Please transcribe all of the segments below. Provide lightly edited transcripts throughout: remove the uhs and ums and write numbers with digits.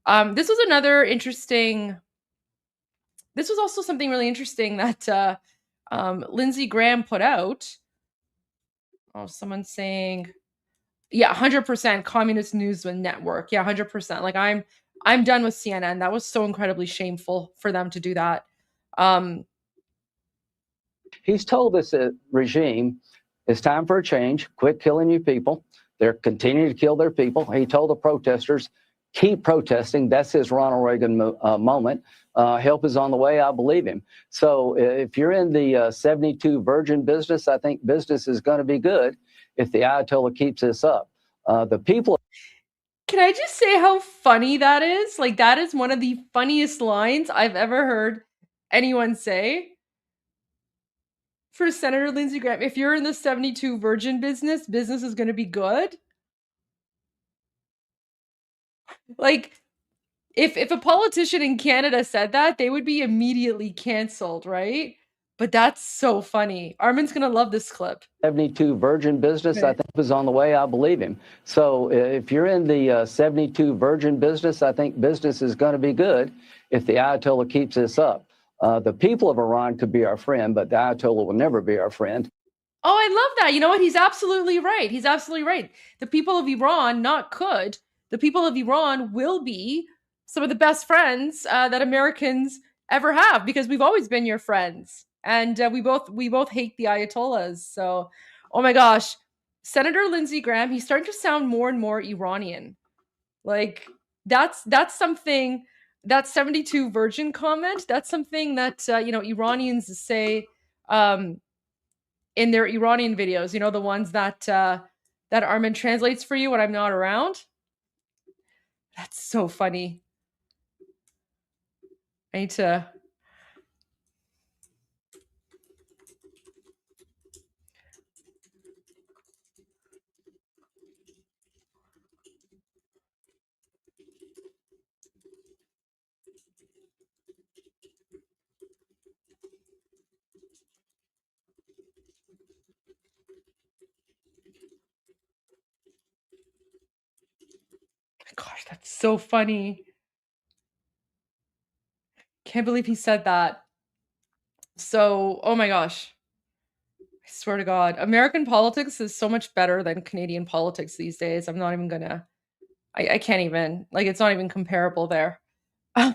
This was another interesting. This was also something really interesting that Lindsey Graham put out. Oh, someone's saying, yeah, 100% communist news network. Yeah, 100%. Like I'm done with CNN. That was so incredibly shameful for them to do that. Um, He's told this regime, it's time for a change. Quit killing you people. They're continuing to kill their people. He told the protesters, keep protesting. That's his Ronald Reagan moment. Help is on the way. I believe him. So if you're in the 72 virgin business, I think business is going to be good if the Ayatollah keeps this up. The people. Can I just say how funny that is? Like, that is one of the funniest lines I've ever heard anyone say. For Senator Lindsey Graham, if you're in the 72 virgin business, business is going to be good. Like, if a politician in Canada said that, they would be immediately canceled, right? But that's so funny. Armin's going to love this clip. 72 virgin business, I think, is on the way. I believe him. So if you're in the 72 virgin business, I think business is going to be good if the Ayatollah keeps this up. The people of Iran could be our friend, but the Ayatollah will never be our friend. Oh, I love that. You know what? He's absolutely right. He's absolutely right. The people of Iran, not could, the people of Iran will be some of the best friends that Americans ever have, because we've always been your friends, and we both hate the Ayatollahs. So, oh my gosh, Senator Lindsey Graham, he's starting to sound more and more Iranian. Like, that's something, that 72 virgin comment. That's something that Iranians say. In their Iranian videos, the ones that Armin translates for you when I'm not around. That's so funny. I need to. Gosh, that's so funny. Can't believe he said that. So, oh my gosh. I swear to God, American politics is so much better than Canadian politics these days. I'm not even gonna. I can't even. Like, it's not even comparable there. Oh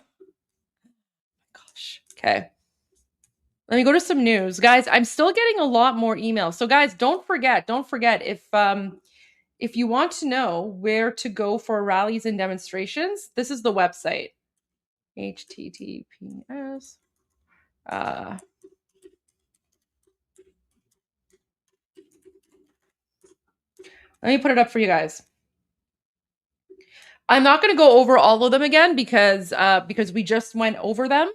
gosh. Okay. Let me go to some news. Guys, I'm still getting a lot more emails. So guys, don't forget if you want to know where to go for rallies and demonstrations, this is the website. HTTPS. Let me put it up for you guys. I'm not going to go over all of them again because we just went over them.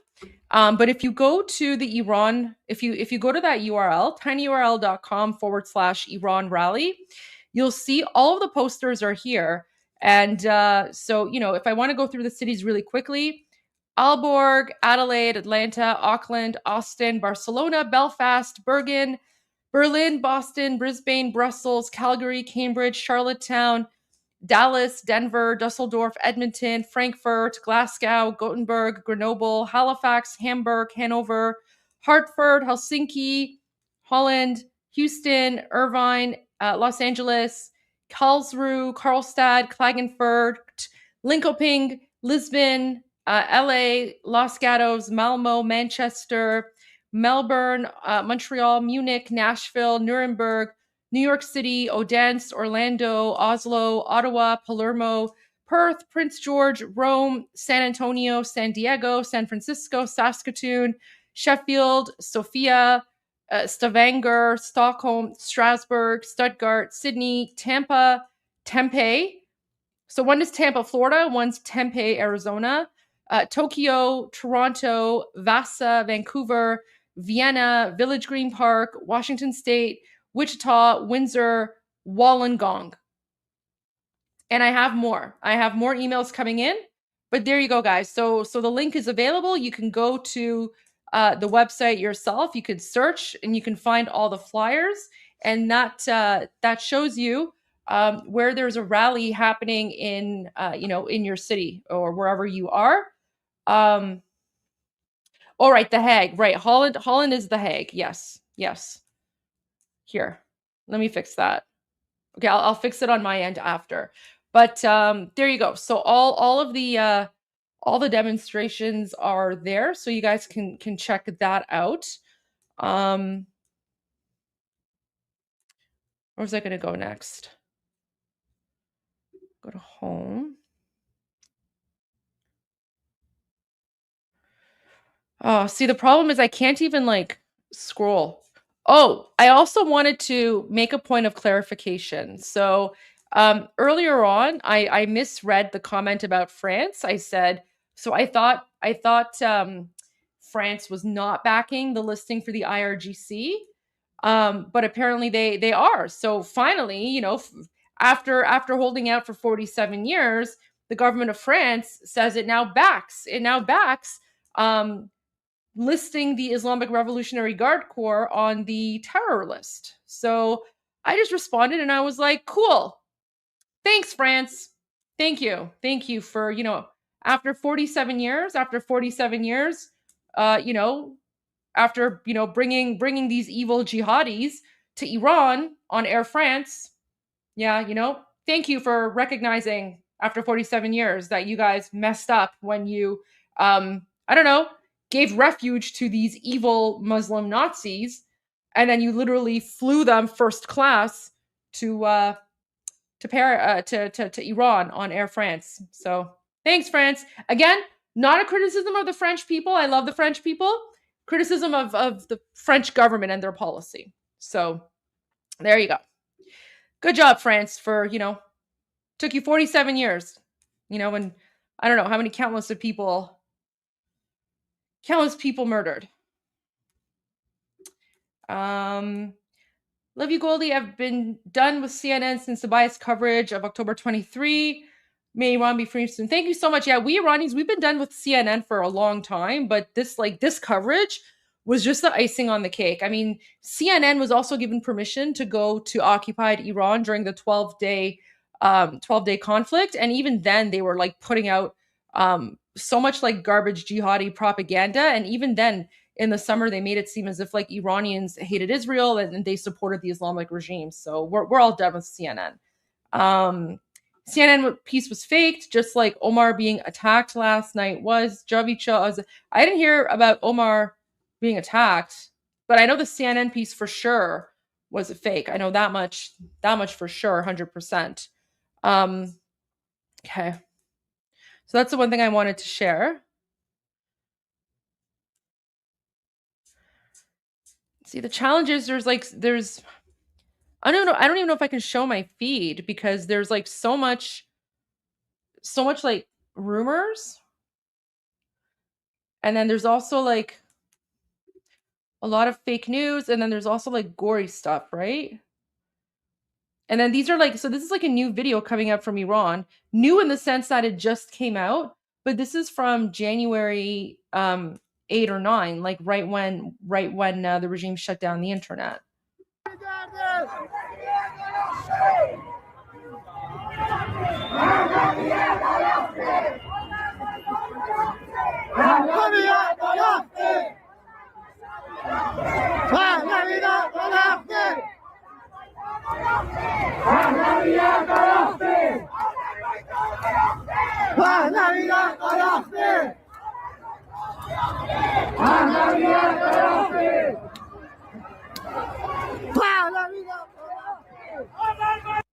But if you go to the Iran, if you go to that URL, tinyurl.com/Iran rally, you'll see all of the posters are here. And so, if I want to go through the cities really quickly, Aalborg, Adelaide, Atlanta, Auckland, Austin, Barcelona, Belfast, Bergen, Berlin, Boston, Brisbane, Brussels, Calgary, Cambridge, Charlottetown, Dallas, Denver, Dusseldorf, Edmonton, Frankfurt, Glasgow, Gothenburg, Grenoble, Halifax, Hamburg, Hanover, Hartford, Helsinki, Holland, Houston, Irvine, Los Angeles, Karlsruhe, Karlstad, Klagenfurt, Linköping, Lisbon, LA, Los Gatos, Malmo, Manchester, Melbourne, Montreal, Munich, Nashville, Nuremberg, New York City, Odense, Orlando, Oslo, Ottawa, Palermo, Perth, Prince George, Rome, San Antonio, San Diego, San Francisco, Saskatoon, Sheffield, Sofia, Stavanger, Stockholm, Strasbourg, Stuttgart, Sydney, Tampa, Tempe. So one is Tampa, Florida, one's Tempe, Arizona, Tokyo, Toronto, Vasa, Vancouver, Vienna, Village Green Park, Washington State, Wichita, Windsor, Wollongong. And I have more. I have more emails coming in, but there you go, guys. So the link is available. You can go to the website yourself. You could search and you can find all the flyers, and that shows you where there's a rally happening in, in your city or wherever you are. All right, The Hague, right? Holland is The Hague. Yes, yes. Here, let me fix that. Okay, I'll fix it on my end after. But there you go. So all the demonstrations are there, so you guys can check that out. Where was I going to go next? Go to home. Oh, see, the problem is I can't even like scroll. Oh, I also wanted to make a point of clarification. So earlier on, I misread the comment about France. I said, so I thought France was not backing the listing for the IRGC, but apparently they are. So finally, after holding out for 47 years, the government of France says it now backs listing the Islamic Revolutionary Guard Corps on the terror list. So I just responded and I was like, cool. Thanks, France. Thank you. Thank you for, after 47 years, after, bringing these evil jihadis to Iran on Air France. Yeah, thank you for recognizing after 47 years that you guys messed up when you, I don't know, gave refuge to these evil Muslim Nazis, and then you literally flew them first class to to Iran on Air France. So thanks, France. Again, not a criticism of the French people. I love the French people. Criticism of the French government and their policy. So there you go. Good job, France, for, took you 47 years, and I don't know how many countless people murdered. Love you, Goldie. I've been done with CNN since the biased coverage of October 23. May Iran be free soon. Thank you so much. Yeah, we Iranis, we've been done with CNN for a long time, but this coverage was just the icing on the cake. I mean, CNN was also given permission to go to occupied Iran during the 12-day conflict, and even then they were like putting out so much like garbage jihadi propaganda, and even then in the summer they made it seem as if like Iranians hated Israel and they supported the Islamic regime. So we're all done with CNN. CNN piece was faked, just like Omar being attacked last night was. Javicha, I didn't hear about Omar being attacked, but I know the CNN piece for sure was a fake. I know that much for sure, 100%. Okay. So that's the one thing I wanted to share. See, the challenge is there's I don't know. I don't even know if I can show my feed because there's like so much like rumors. And then there's also like a lot of fake news, and then there's also like gory stuff, right? And then these are like, so this is like a new video coming up from Iran. New in the sense that it just came out, but this is from January 8 or 9, like right when the regime shut down the internet.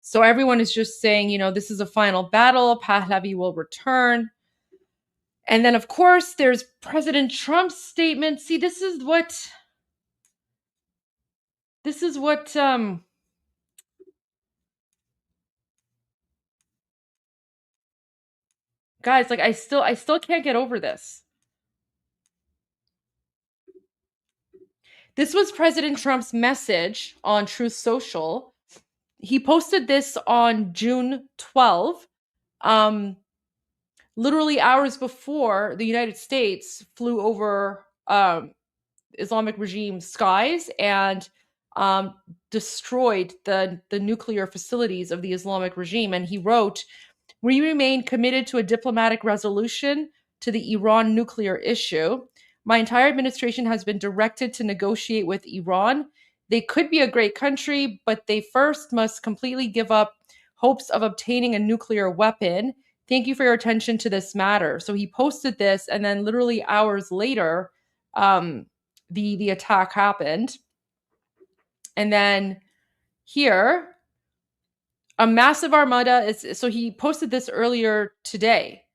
So everyone is just saying, this is a final battle. Pahlavi will return. And then, of course, there's President Trump's statement. See, this is what guys, like I still can't get over this. This was President Trump's message on Truth Social. He posted this on June 12, literally hours before the United States flew over Islamic regime skies and destroyed the nuclear facilities of the Islamic regime. And he wrote, "We remain committed to a diplomatic resolution to the Iran nuclear issue. My entire administration has been directed to negotiate with Iran. They could be a great country, but they first must completely give up hopes of obtaining a nuclear weapon. Thank you for your attention to this matter." So he posted this, and then literally hours later, the attack happened. And then here, a massive armada is, so he posted this earlier today.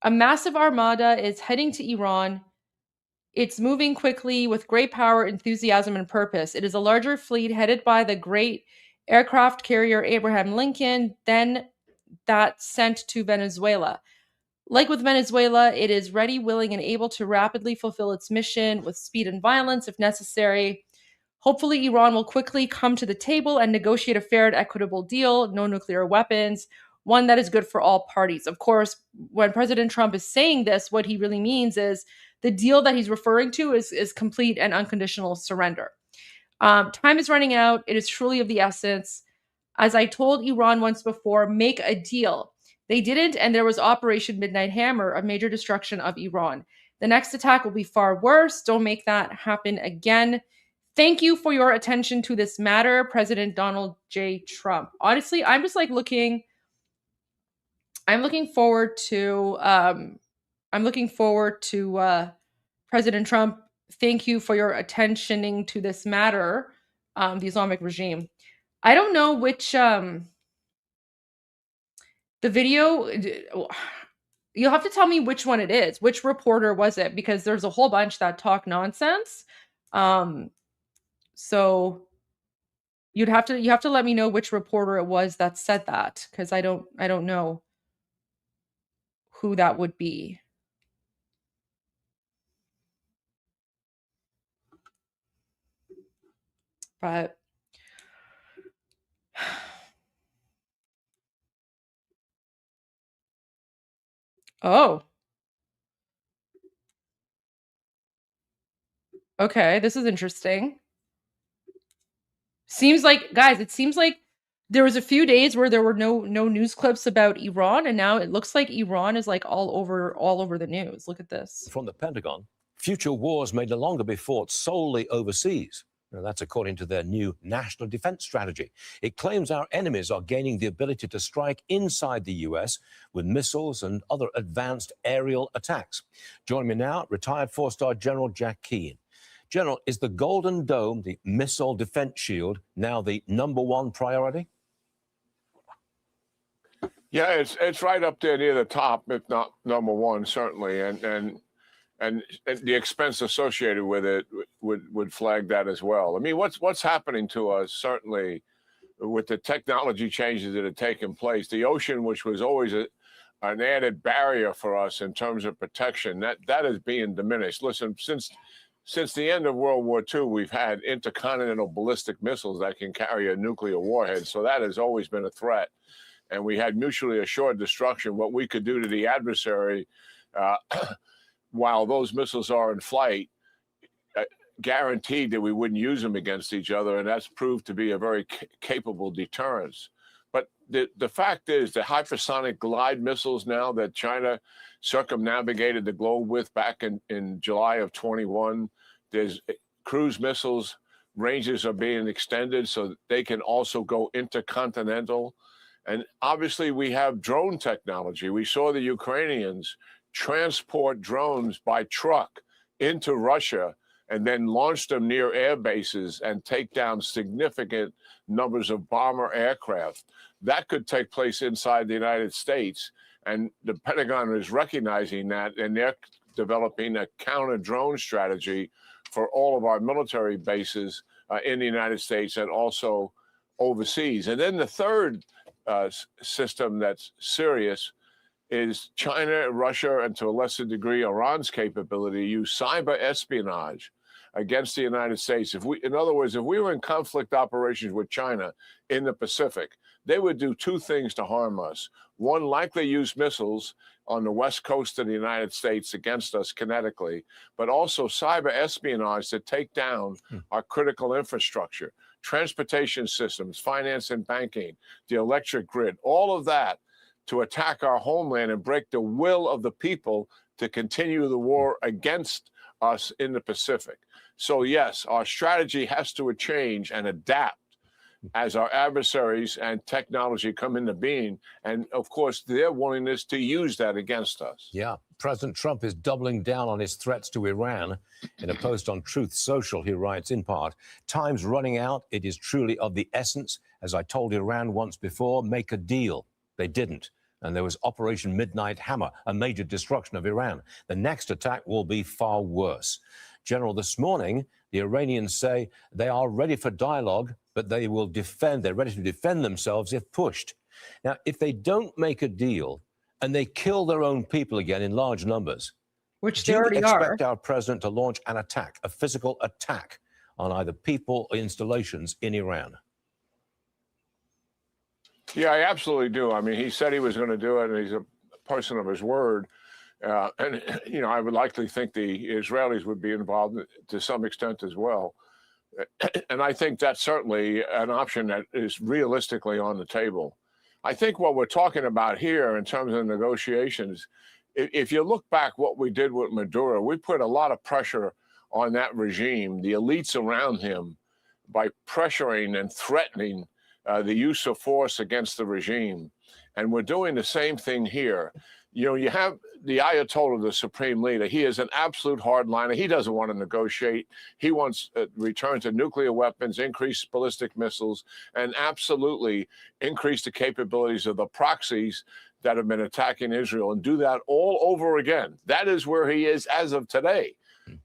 A massive armada is heading to Iran. It's moving quickly with great power, enthusiasm, and purpose. It is a larger fleet headed by the great aircraft carrier Abraham Lincoln, then that sent to Venezuela. Like with Venezuela, it is ready, willing, and able to rapidly fulfill its mission with speed and violence if necessary. Hopefully, Iran will quickly come to the table and negotiate a fair and equitable deal, no nuclear weapons, one that is good for all parties. Of course, when President Trump is saying this, what he really means is the deal that he's referring to is complete and unconditional surrender. Time is running out. It is truly of the essence. As I told Iran once before, make a deal. They didn't, and there was Operation Midnight Hammer, a major destruction of Iran. The next attack will be far worse. Don't make that happen again. Thank you for your attention to this matter, President Donald J. Trump. Honestly, I'm just like looking forward to President Trump. Thank you for your attentioning to this matter, the Islamic regime. I don't know which the video. You'll have to tell me which one it is. Which reporter was it? Because there's a whole bunch that talk nonsense. So you have to let me know which reporter it was that said that, because I don't know who that would be. But oh. Okay, this is interesting. Seems like, guys, it seems like there was a few days where there were no news clips about Iran, and now it looks like Iran is like all over the news. Look at this. From the Pentagon, future wars may no longer be fought solely overseas. Now, that's according to their new national defense strategy. It claims our enemies are gaining the ability to strike inside the U.S. with missiles and other advanced aerial attacks. Joining me now, retired four-star General Jack Keane. General, is the Golden Dome, the missile defense shield, now the #1 priority? Yeah, it's right up there near the top, if not #1, certainly, and the expense associated with it would flag that as well. I mean, what's happening to us, certainly, with the technology changes that have taken place, the ocean, which was always an added barrier for us in terms of protection, that is being diminished. Listen, since the end of World War II, we've had intercontinental ballistic missiles that can carry a nuclear warhead, so that has always been a threat. And we had mutually assured destruction, what we could do to the adversary while those missiles are in flight, guaranteed that we wouldn't use them against each other, and that's proved to be a very capable deterrence. But the fact is, the hypersonic glide missiles now that China circumnavigated the globe with back in July of 21, there's cruise missiles, ranges are being extended so that they can also go intercontinental. And obviously, we have drone technology. We saw the Ukrainians transport drones by truck into Russia and then launch them near air bases and take down significant numbers of bomber aircraft. That could take place inside the United States. And the Pentagon is recognizing that, and they're developing a counter-drone strategy for all of our military bases in the United States and also overseas. And then the third system that's serious is China, Russia, and to a lesser degree, Iran's capability to use cyber espionage against the United States. In other words, if we were in conflict operations with China in the Pacific, they would do two things to harm us. One, likely use missiles on the west coast of the United States against us kinetically, but also cyber espionage to take down our critical infrastructure, transportation systems, finance and banking, the electric grid, all of that to attack our homeland and break the will of the people to continue the war against us in the Pacific. So yes, our strategy has to change and adapt as our adversaries and technology come into being, and of course their willingness to use that against us. Yeah, President Trump is doubling down on his threats to Iran. In a post on Truth Social, he writes, in part, "Time's running out. It is truly of the essence. As I told Iran once before, make a deal." They didn't. And there was Operation Midnight Hammer, a major destruction of Iran. The next attack will be far worse. General, this morning, the Iranians say they are ready for dialogue, but they're ready to defend themselves if pushed. Now, if they don't make a deal and they kill their own people again in large numbers, Which do they you already expect are. our president to launch an attack, a physical attack on either people or installations in Iran? Yeah, I absolutely do. I mean, he said he was going to do it, and he's a person of his word. And, you know, I would likely think the Israelis would be involved to some extent as well. And I think that's certainly an option that is realistically on the table. I think what we're talking about here in terms of negotiations, if you look back what we did with Maduro, we put a lot of pressure on that regime, the elites around him, by pressuring and threatening the use of force against the regime. And we're doing the same thing here. You know, you have the Ayatollah, the supreme leader. He is an absolute hardliner. He doesn't want to negotiate. He wants a return to nuclear weapons, increase ballistic missiles, and absolutely increase the capabilities of the proxies that have been attacking Israel, and do that all over again. That is where he is as of today.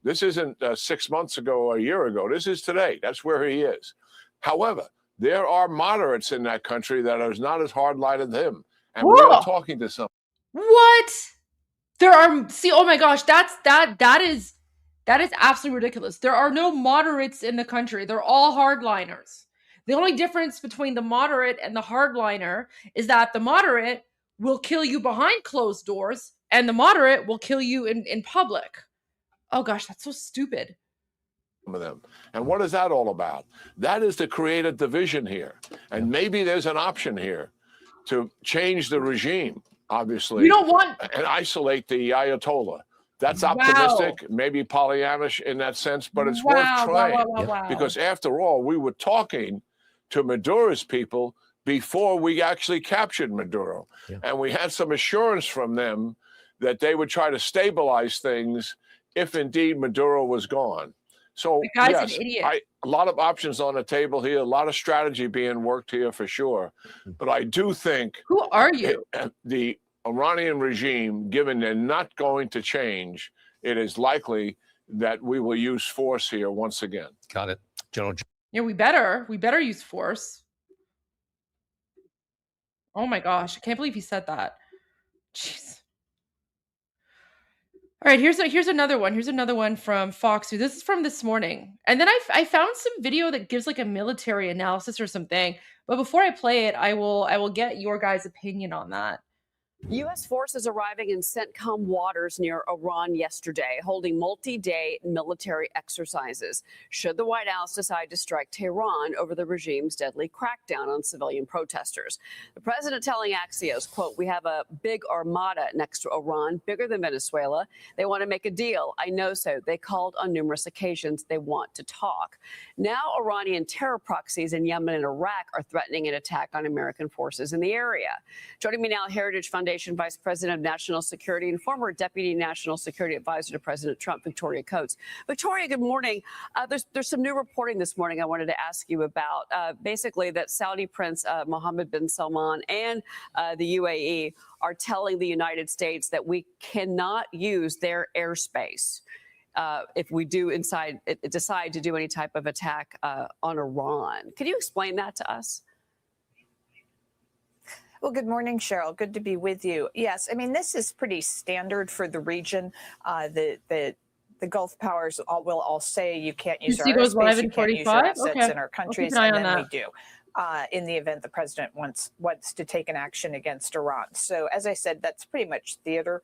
This isn't 6 months ago or a year ago. This is today. That's where he is. However, there are moderates in that country that are not as hard-lined as him, and we are talking to some. What? There are, see, oh my gosh, that is absolutely ridiculous. There are no moderates in the country. They're all hardliners. The only difference between the moderate and the hardliner is that the moderate will kill you behind closed doors and the moderate will kill you in public. Oh gosh, that's so stupid. Of them. And what is that all about? That is to create a division here. And maybe there's an option here to change the regime, obviously. You don't want... And isolate the Ayatollah. That's optimistic, maybe Pollyannish in that sense, but it's worth trying. Because after all, we were talking to Maduro's people before we actually captured Maduro. And we had some assurance from them that they would try to stabilize things if indeed Maduro was gone. So yes, an idiot. A lot of options on the table here, a lot of strategy being worked here for sure. But I do think... Who are you? The Iranian regime, given they're not going to change, it is likely that we will use force here once again. Got it. General. Yeah, we better use force. Oh my gosh, I can't believe he said that. Jeez. All right, here's another one. Here's another one from Fox. This is from this morning. And then I found some video that gives like a military analysis or something. But before I play it, I will get your guys' opinion on that. U.S. forces arriving in CENTCOM waters near Iran yesterday, holding multi-day military exercises, should the White House decide to strike Tehran over the regime's deadly crackdown on civilian protesters. The president telling Axios, quote, "We have a big armada next to Iran, bigger than Venezuela. They want to make a deal. I know so. They called on numerous occasions. They want to talk." Now, Iranian terror proxies in Yemen and Iraq are threatening an attack on American forces in the area. Joining me now, Heritage Foundation Vice President of National Security and former Deputy National Security Advisor to President Trump, Victoria Coates. Victoria, good morning. There's some new reporting this morning I wanted to ask you about. Basically, that Saudi Prince Mohammed bin Salman and the UAE are telling the United States that we cannot use their airspace if we do decide to do any type of attack on Iran. Can you explain that to us? Well, good morning, Cheryl. Good to be with you. Yes, I mean, this is pretty standard for the region. The Gulf powers will all say you can't use our airspace, you can't use your assets in our countries, and then we do. in the event the president wants to take an action against Iran. So as I said, that's pretty much theater.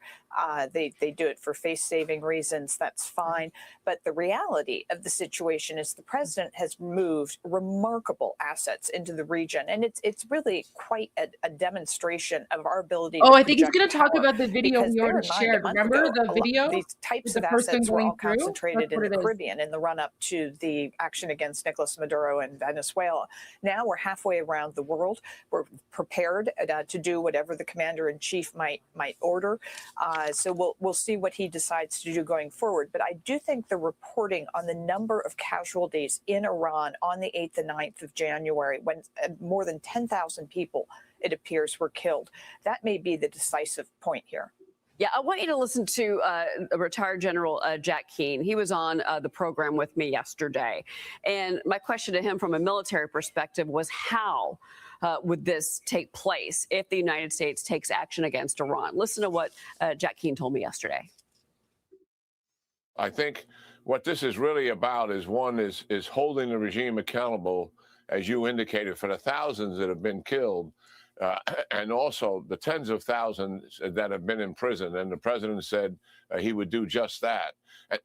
They do it for face-saving reasons. That's fine. But the reality of the situation is the president has moved remarkable assets into the region, and it's really quite a demonstration of our ability. Oh, to I think he's project going to talk power, about the video because we bear already in mind, a shared. month Remember ago, the video? these types with of the person assets were all going through? concentrated That's in what the it is. Caribbean in the run-up to the action against Nicolas Maduro in Venezuela. Now we're halfway around the world. We're prepared to do whatever the commander-in-chief might order. So we'll see what he decides to do going forward. But I do think the reporting on the number of casualties in Iran on the 8th and 9th of January, when more than 10,000 people, it appears, were killed, that may be the decisive point here. Yeah, I want you to listen to retired General Jack Keane. He was on the program with me yesterday. And my question to him from a military perspective was, how would this take place if the United States takes action against Iran? Listen to what Jack Keane told me yesterday. I think what this is really about is holding the regime accountable, as you indicated, for the thousands that have been killed. And also the tens of thousands that have been in prison. And the president said he would do just that.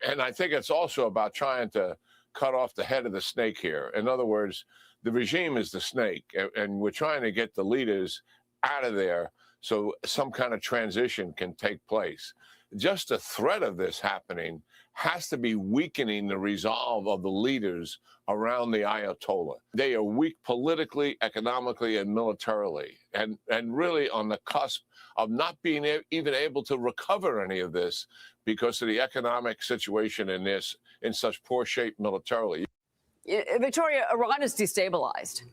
And I think it's also about trying to cut off the head of the snake here. In other words, the regime is the snake, and we're trying to get the leaders out of there so some kind of transition can take place. Just the threat of this happening has to be weakening the resolve of the leaders around the Ayatollah. They are weak politically, economically, and militarily, and really on the cusp of not being even able to recover any of this because of the economic situation in such poor shape militarily. Victoria, Iran is destabilized.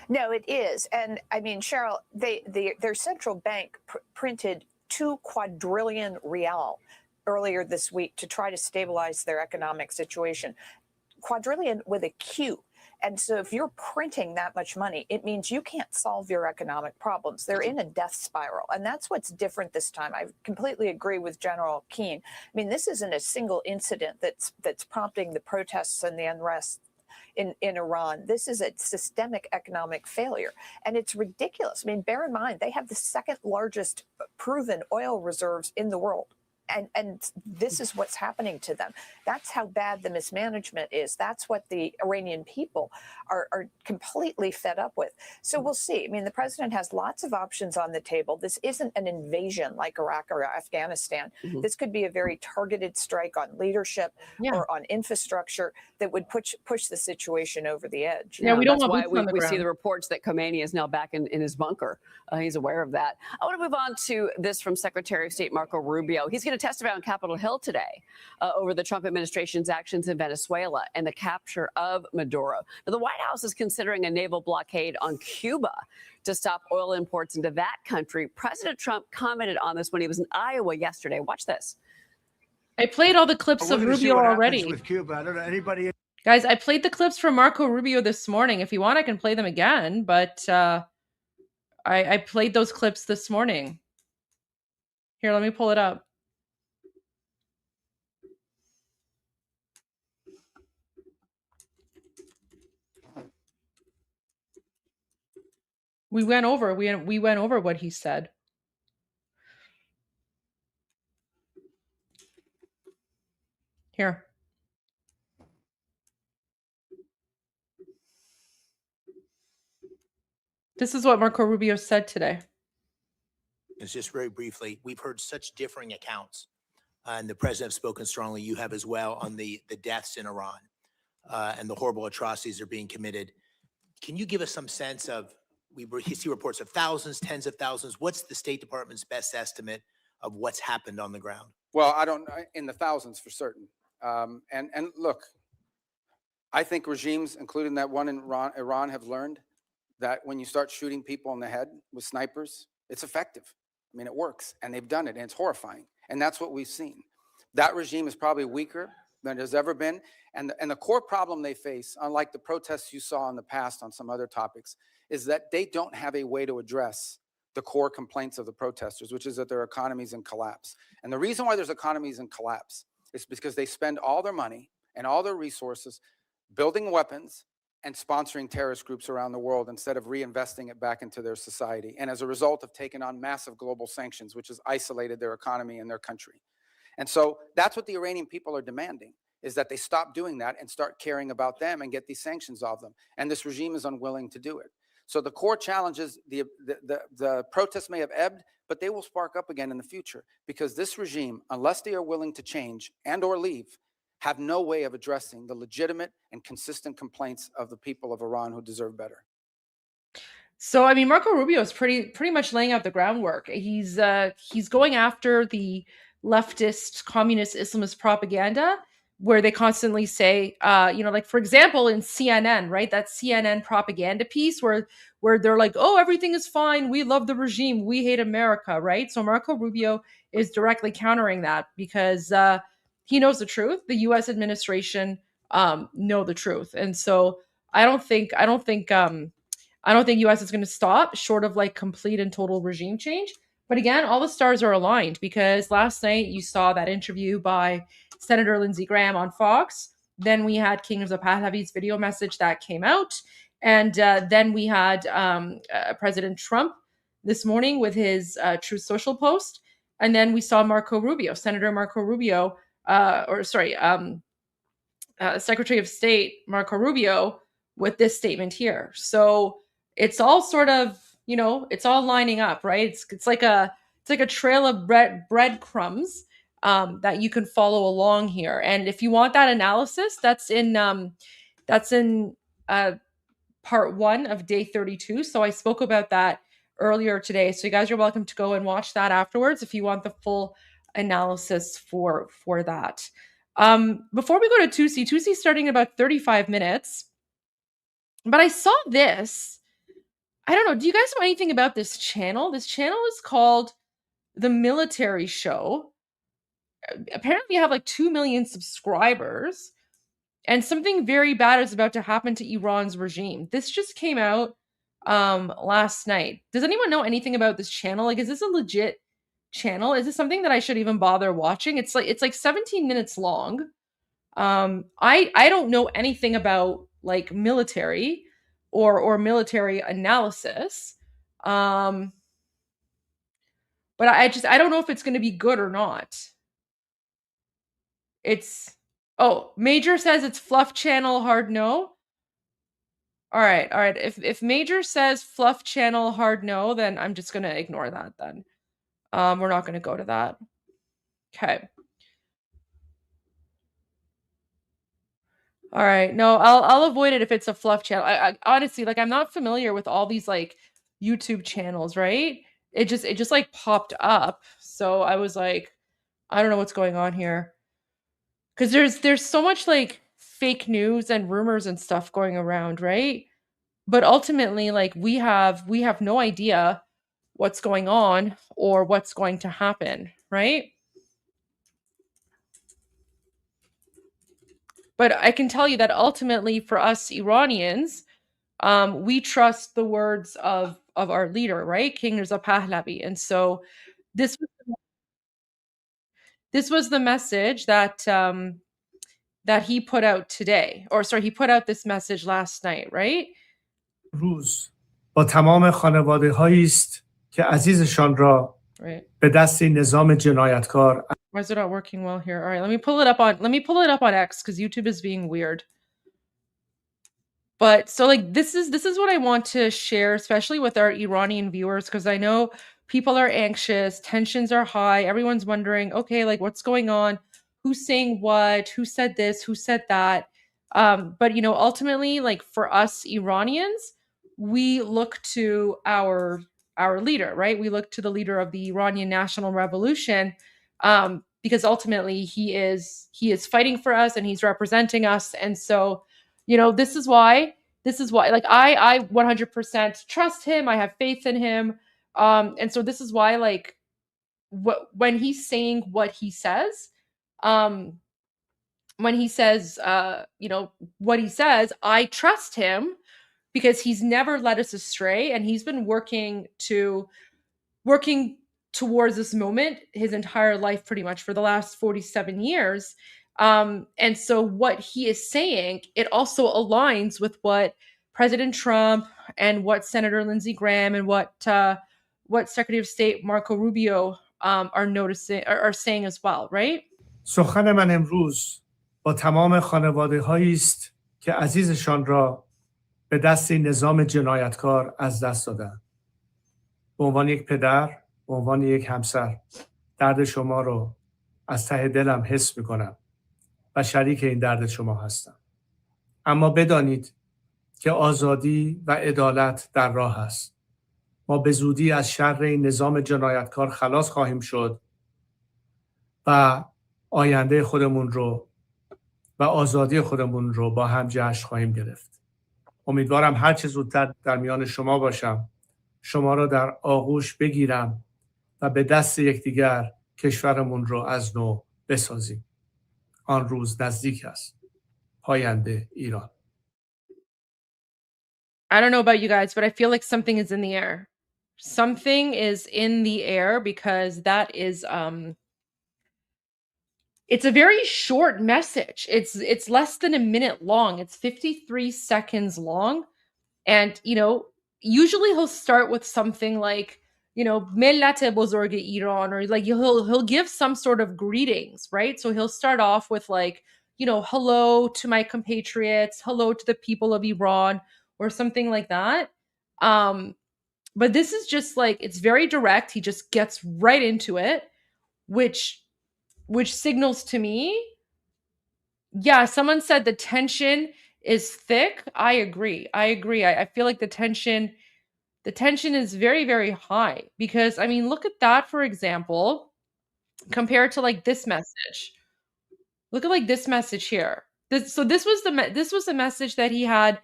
No, it is. And I mean, Cheryl, their central bank printed 2 quadrillion rial earlier this week to try to stabilize their economic situation. Quadrillion with a Q. And so if you're printing that much money, it means you can't solve your economic problems. They're in a death spiral. And that's what's different this time. I completely agree with General Keane. I mean, this isn't a single incident that's prompting the protests and the unrest in Iran. This is a systemic economic failure. And it's ridiculous. I mean, bear in mind, they have the second largest proven oil reserves in the world. And this is what's happening to them. That's how bad the mismanagement is. That's what the Iranian people are completely fed up with. So we'll see. I mean, the president has lots of options on the table. This isn't an invasion like Iraq or Afghanistan. Mm-hmm. This could be a very targeted strike on leadership or on infrastructure that would push the situation over the edge. Yeah, we don't that's why we see the reports that Khomeini is now back in his bunker. He's aware of that. I want to move on to this from Secretary of State Marco Rubio. He's going to testify on Capitol Hill today over the Trump administration's actions in Venezuela and the capture of Maduro. Now, the White House is considering a naval blockade on Cuba to stop oil imports into that country. President Trump commented on this when he was in Iowa yesterday. Watch this. I played all the clips of Rubio already. With Cuba, I don't know anybody. Guys, I played the clips from Marco Rubio this morning. If you want, I can play them again. But I played those clips this morning. Here, let me pull it up. We went over what he said. Here. This is what Marco Rubio said today. It's just very briefly, we've heard such differing accounts, and the president has spoken strongly. You have as well on the deaths in Iran and the horrible atrocities that are being committed. Can you give us some sense of, we see reports of thousands, tens of thousands. What's the State Department's best estimate of what's happened on the ground? Well, I don't, in the thousands for certain. And look, I think regimes, including that one in Iran, have learned that when you start shooting people in the head with snipers, it's effective. I mean, it works, and they've done it, and it's horrifying. And that's what we've seen. That regime is probably weaker than it has ever been. And the core problem they face, unlike the protests you saw in the past on some other topics, is that they don't have a way to address the core complaints of the protesters, which is that their economy's in collapse. And the reason why there's economies in collapse is because they spend all their money and all their resources building weapons and sponsoring terrorist groups around the world instead of reinvesting it back into their society. And as a result, have taken on massive global sanctions, which has isolated their economy and their country. And so that's what the Iranian people are demanding, is that they stop doing that and start caring about them and get these sanctions off them. And this regime is unwilling to do it. So the core challenge is the protests may have ebbed, but they will spark up again in the future, because this regime, unless they are willing to change and or leave, have no way of addressing the legitimate and consistent complaints of the people of Iran who deserve better. So, I mean, Marco Rubio is pretty much laying out the groundwork. He's going after the leftist, communist, Islamist propaganda, where they constantly say, like, for example, in CNN, right? That CNN propaganda piece where they're like, oh, everything is fine. We love the regime. We hate America, right? So Marco Rubio is directly countering that because he knows the truth. The U.S. administration know the truth. And so I don't think U.S. is going to stop short of like complete and total regime change. But again, all the stars are aligned, because last night you saw that interview by Senator Lindsey Graham on Fox. Then we had King Reza Pahlavi's video message that came out. And then we had President Trump this morning with his Truth Social post. And then we saw Senator Marco Rubio, Secretary of State Marco Rubio with this statement here. So it's all sort of, it's all lining up, right? It's like a trail of breadcrumbs that you can follow along here. And if you want that analysis, that's in part 1 of day 32. So I spoke about that earlier today. So you guys are welcome to go and watch that afterwards if you want the full analysis for that. Before we go to Tusi's starting in about 35 minutes. But I saw this. I don't know. Do you guys know anything about this channel? This channel is called The Military Show. Apparently, you have like 2 million subscribers. And something very bad is about to happen to Iran's regime. This just came out last night. Does anyone know anything about this channel? Like, is this a legit channel? Is this something that I should even bother watching? It's like 17 minutes long. I don't know anything about like military or military analysis. But I don't know if it's going to be good or not. Major says it's fluff channel, hard no. All right. If Major says fluff channel, hard no, then I'm just going to ignore that then. We're not going to go to that. Okay. All right. No, I'll avoid it if it's a fluff channel. I honestly, like, I'm not familiar with all these like YouTube channels, right? It just like popped up. So I was like, I don't know what's going on here. Cause there's so much like fake news and rumors and stuff going around, right? But ultimately, like, we have no idea what's going on or what's going to happen, right? But I can tell you that ultimately for us Iranians, we trust the words of our leader, right? King Reza Pahlavi. And so this was the message that he put out today. Or sorry, he put out this message last night, right? روز با تمام خانواده‌هایی است که عزیزشان را به دست این نظام جنایتکار. Why is it not working well here? All right, let me pull it up on X because YouTube is being weird. But so like this is what I want to share, especially with our Iranian viewers, because I know people are anxious, tensions are high, everyone's wondering, okay, like what's going on? Who's saying what? Who said this? Who said that? But ultimately, like for us Iranians, we look to our leader, right? We look to the leader of the Iranian National Revolution. Because ultimately he is fighting for us and he's representing us. And so, this is why like I 100% trust him. I have faith in him. And so this is why, like, when he's saying what he says, what he says, I trust him because he's never led us astray. And he's been working towards this moment his entire life, pretty much for the last 47 years. And so what he is saying, it also aligns with what President Trump and what Senator Lindsey Graham and what Secretary of State Marco Rubio are saying as well, right? سخن من امروز با تمام خانواده هایی است که عزیزشان را به دست این نظام جنایتکار از دست دادند. به عنوان یک پدر، به عنوان یک همسر، درد شما رو از ته دلم حس می‌کنم و شریک این درد شما هستم. اما بدانید که آزادی و عدالت در راه است. ما به زودی از شر این نظام جنایتکار خلاص خواهیم شد و آینده خودمون رو و آزادی خودمون رو با هم جشن خواهیم گرفت. امیدوارم هر چه زودتر در میان شما باشم، شما را در آغوش بگیرم و به دست یکدیگر کشورمون رو از نو بسازیم. آن روز نزدیک است. پاینده ایران. I don't know about you guys, but I feel like something is in the air. Something is in the air because that is it's a very short message. It's less than a minute long. It's 53 seconds long. And, usually he'll start with something like, Millat Bozorg Iran, or like he'll give some sort of greetings, right? So he'll start off with like, hello to my compatriots, hello to the people of Iran, or something like that. But this is just like, it's very direct. He just gets right into it, which signals to me, yeah, someone said the tension is thick. I agree. I feel like the tension is very, very high because, I mean, look at that, for example, compared to like this message. Look at like this message here. This was the message that he had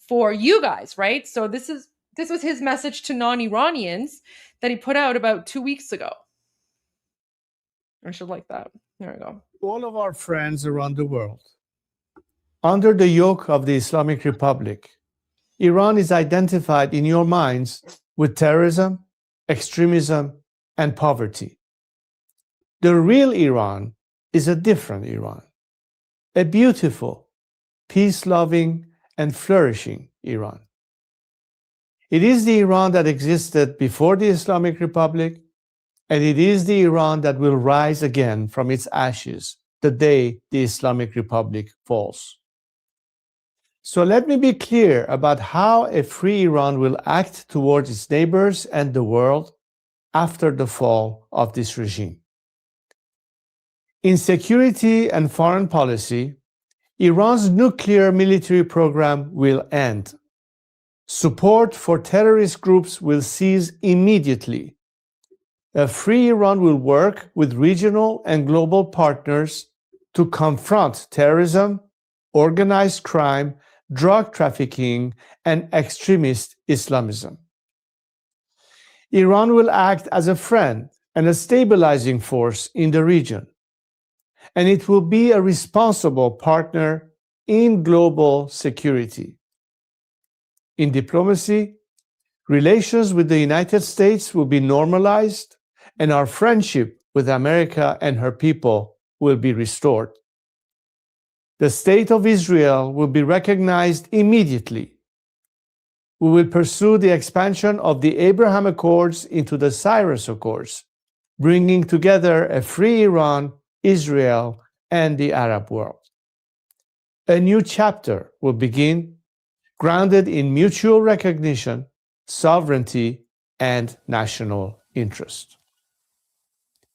for you guys, right? So this was his message to non-Iranians that he put out about 2 weeks ago. I should like that. There we go. All of our friends around the world, under the yoke of the Islamic Republic, Iran is identified in your minds with terrorism, extremism, and poverty. The real Iran is a different Iran, a beautiful, peace-loving, and flourishing Iran. It is the Iran that existed before the Islamic Republic, and it is the Iran that will rise again from its ashes the day the Islamic Republic falls. So let me be clear about how a free Iran will act towards its neighbors and the world after the fall of this regime. In security and foreign policy, Iran's nuclear military program will end. Support for terrorist groups will cease immediately. A free Iran will work with regional and global partners to confront terrorism, organized crime, drug trafficking, and extremist Islamism. Iran will act as a friend and a stabilizing force in the region, and it will be a responsible partner in global security. In diplomacy, relations with the United States will be normalized, and our friendship with America and her people will be restored. The state of Israel will be recognized immediately. We will pursue the expansion of the Abraham Accords into the Cyrus Accords, bringing together a free Iran, Israel, and the Arab world. A new chapter will begin, grounded in mutual recognition, sovereignty, and national interest.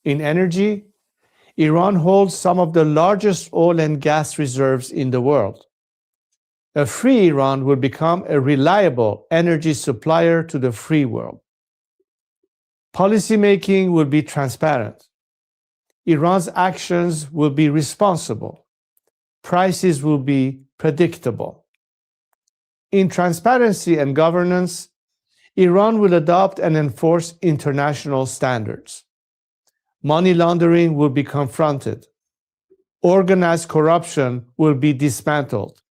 In energy, Iran holds some of the largest oil and gas reserves in the world. A free Iran will become a reliable energy supplier to the free world. Policymaking will be transparent. Iran's actions will be responsible. Prices will be predictable. In transparency and governance, Iran will adopt and enforce international standards. Money laundering will be confronted. Organized corruption will be dismantled.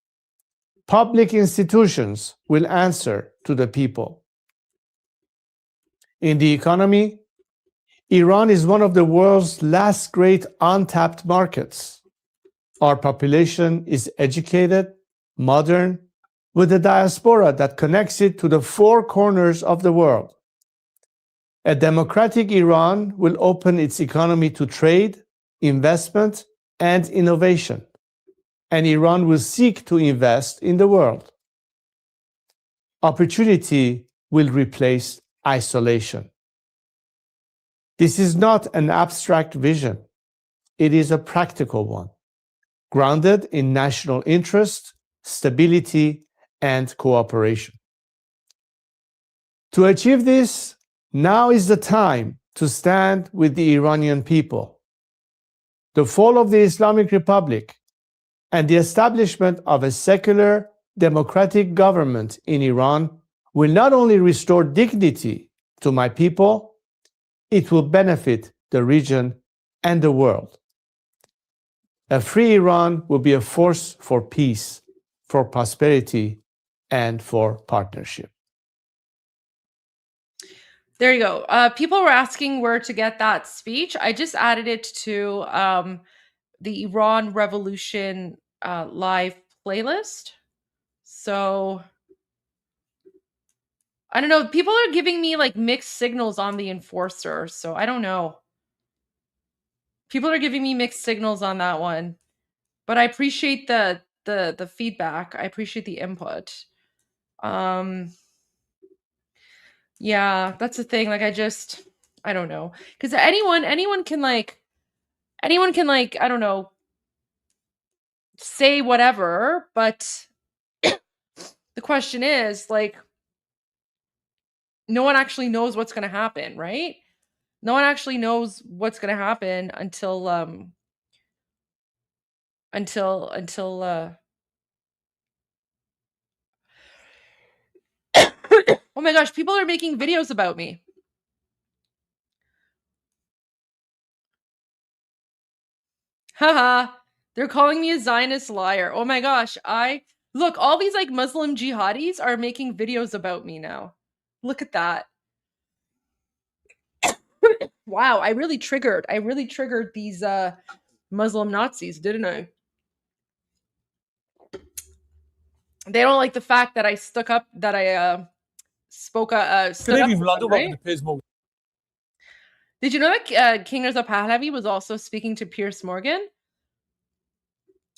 Public institutions will answer to the people. In the economy, Iran is one of the world's last great untapped markets. Our population is educated, modern, with a diaspora that connects it to the four corners of the world. A democratic Iran will open its economy to trade, investment, and innovation, and Iran will seek to invest in the world. Opportunity will replace isolation. This is not an abstract vision. It is a practical one, grounded in national interest, stability, and cooperation. To achieve this, now is the time to stand with the Iranian people. The fall of the Islamic Republic and the establishment of a secular, democratic government in Iran will not only restore dignity to my people, it will benefit the region and the world. A free Iran will be a force for peace, for prosperity, and for partnership. There you go. People were asking where to get that speech. I just added it to the Iran Revolution live playlist. So I don't know. People are giving me like mixed signals on the enforcer. So I don't know. People are giving me mixed signals on that one. But I appreciate the feedback. I appreciate the input. Yeah, that's the thing. Like I don't know. Because anyone can like, I don't know, say whatever, but the question is like, no one actually knows what's gonna happen, right? No one actually knows what's gonna happen until oh my gosh, people are making videos about me. Haha, they're calling me a Zionist liar. Oh my gosh, look, all these like Muslim jihadis are making videos about me now. Look at that. Wow, I really triggered these Muslim Nazis, didn't I? They don't like the fact that I spoke up, stood up for them, right? Did you know that King Reza Pahlavi was also speaking to Piers Morgan?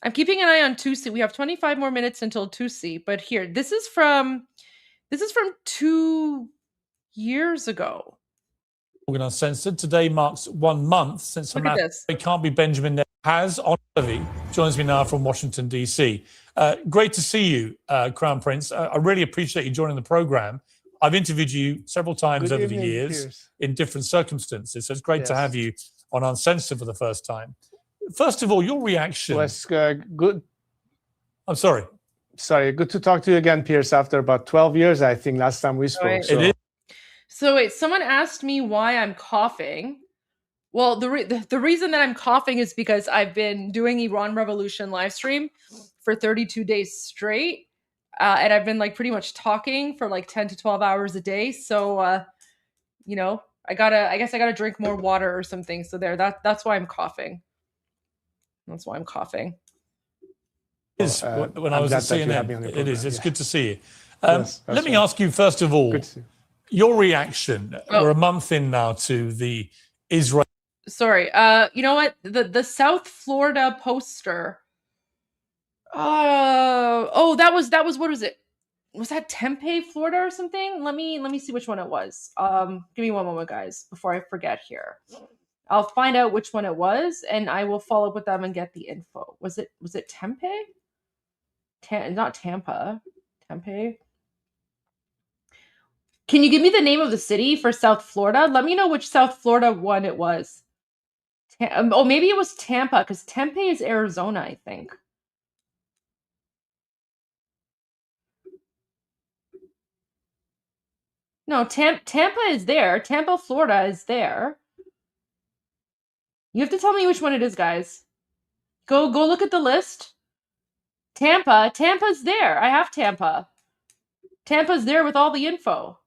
I'm keeping an eye on Tusi. We have 25 more minutes until Tusi, but here, this is from 2 years ago. Uncensored. Today marks 1 month since Look at this. It can't be Benjamin has on Levy joins me now from Washington, D.C. Great to see you, Crown Prince. I really appreciate you joining the program. I've interviewed you several times over the years in different circumstances, so it's great to have you on Uncensored for the first time. First of all, your reaction was good. I'm sorry. Sorry, good to talk to you again, Piers, after about 12 years, I think, last time we spoke. Right. So. It is. So wait, someone asked me why I'm coughing. Well, the reason that I'm coughing is because I've been doing Iran Revolution live stream for 32 days straight. And I've been like pretty much talking for like 10 to 12 hours a day. So, you know, I guess I gotta drink more water or something. So that's why I'm coughing. That's why I'm coughing. When I was at CNN, it is. It's good to see you. Yes, let me ask you, first of all, your reaction. Oh. We're a month in now to the Israel. Sorry. You know what? The South Florida poster. That was what was it? Was that Tempe, Florida or something? Let me see which one it was. Give me one moment, guys, before I forget here. I'll find out which one it was, and I will follow up with them and get the info. Was it Tempe? Not Tampa. Tempe. Can you give me the name of the city for South Florida? Let me know which South Florida one it was. Maybe it was Tampa, because Tempe is Arizona, I think. No, Tampa is there. Tampa, Florida is there. You have to tell me which one it is, guys. Go look at the list. Tampa's there. I have Tampa. Tampa's there with all the info.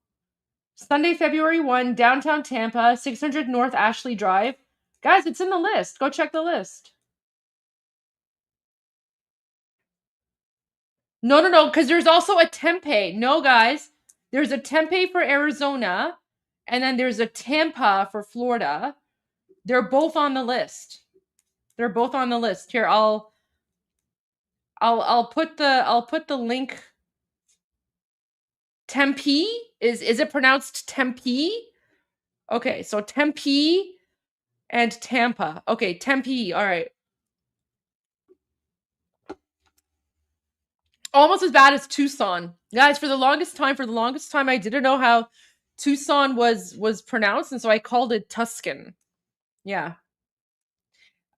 Sunday, February 1, downtown Tampa, 600 North Ashley Drive. Guys, it's in the list. Go check the list. No, because there's also a tempeh. No, guys, there's a tempeh for Arizona, and then there's a Tampa for Florida. They're both on the list. They're both on the list. Here, I'll put the link. Tempe is it pronounced Tempe? Okay, so Tempe and Tampa. Okay, Tempe. All right. Almost as bad as Tucson. Guys, for the longest time I didn't know how Tucson was pronounced, and so I called it Tuscan. Yeah.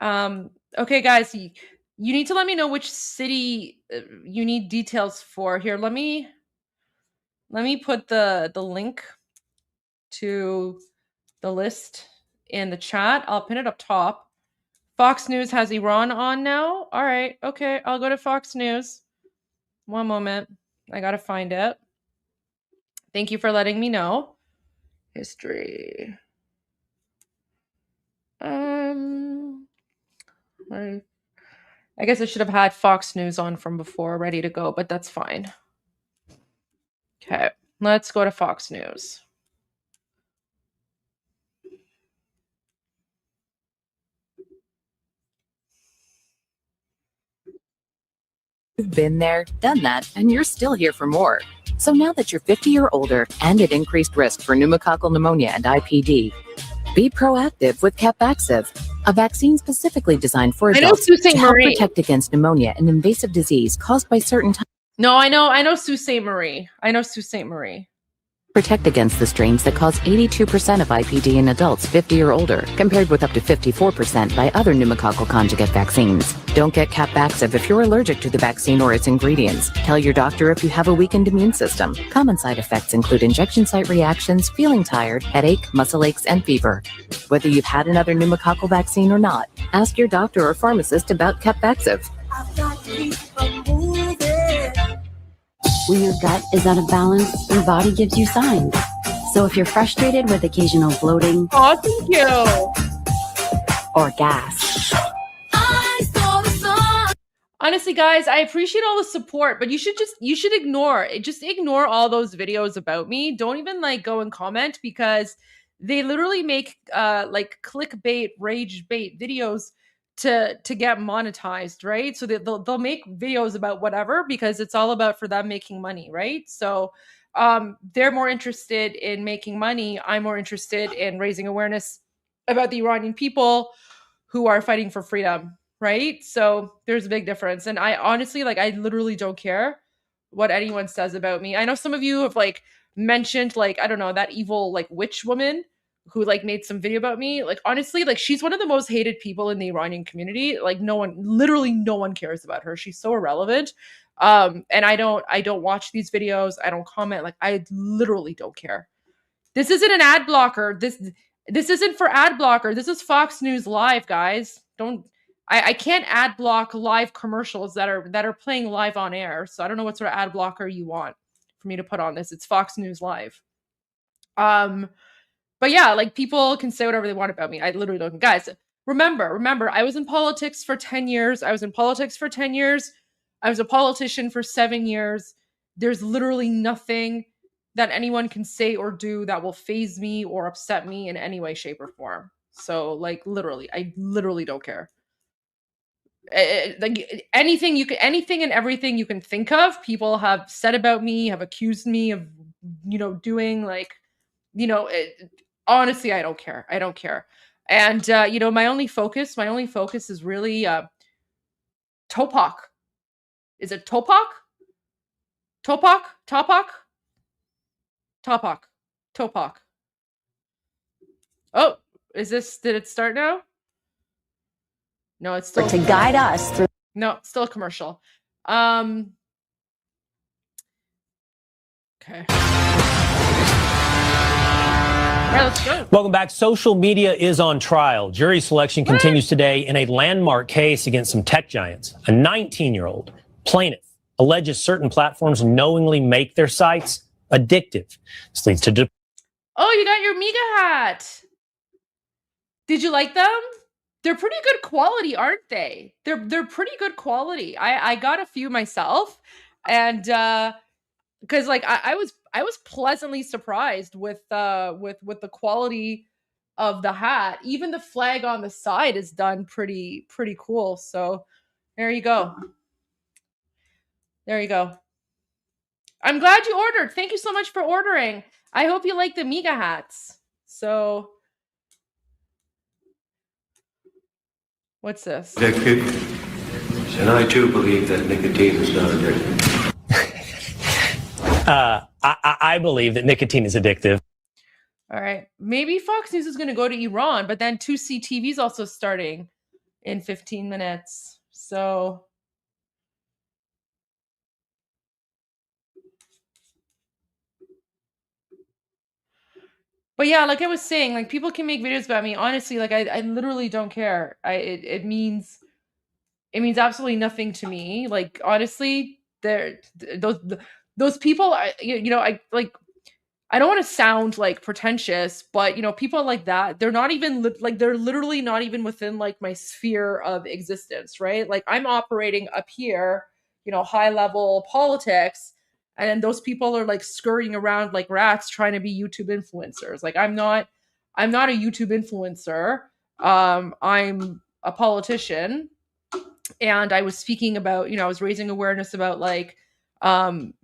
Okay, guys, you need to let me know which city you need details for. Here, let me put the link to the list in the chat. I'll pin it up top. Fox News has Iran on now. All right. Okay, I'll go to Fox News. One moment. I got to find it. Thank you for letting me know. History. I guess I should have had Fox News on from before, ready to go, but that's fine. Okay, let's go to Fox News. You've been there, done that, and you're still here for more. So now that you're 50 or older and at increased risk for pneumococcal pneumonia and IPD, be proactive with Capvaxive, a vaccine specifically designed for adults to help protect against pneumonia, an invasive disease caused by certain types. No, I know Sault Ste. Marie. Protect against the strains that cause 82% of IPD in adults 50 or older, compared with up to 54% by other pneumococcal conjugate vaccines. Don't get Capvaxive if you're allergic to the vaccine or its ingredients. Tell your doctor if you have a weakened immune system. Common side effects include injection site reactions, feeling tired, headache, muscle aches, and fever. Whether you've had another pneumococcal vaccine or not, ask your doctor or pharmacist about Capvaxive. When your gut is out of balance, your body gives you signs. So if you're frustrated with occasional bloating, thank you, or gas, honestly, guys, I appreciate all the support, but you should ignore all those videos about me. Don't even go and comment, because they literally make like clickbait, rage bait videos to get monetized, right? So they'll make videos about whatever, because it's all about for them making money, right? So they're more interested in making money. I'm more interested in raising awareness about the Iranian people who are fighting for freedom, right? So there's a big difference. And I honestly, I literally don't care what anyone says about me. I know some of you have mentioned I don't know, that evil witch woman who made some video about me. Honestly, she's one of the most hated people in the Iranian community. Literally no one cares about her. She's so irrelevant. And I don't watch these videos. I don't comment. I literally don't care. This isn't an ad blocker. This isn't for ad blocker. This is Fox News Live, guys. I can't ad block live commercials that are playing live on air. So I don't know what sort of ad blocker you want for me to put on this. It's Fox News Live. But yeah, people can say whatever they want about me. I literally don't. Guys, remember, I was in politics for 10 years. I was a politician for 7 years. There's literally nothing that anyone can say or do that will faze me or upset me in any way, shape, or form. So literally, I literally don't care. Anything and everything you can think of, people have said about me, have accused me of, doing honestly, I don't care. And my only focus is really Topak. Is it Topak? Topak. Oh, did it start now? No, it's still to guide us through. No, still a commercial. Okay. All right, let's go. Welcome back. Social media is on trial. Jury selection continues today in a landmark case against some tech giants. A 19-year-old plaintiff alleges certain platforms knowingly make their sites addictive. This leads to... Oh, you got your Miga hat. Did you like them? They're pretty good quality, aren't they? They're pretty good quality. I got a few myself. And because like I was pleasantly surprised with the quality of the hat. Even the flag on the side is done pretty cool. So there you go. There you go. I'm glad you ordered. Thank you so much for ordering. I hope you like the Miga hats. So what's this? Addictive. And I too believe that nicotine is not addictive. I believe that nicotine is addictive. All right. Maybe Fox News is going to go to Iran, but then 2C TV is also starting in 15 minutes. So but yeah, like I was saying, like people can make videos about me. Honestly, like I literally don't care. It means absolutely nothing to me. Like honestly, those people, I don't want to sound like pretentious, but people like that, they're not even they're literally not even within like my sphere of existence, right? Like I'm operating up here, high level politics, and then those people are like scurrying around like rats trying to be YouTube influencers. Like I'm not a YouTube influencer. I'm a politician, and I was speaking about, I was raising awareness about like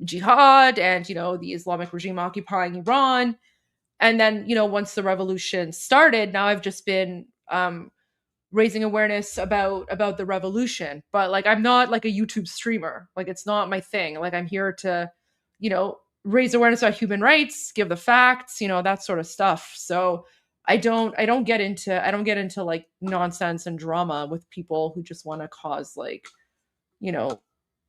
jihad and the Islamic regime occupying Iran. And then once the revolution started, now I've just been raising awareness about the revolution. But like I'm not like a YouTube streamer. Like it's not my thing. Like I'm here to raise awareness about human rights, give the facts, that sort of stuff. So I don't get into like nonsense and drama with people who just want to cause like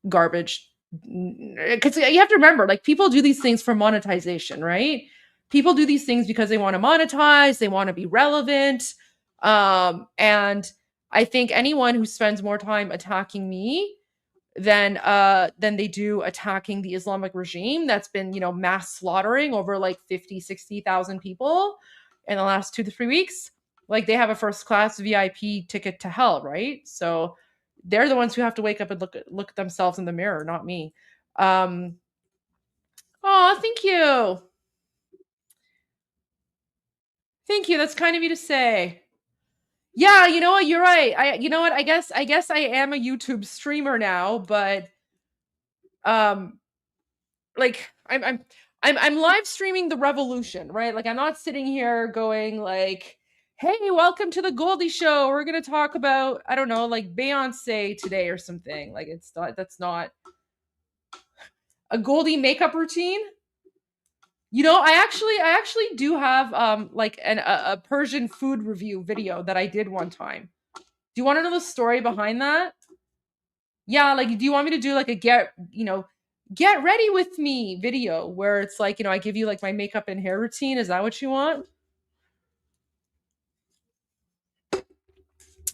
garbage. Because you have to remember, like people do these things for monetization, right? People do these things because they want to monetize, they want to be relevant. And I think anyone who spends more time attacking me than they do attacking the Islamic regime that's been, mass slaughtering over like 50,000-60,000 people in the last 2 to 3 weeks, like they have a first class VIP ticket to hell, right? So they're the ones who have to wake up and look at themselves in the mirror, not me. Oh, thank you. Thank you. That's kind of you to say. Yeah, you know what? You're right. I guess I am a YouTube streamer now, but like I'm live streaming the revolution, right? Like I'm not sitting here going like, hey, welcome to the Goldie Show. We're gonna talk about, I don't know, like Beyonce today or something. Like that's not a Goldie makeup routine. I actually do have like a Persian food review video that I did one time. Do you want to know the story behind that? Yeah, like do you want me to do like a get ready with me video where it's like, I give you like my makeup and hair routine? Is that what you want?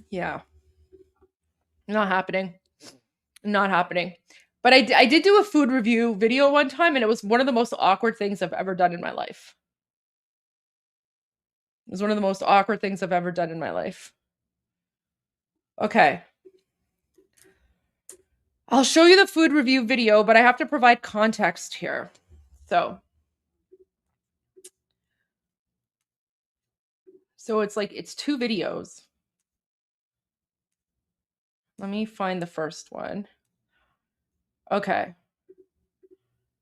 Yeah. Not happening. Not happening. But I did do a food review video one time, and it was one of the most awkward things I've ever done in my life. It was one of the most awkward things I've ever done in my life. Okay. I'll show you the food review video, but I have to provide context here. So it's like, it's 2 videos. Let me find the first one. Okay.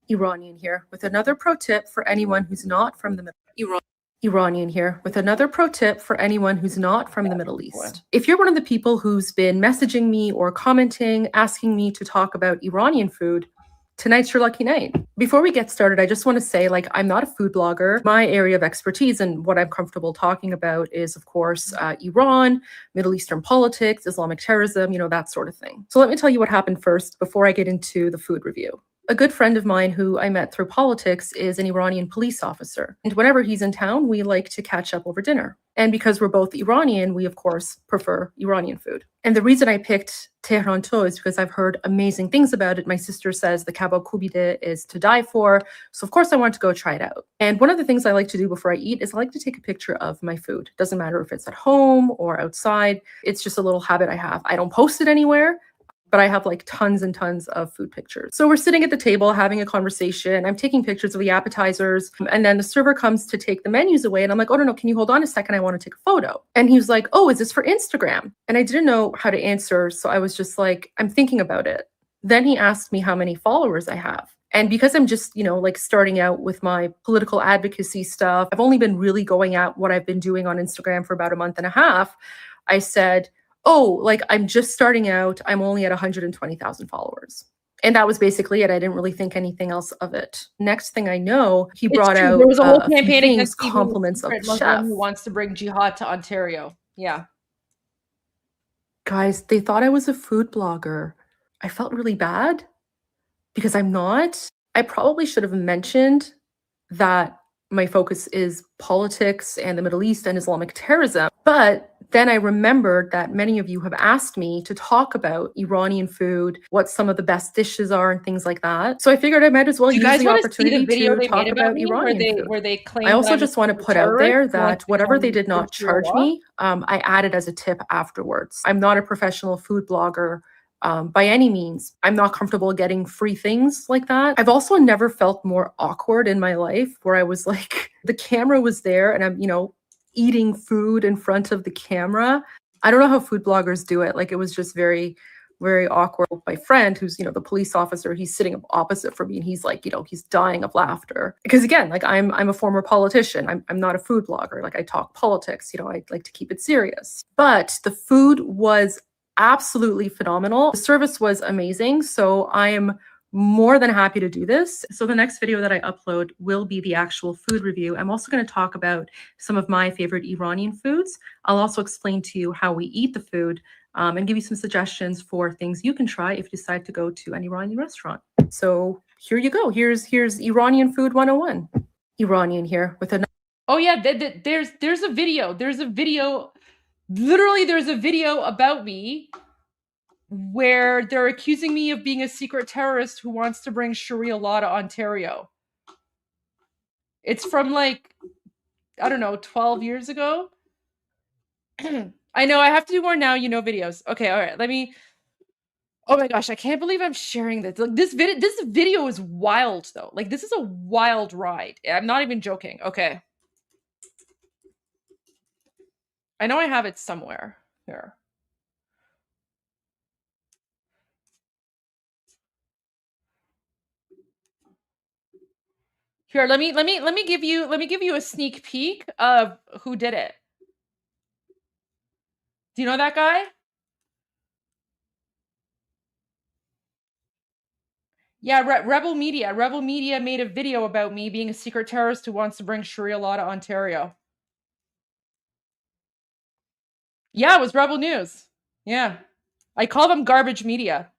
Iranian here with another pro tip for anyone who's not from the Middle East. Iranian here with another pro tip for anyone who's not from the Middle East. If you're one of the people who's been messaging me or commenting, asking me to talk about Iranian food, tonight's your lucky night. Before we get started, I just want to say, like, I'm not a food blogger. My area of expertise and what I'm comfortable talking about is, of course, Iran, Middle Eastern politics, Islamic terrorism, that sort of thing. So let me tell you what happened first before I get into the food review. A good friend of mine who I met through politics is an Iranian police officer. And whenever he's in town, we like to catch up over dinner. And because we're both Iranian, we of course prefer Iranian food. And the reason I picked Tehran To is because I've heard amazing things about it. My sister says the kebab kubide is to die for. So of course I want to go try it out. And one of the things I like to do before I eat is I like to take a picture of my food. Doesn't matter if it's at home or outside. It's just a little habit I have. I don't post it anywhere. but I have like tons and tons of food pictures. So we're sitting at the table having a conversation. I'm taking pictures of the appetizers, and then the server comes to take the menus away. And I'm like, oh, no, can you hold on a second? I want to take a photo. And he was like, oh, is this for Instagram? And I didn't know how to answer. So I was just like, I'm thinking about it. Then he asked me how many followers I have. And because I'm just, like starting out with my political advocacy stuff, I've only been really going at what I've been doing on Instagram for about a month and a half. I said, oh, like I'm just starting out. I'm only at 120,000 followers. And that was basically it. I didn't really think anything else of it. Next thing I know, he brought out there was a whole few campaign things, against compliments of the Muslim chef who wants to bring jihad to Ontario. Yeah. Guys, they thought I was a food blogger. I felt really bad because I'm not. I probably should have mentioned that my focus is politics and the Middle East and Islamic terrorism. But then I remembered that many of you have asked me to talk about Iranian food, what some of the best dishes are and things like that. So I figured I might as well Do you use guys the want to see opportunity the video to they talk made about about me Iranian food. where they claim I also that I'm just a want to put out terrorist there who wants that to whatever come they did not destroy charge Allah? me, I added as a tip afterwards. I'm not a professional food blogger. By any means. I'm not comfortable getting free things like that. I've also never felt more awkward in my life where I was like, the camera was there and I'm, eating food in front of the camera. I don't know how food bloggers do it. Like it was just very, very awkward. My friend who's, the police officer, he's sitting opposite from me and he's like, he's dying of laughter. Because again, like I'm a former politician. I'm not a food blogger. Like I talk politics, I like to keep it serious. But the food was absolutely phenomenal. The service was amazing. So I am more than happy to do this. So the next video that I upload will be the actual food review. I'm also going to talk about some of my favorite Iranian foods. I'll also explain to you how we eat the food and give you some suggestions for things you can try if you decide to go to an Iranian restaurant. So here you go. Here's Iranian food 101. Iranian here with a... Oh yeah, there's a video. Literally, there's a video about me where they're accusing me of being a secret terrorist who wants to bring Sharia law to Ontario. It's from like, I don't know, 12 years ago. I know I have to do more now, videos. Okay, all right. Oh my gosh, I can't believe I'm sharing this. Like this video is wild though. Like this is a wild ride. I'm not even joking. Okay. I know I have it somewhere here. Here, let me give you a sneak peek of who did it. Do you know that guy? Yeah, Rebel Media. Rebel Media made a video about me being a secret terrorist who wants to bring Sharia law to Ontario. Yeah, it was Rebel News. Yeah. I call them garbage media.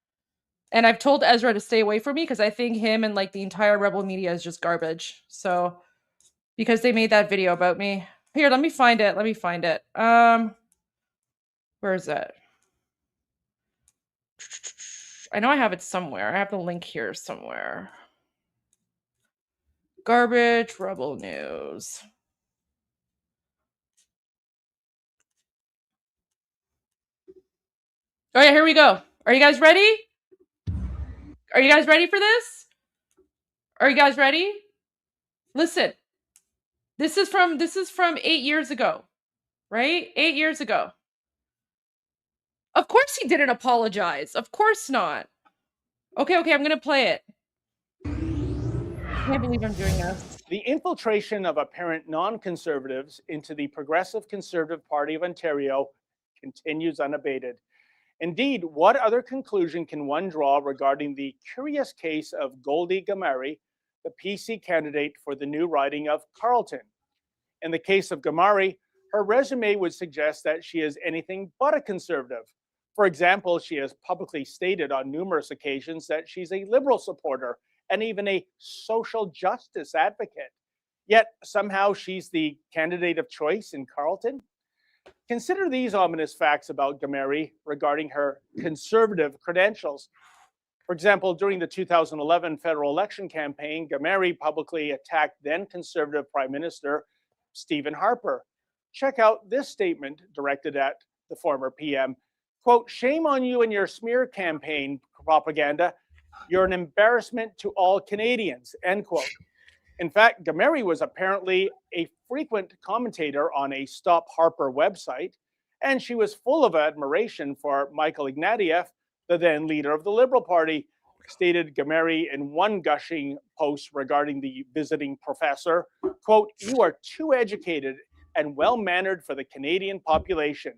And I've told Ezra to stay away from me because I think him and like the entire Rebel Media is just garbage. So, because they made that video about me. Here, let me find it. Where is it? I know I have it somewhere. I have the link here somewhere. Garbage Rebel News. Oh yeah, here we go. Are you guys ready? Are you guys ready for this? Are you guys ready? Listen. This is from 8 years ago. Right? 8 years ago. Of course he didn't apologize. Of course not. Okay, I'm going to play it. I can't believe I'm doing this. The infiltration of apparent non-conservatives into the Progressive Conservative Party of Ontario continues unabated. Indeed, what other conclusion can one draw regarding the curious case of GOLDIE, the PC candidate for the new riding of Carleton? In the case of Gamari, her resume would suggest that she is anything but a conservative. For example, she has publicly stated on numerous occasions that she's a Liberal supporter and even a social justice advocate. Yet somehow she's the candidate of choice in Carleton. Consider these ominous facts about Gamari regarding her conservative credentials. For example, during the 2011 federal election campaign, Gamari publicly attacked then Conservative Prime Minister Stephen Harper. Check out this statement directed at the former PM. Quote, shame on you and your smear campaign propaganda. You're an embarrassment to all Canadians, end quote. In fact, Gameri was apparently a frequent commentator on a Stop Harper website, and she was full of admiration for Michael Ignatieff, the then leader of the Liberal Party, stated Gameri in one gushing post regarding the visiting professor, quote, you are too educated and well-mannered for the Canadian population.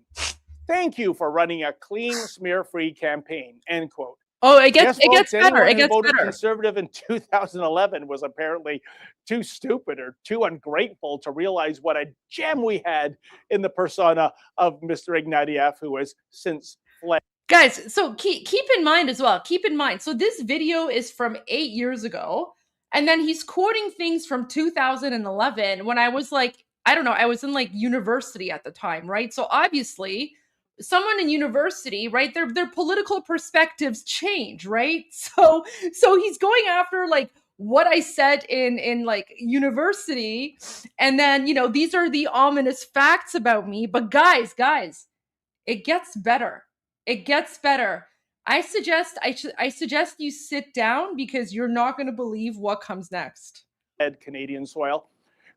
Thank you for running a clean, smear-free campaign, end quote. Oh, it gets Folks, better. anyone It who gets voted better. Conservative in 2011 was apparently too stupid or too ungrateful to realize what a gem we had in the persona of Mr. Ignatieff, who has since fled. Guys, so keep in mind as well. Keep in mind. So this video is from 8 years ago, and then he's quoting things from 2011 when I was like, I don't know, I was in like university at the time, right? So obviously, someone in university, right, their political perspectives change, right? So he's going after like what I said in like university, and then, you know, these are the ominous facts about me. But guys, it gets better. It gets better. I suggest you sit down because you're not going to believe what comes next. Canadian soil.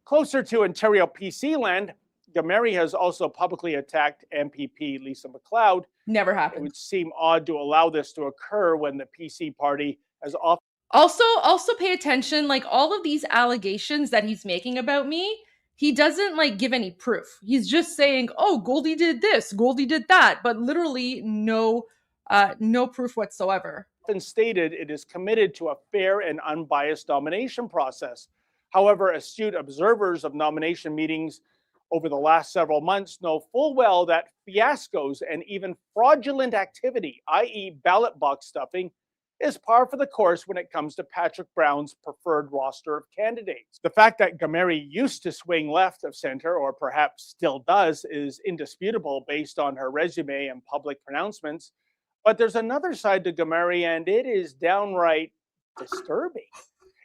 Closer to Ontario PC land, Gameri has also publicly attacked MPP Lisa MacLeod. Never happened. It would seem odd to allow this to occur when the PC party has often. Also pay attention, like all of these allegations that he's making about me, he doesn't like give any proof. He's just saying, oh, Goldie did this, Goldie did that, but literally no proof whatsoever. Often stated it is committed to a fair and unbiased nomination process. However, astute observers of nomination meetings over the last several months know full well that fiascos and even fraudulent activity, i.e. ballot box stuffing, is par for the course when it comes to Patrick Brown's preferred roster of candidates. The fact that Gameri used to swing left of center, or perhaps still does, is indisputable based on her resume and public pronouncements. But there's another side to Gameri, and it is downright disturbing.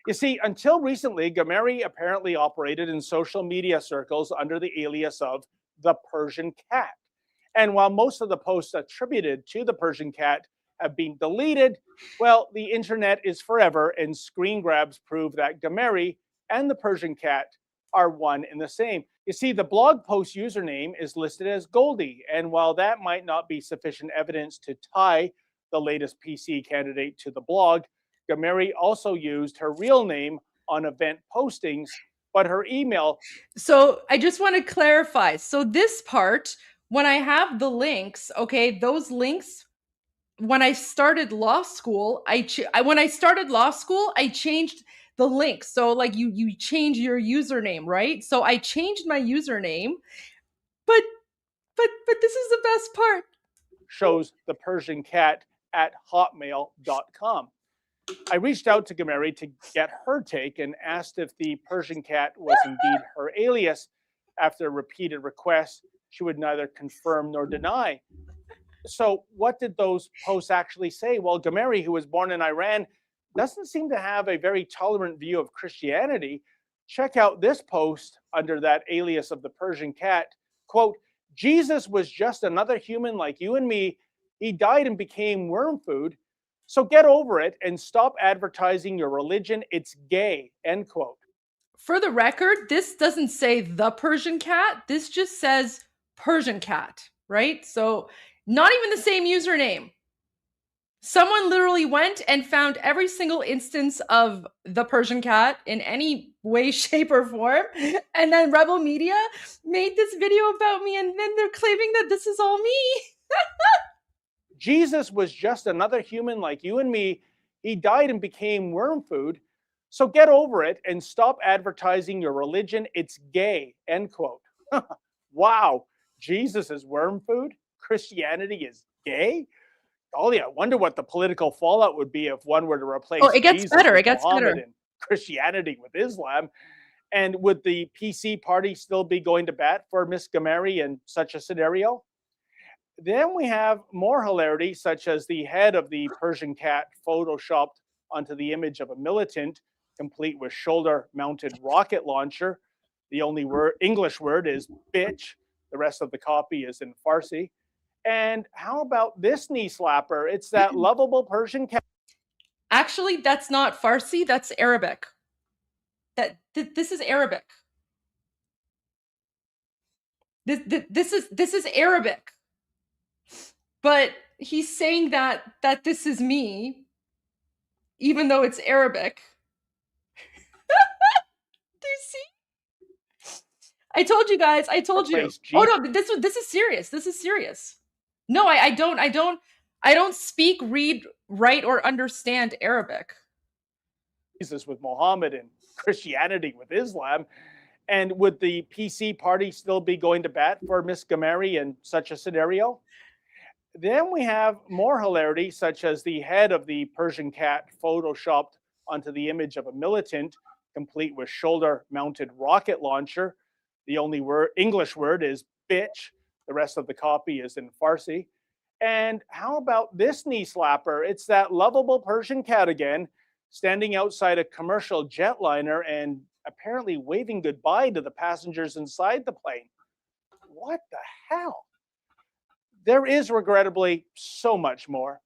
You see, until recently, Gameri apparently operated in social media circles under the alias of the Persian Cat. And while most of the posts attributed to the Persian Cat have been deleted, well, the internet is forever, and screen grabs prove that Gameri and the Persian Cat are one and the same. You see, the blog post username is listed as Goldie, and while that might not be sufficient evidence to tie the latest PC candidate to the blog, Gameri also used her real name on event postings, but her email. So I just want to clarify. So this part, when I have the links, okay, those links, when I started law school, I changed the link. So like you change your username, right? So I changed my username, but this is the best part. Shows the Persian Cat at hotmail.com. I reached out to Gameri to get her take and asked if the Persian Cat was indeed her alias. After repeated requests, she would neither confirm nor deny. So what did those posts actually say? Well, Gameri, who was born in Iran, doesn't seem to have a very tolerant view of Christianity. Check out this post under that alias of the Persian Cat. Quote, Jesus was just another human like you and me. He died and became worm food. So get over it and stop advertising your religion. It's gay, end quote. For the record, this doesn't say the Persian Cat. This just says Persian Cat, right? So not even the same username. Someone literally went and found every single instance of the Persian Cat in any way, shape, or form. And then Rebel Media made this video about me, and then they're claiming that this is all me. Jesus was just another human like you and me. He died and became worm food. So get over it and stop advertising your religion. It's gay, end quote. Wow, Jesus is worm food? Christianity is gay? Golly, I wonder what the political fallout would be if one were to replace it gets Jesus better. with It gets Muhammad better. and Christianity with Islam. And would the PC party still be going to bat for Miss Gameri in such a scenario? Then we have more hilarity, such as the head of the Persian Cat photoshopped onto the image of a militant, complete with shoulder-mounted rocket launcher. The only English word is bitch. The rest of the copy is in Farsi. And how about this knee slapper? It's that lovable Persian cat. Actually, that's not Farsi, that's Arabic. This is Arabic. This is Arabic. But he's saying that this is me, even though it's Arabic. Do you see? I told you guys. I told you. Oh no, this is serious. This is serious. No, I don't speak, read, write, or understand Arabic. Jesus with Muhammad and Christianity with Islam. And would the PC party still be going to bat for Miss Gameri in such a scenario? Then we have more hilarity, such as the head of the Persian cat photoshopped onto the image of a militant, complete with shoulder-mounted rocket launcher. The only English word is bitch. The rest of the copy is in Farsi. And how about this knee slapper? It's that lovable Persian cat again, standing outside a commercial jetliner and apparently waving goodbye to the passengers inside the plane. What the hell? There is regrettably so much more.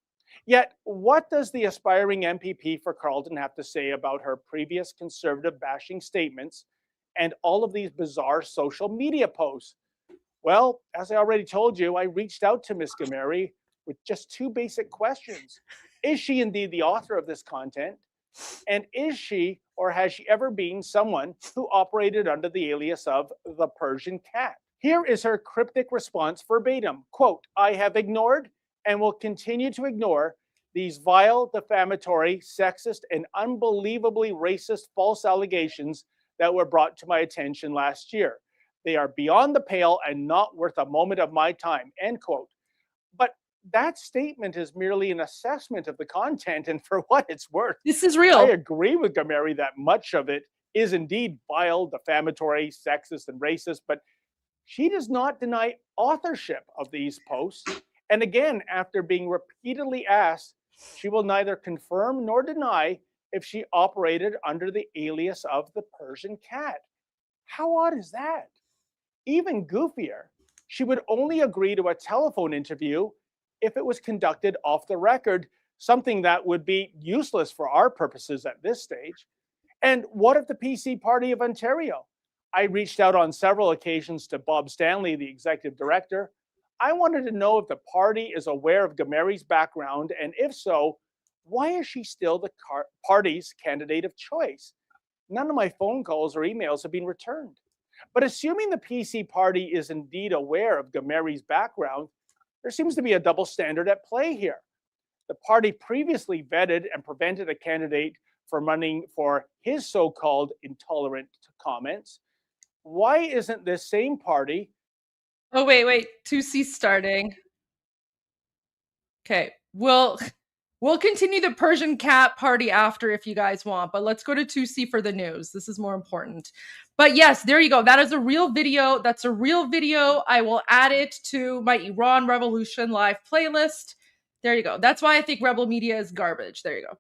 Yet, what does the aspiring MPP for Carleton have to say about her previous conservative bashing statements and all of these bizarre social media posts? Well, as I already told you, I reached out to Ms. Gameri with just two basic questions. Is she indeed the author of this content? And is she, or has she ever been, someone who operated under the alias of the Persian cat? Here is her cryptic response verbatim. Quote, I have ignored and will continue to ignore these vile, defamatory, sexist, and unbelievably racist false allegations that were brought to my attention last year. They are beyond the pale and not worth a moment of my time, end quote. But that statement is merely an assessment of the content, and for what it's worth. This is real. I agree with Gameri that much of it is indeed vile, defamatory, sexist, and racist, but she does not deny authorship of these posts. And again, after being repeatedly asked, she will neither confirm nor deny if she operated under the alias of the Persian cat. How odd is that? Even goofier, she would only agree to a telephone interview if it was conducted off the record, something that would be useless for our purposes at this stage. And what of the PC Party of Ontario? I reached out on several occasions to Bob Stanley, the executive director. I wanted to know if the party is aware of Gameri's background, and if so, why is she still the party's candidate of choice? None of my phone calls or emails have been returned. But assuming the PC party is indeed aware of Gameri's background, there seems to be a double standard at play here. The party previously vetted and prevented a candidate from running for his so-called intolerant comments. Why isn't this same party? Oh, wait. 2C starting. Okay. We'll continue the Persian cat party after if you guys want, but let's go to 2C for the news. This is more important. But yes, there you go. That is a real video. That's a real video. I will add it to my Iran Revolution live playlist. There you go. That's why I think Rebel Media is garbage. There you go.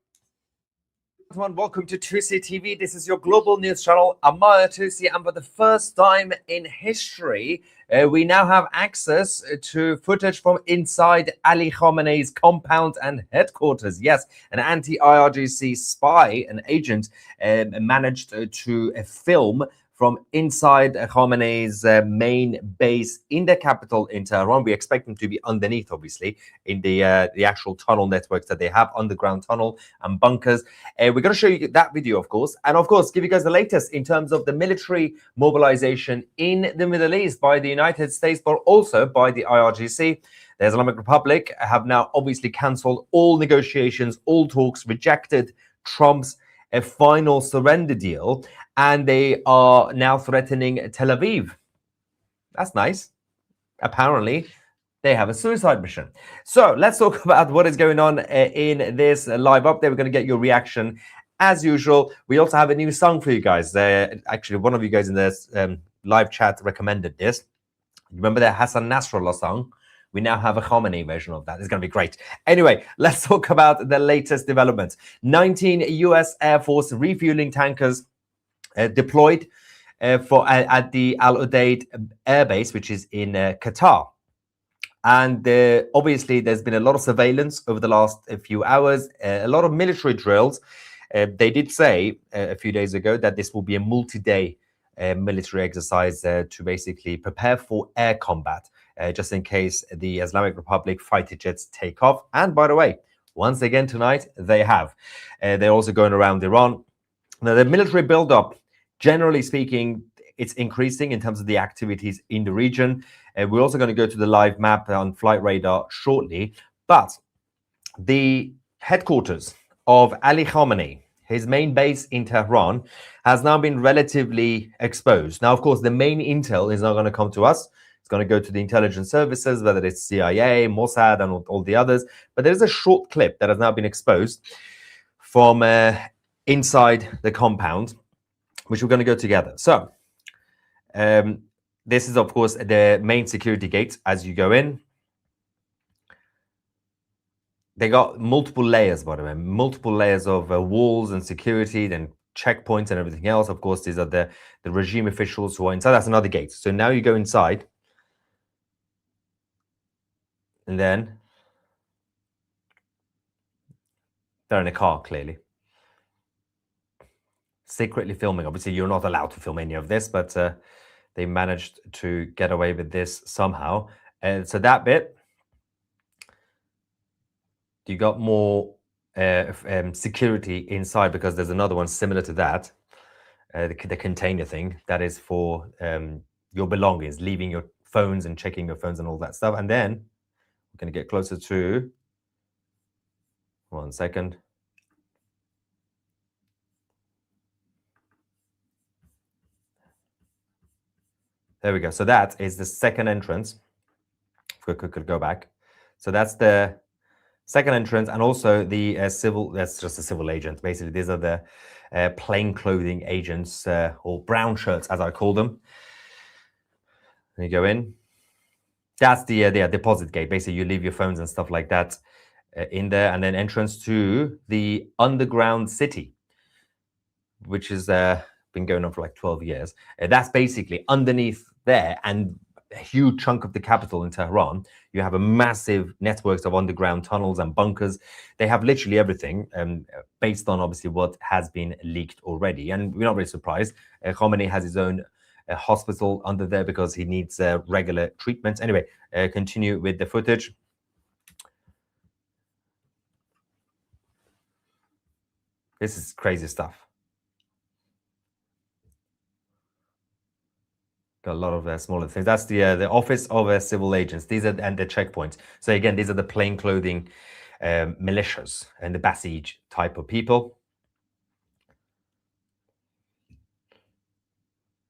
Everyone, welcome to 2C TV. This is your global news channel. I'm Maya 2C, and for the first time in history, we now have access to footage from inside Ali Khamenei's compound and headquarters. Yes, an anti-IRGC spy, an agent, managed to film from inside Khamenei's main base in the capital in Tehran. We expect him to be underneath, obviously, in the actual tunnel networks that they have, underground tunnel and bunkers. We're going to show you that video, of course, and of course, give you guys the latest in terms of the military mobilization in the Middle East by the United States, but also by the IRGC. The Islamic Republic have now obviously cancelled all negotiations, all talks, rejected Trump's a final surrender deal, and they are now threatening Tel Aviv. That's nice. Apparently, they have a suicide mission. So let's talk about what is going on in this live update. We're going to get your reaction as usual. We also have a new song for you guys. Actually, one of you guys in this live chat recommended this. Remember the Hassan Nasrallah song? We now have a Khamenei version of that. It's going to be great. Anyway, let's talk about the latest developments. 19 U.S. Air Force refueling tankers deployed at the Al Udeid Air Base, which is in Qatar. And obviously, there's been a lot of surveillance over the last few hours, a lot of military drills. They did say a few days ago that this will be a multi-day military exercise to basically prepare for air combat, just in case the Islamic Republic fighter jets take off. And by the way, once again tonight, they have. They're also going around Iran. Now, the military buildup, generally speaking, it's increasing in terms of the activities in the region. We're also going to go to the live map on flight radar shortly. But the headquarters of Ali Khamenei, his main base in Tehran, has now been relatively exposed. Now, of course, the main intel is not going to come to us. It's going to go to the intelligence services, whether it's CIA, Mossad, and all the others. But there's a short clip that has now been exposed from inside the compound, which we're going to go together. So, this is, of course, the main security gate as you go in. They got multiple layers, by the way, multiple layers of walls and security, then checkpoints and everything else. Of course, these are the regime officials who are inside. That's another gate. So now you go inside. And then they're in a car, clearly. Secretly filming. Obviously, you're not allowed to film any of this, but they managed to get away with this somehow. And so that bit, you got more security inside, because there's another one similar to that, the container thing that is for your belongings, leaving your phones and checking your phones and all that stuff. And then we're going to get closer to, 1 second. There we go. So that is the second entrance. If we could go back. So that's the second entrance, and also the civil, that's just a civil agent. Basically, these are the plain clothing agents, or brown shirts, as I call them. And you go in. That's the deposit gate. Basically, you leave your phones and stuff like that in there, and then entrance to the underground city, which has been going on for like 12 years. That's basically underneath there, and a huge chunk of the capital in Tehran. You have a massive networks of underground tunnels and bunkers. They have literally everything, based on obviously what has been leaked already. And we're not really surprised. Khamenei has his own hospital under there because he needs regular treatments. Anyway, continue with the footage. This is crazy stuff. Got a lot of smaller things. That's the office of civil agents. These are and the checkpoints. So again, these are the plain clothing militias and the Basij type of people.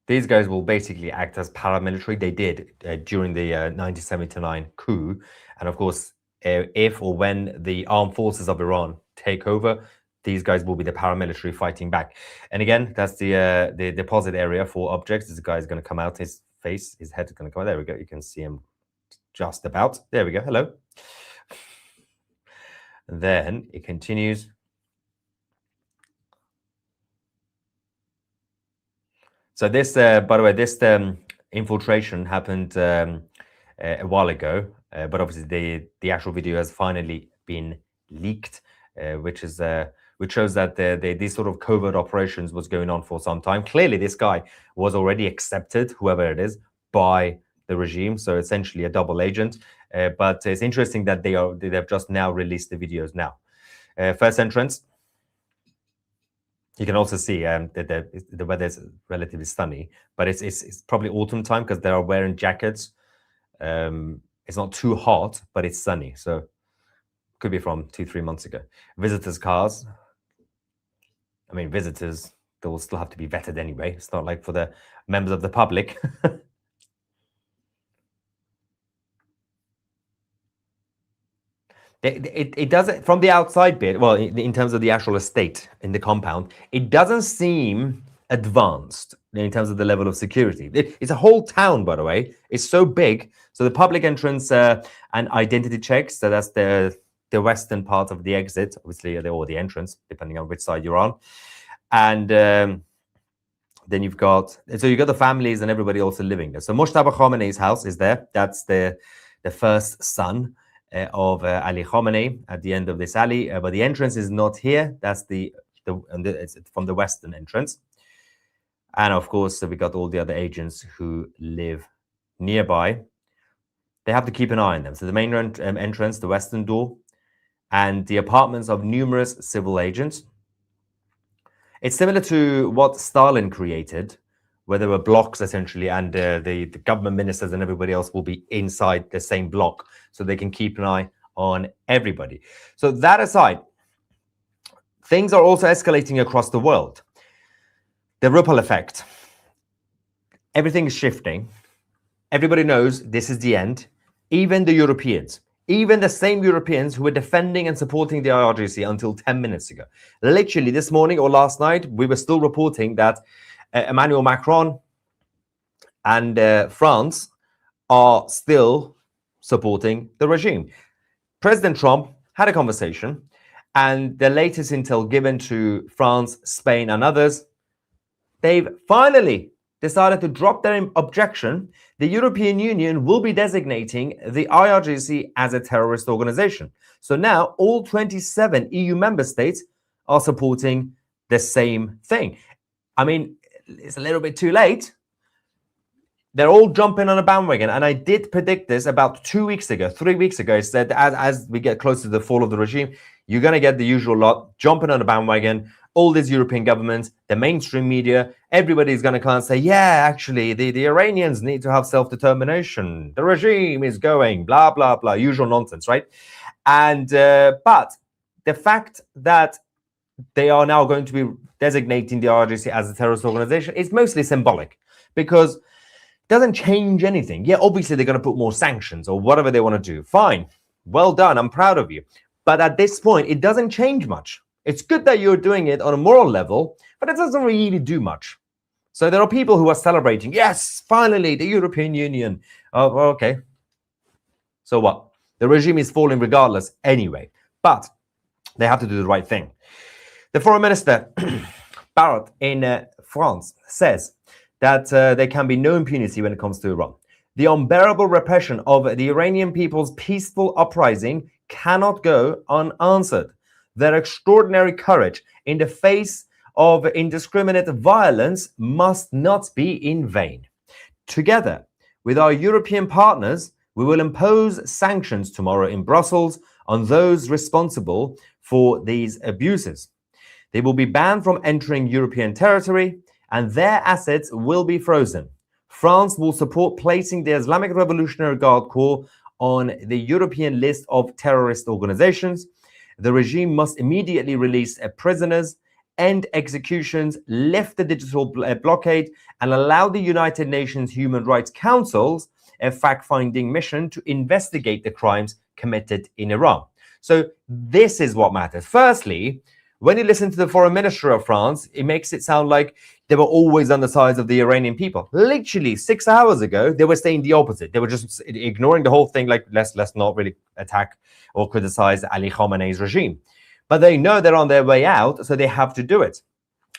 These guys will basically act as paramilitary. They did during the 1979 coup, and of course, if or when the armed forces of Iran take over, these guys will be the paramilitary fighting back. And again, that's the deposit area for objects. This guy is going to come out, his face, his head is going to come out. There we go. You can see him just about. There we go. Hello. And then it continues. So this, by the way, this infiltration happened a while ago, but obviously the actual video has finally been leaked, which shows that these sort of covert operations was going on for some time. Clearly, this guy was already accepted, whoever it is, by the regime. So essentially a double agent. But it's interesting that they've just now released the videos now. First entrance. You can also see that the weather is relatively sunny, but it's probably autumn time because they are wearing jackets. It's not too hot, but it's sunny. So could be from 2-3 months ago. Visitors' cars. I mean, visitors, they will still have to be vetted anyway. It's not like for the members of the public. It doesn't, from the outside bit, well, in terms of the actual estate in the compound, it doesn't seem advanced in terms of the level of security. It's a whole town, by the way. It's so big. So the public entrance and identity checks, so that's the western part of the exit, obviously, or the entrance, depending on which side you're on. And then you've got the families and everybody also living there. So Mojtaba Khamenei's house is there. That's the the first son of Ali Khamenei at the end of this alley. But the entrance is not here. That's it's from the western entrance. And of course, we got all the other agents who live nearby. They have to keep an eye on them. So the main entrance, the western door, and the apartments of numerous civil agents. It's similar to what Stalin created, where there were blocks essentially, and the government ministers and everybody else will be inside the same block, so they can keep an eye on everybody. So that aside, things are also escalating across the world. The ripple effect. Everything is shifting. Everybody knows this is the end. Even the Europeans. Even the same Europeans who were defending and supporting the IRGC until 10 minutes ago. Literally this morning or last night, we were still reporting that Emmanuel Macron and France are still supporting the regime. President Trump had a conversation, and the latest intel given to France, Spain, and others, they've finally decided to drop their objection. The European Union will be designating the IRGC as a terrorist organization. So now all 27 EU member states are supporting the same thing. I mean, it's a little bit too late. They're all jumping on a bandwagon. And I did predict this about 2 weeks ago, 3 weeks ago. I said, as we get closer to the fall of the regime, you're going to get the usual lot jumping on a bandwagon. All these European governments, the mainstream media, everybody's going to come and say, yeah, actually, the Iranians need to have self-determination. The regime is going, blah, blah, blah, usual nonsense, right? And but the fact that they are now going to be designating the IRGC as a terrorist organization is mostly symbolic, because it doesn't change anything. Yeah, obviously, they're going to put more sanctions or whatever they want to do. Fine. Well done. I'm proud of you. But at this point, it doesn't change much. It's good that you're doing it on a moral level, but it doesn't really do much. So there are people who are celebrating, yes, finally, the European Union. Oh, okay. So what? The regime is falling regardless anyway, but they have to do the right thing. The foreign minister, Barrot, in France, says that there can be no impunity when it comes to Iran. The unbearable repression of the Iranian people's peaceful uprising cannot go unanswered. Their extraordinary courage in the face of indiscriminate violence must not be in vain. Together with our European partners, we will impose sanctions tomorrow in Brussels on those responsible for these abuses. They will be banned from entering European territory, and their assets will be frozen. France will support placing the Islamic Revolutionary Guard Corps on the European list of terrorist organizations. The regime must immediately release prisoners, end executions, lift the digital blockade, and allow the United Nations Human Rights Council's fact-finding mission to investigate the crimes committed in Iran. So this is what matters. Firstly, when you listen to the foreign minister of France, it makes it sound like they were always on the side of the Iranian people. Literally 6 hours ago, they were saying the opposite. They were just ignoring the whole thing, like let's not really attack or criticize Ali Khamenei's regime. But they know they're on their way out, so they have to do it.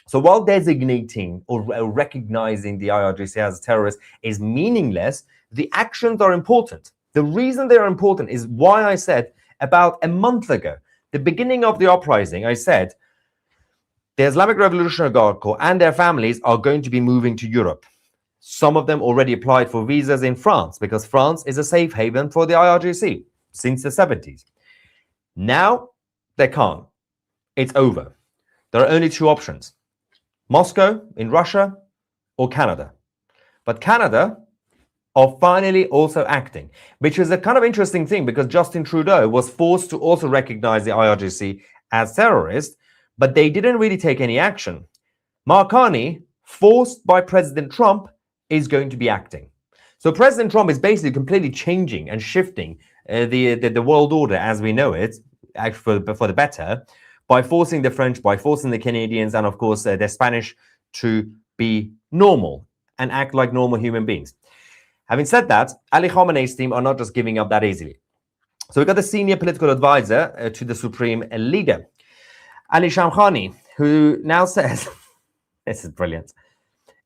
So while designating or recognizing the IRGC as a terrorist is meaningless, the actions are important. The reason they are important is why I said about a month ago, the beginning of the uprising, I said, the Islamic Revolutionary Guard Corps and their families are going to be moving to Europe. Some of them already applied for visas in France because France is a safe haven for the IRGC since the 70s. Now they can't. It's over. There are only two options: Moscow in Russia or Canada. But Canada are finally also acting, which is a kind of interesting thing because Justin Trudeau was forced to also recognize the IRGC as terrorist, but they didn't really take any action. Mark Carney, forced by President Trump, is going to be acting. So President Trump is basically completely changing and shifting the world order as we know it, actually for the better, by forcing the French, by forcing the Canadians, and of course the Spanish to be normal and act like normal human beings. Having said that, Ali Khamenei's team are not just giving up that easily. So we got the senior political advisor to the supreme leader, Ali Shamkhani, who now says, this is brilliant,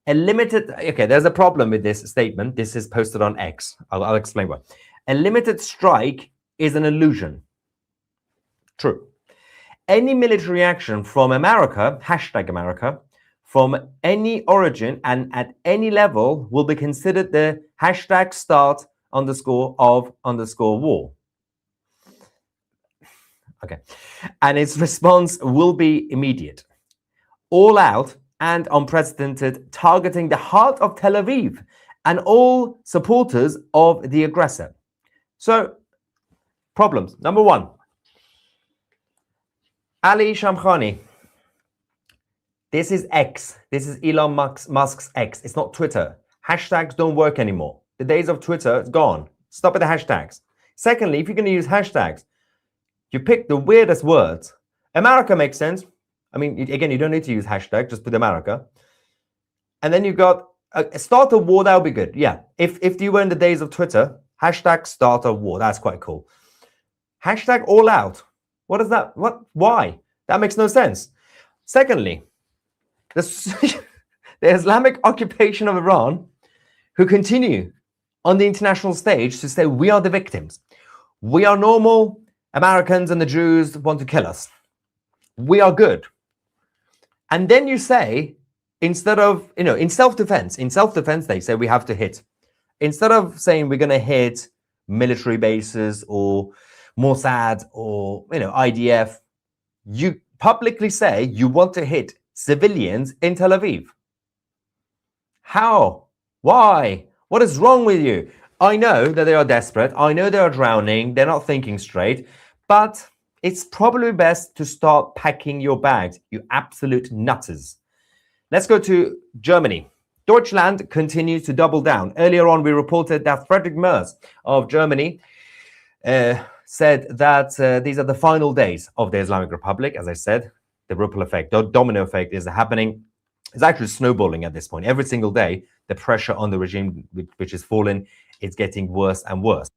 okay, there's a problem with this statement. This is posted on X. I'll explain why. A limited strike is an illusion. True. Any military action from America, hashtag America, from any origin and at any level will be considered the hashtag start _ war. Okay. And its response will be immediate, all out and unprecedented, targeting the heart of Tel Aviv and all supporters of the aggressor. So, problems. Number one, Ali Shamkhani. This is X. This is Elon Musk's X. It's not Twitter. Hashtags don't work anymore. The days of Twitter is gone. Stop with the hashtags. Secondly, if you're going to use hashtags, you pick the weirdest words. America makes sense. I mean, again, you don't need to use hashtag. Just put America. And then you've got start a war. That would be good. Yeah. If you were in the days of Twitter, hashtag start a war. That's quite cool. Hashtag all out. What is that? What? Why? That makes no sense. Secondly, the Islamic occupation of Iran, who continue on the international stage to say we are the victims. We are normal. Americans and the Jews want to kill us. We are good. And then you say, instead of, in self-defense, they say we have to hit. Instead of saying we're going to hit military bases or Mossad or, IDF, you publicly say you want to hit civilians in Tel Aviv. How? Why? What is wrong with you? I know that they are desperate. I know they are drowning. They're not thinking straight. But it's probably best to start packing your bags, you absolute nutters. Let's go to Germany. Deutschland continues to double down. Earlier on, we reported that Friedrich Merz of Germany said that these are the final days of the Islamic Republic. As I said, the ripple effect, the domino effect is happening. It's actually snowballing at this point. Every single day, the pressure on the regime, which is falling, is getting worse and worse.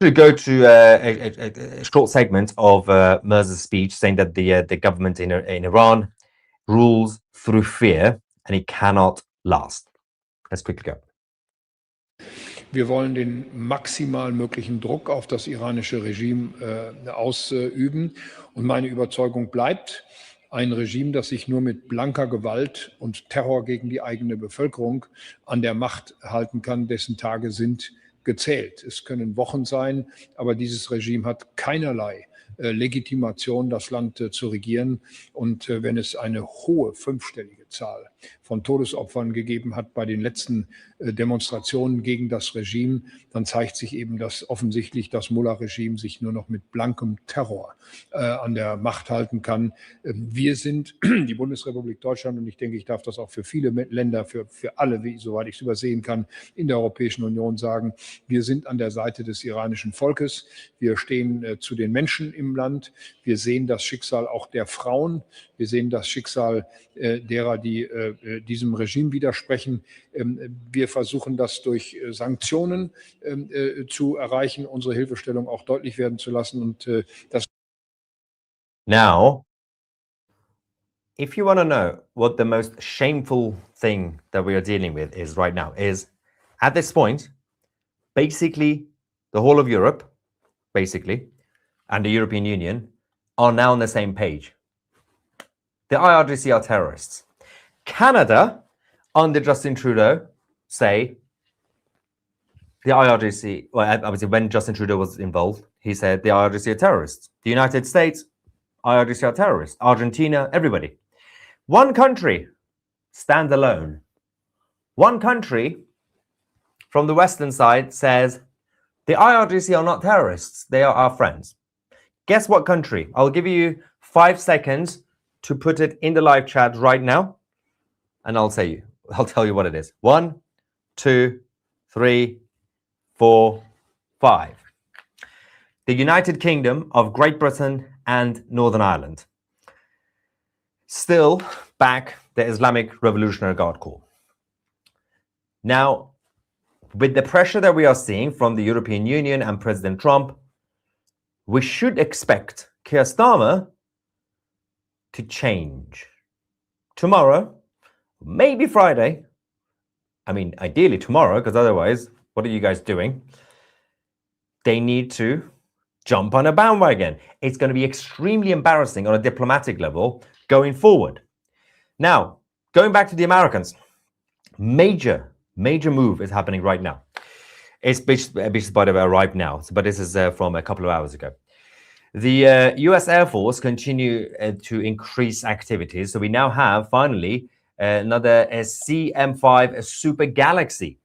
To go to a short segment of Merz's speech saying that the government in Iran rules through fear and it cannot last. Let's quickly go. Wir wollen den maximal möglichen Druck auf das iranische Regime ausüben. Und meine Überzeugung bleibt, ein Regime, das sich nur mit blanker Gewalt und Terror gegen die eigene Bevölkerung an der Macht halten kann, dessen Tage sind gezählt. Es können Wochen sein, aber dieses Regime hat keinerlei Legitimation, das Land zu regieren. Und wenn es eine hohe fünfstellige Zahl von Todesopfern gegeben hat bei den letzten Demonstrationen gegen das Regime, dann zeigt sich eben, dass offensichtlich das Mullah-Regime sich nur noch mit blankem Terror an der Macht halten kann. Wir sind die Bundesrepublik Deutschland, und ich denke, ich darf das auch für viele Länder, für alle, soweit ich es übersehen kann, in der Europäischen Union sagen, wir sind an der Seite des iranischen Volkes. Wir stehen zu den Menschen im Land. Wir sehen das Schicksal auch der Frauen. Wir sehen das Schicksal derer, die diesem Regime widersprechen. Wir versuchen das durch Sanktionen zu erreichen, unsere Hilfestellung auch deutlich werden zu lassen. Und das. Now, if you want to know what the most shameful thing that we are dealing with is right now, is at this point, basically the whole of Europe, and the European Union are now on the same page. The IRGC are terrorists. Canada, under Justin Trudeau, say the IRGC, well, obviously when Justin Trudeau was involved, he said the IRGC are terrorists. The United States, IRGC are terrorists. Argentina, everybody. One country stands alone. One country from the Western side says the IRGC are not terrorists. They are our friends. Guess what country? I'll give you 5 seconds to put it in the live chat right now, and I'll tell you what it is. 1, 2, 3, 4, 5. The United Kingdom of Great Britain and Northern Ireland still back the Islamic Revolutionary Guard Corps. Now, with the pressure that we are seeing from the European Union and President Trump, we should expect Keir Starmer to change. Tomorrow, maybe Friday, I mean, ideally tomorrow, because otherwise, what are you guys doing? they need to jump on a bandwagon. It's going to be extremely embarrassing on a diplomatic level going forward. Now, going back to the Americans, major move is happening right now. It's by the way arrived now, but this is from a couple of hours ago. The U.S. Air Force continue to increase activities. So we now have finally another CM-5 Super Galaxy.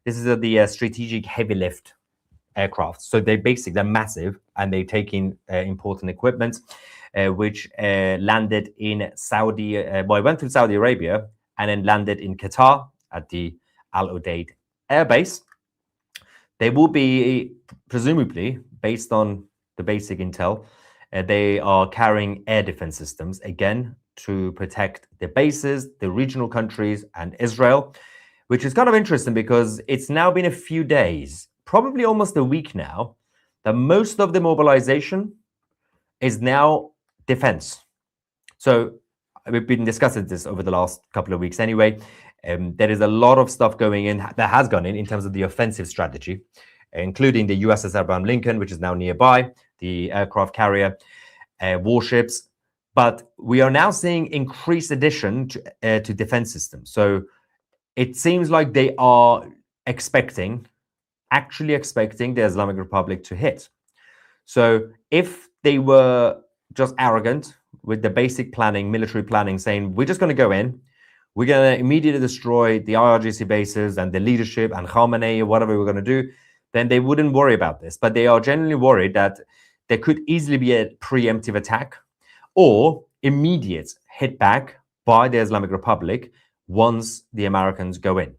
This is the strategic heavy lift aircraft. So they're massive, and they take in important equipment, which landed in Saudi. Well, it went through Saudi Arabia and then landed in Qatar at the Al Udeid Air Base. They will be presumably, based on the basic intel, they are carrying air defense systems again to protect the bases, the regional countries, and Israel, which is kind of interesting because it's now been a few days, probably almost a week now, that most of the mobilization is now defense. So we've been discussing this over the last couple of weeks anyway. There is a lot of stuff going in that has gone in terms of the offensive strategy, including the USS Abraham Lincoln, which is now nearby, the aircraft carrier, warships. But we are now seeing increased addition to defense systems. So it seems like they are actually expecting the Islamic Republic to hit. So if they were just arrogant with the basic planning, military planning, saying, we're just going to go in, we're going to immediately destroy the IRGC bases and the leadership and Khamenei or whatever we're going to do, then they wouldn't worry about this. But they are genuinely worried that there could easily be a preemptive attack or immediate hit back by the Islamic Republic once the Americans go in.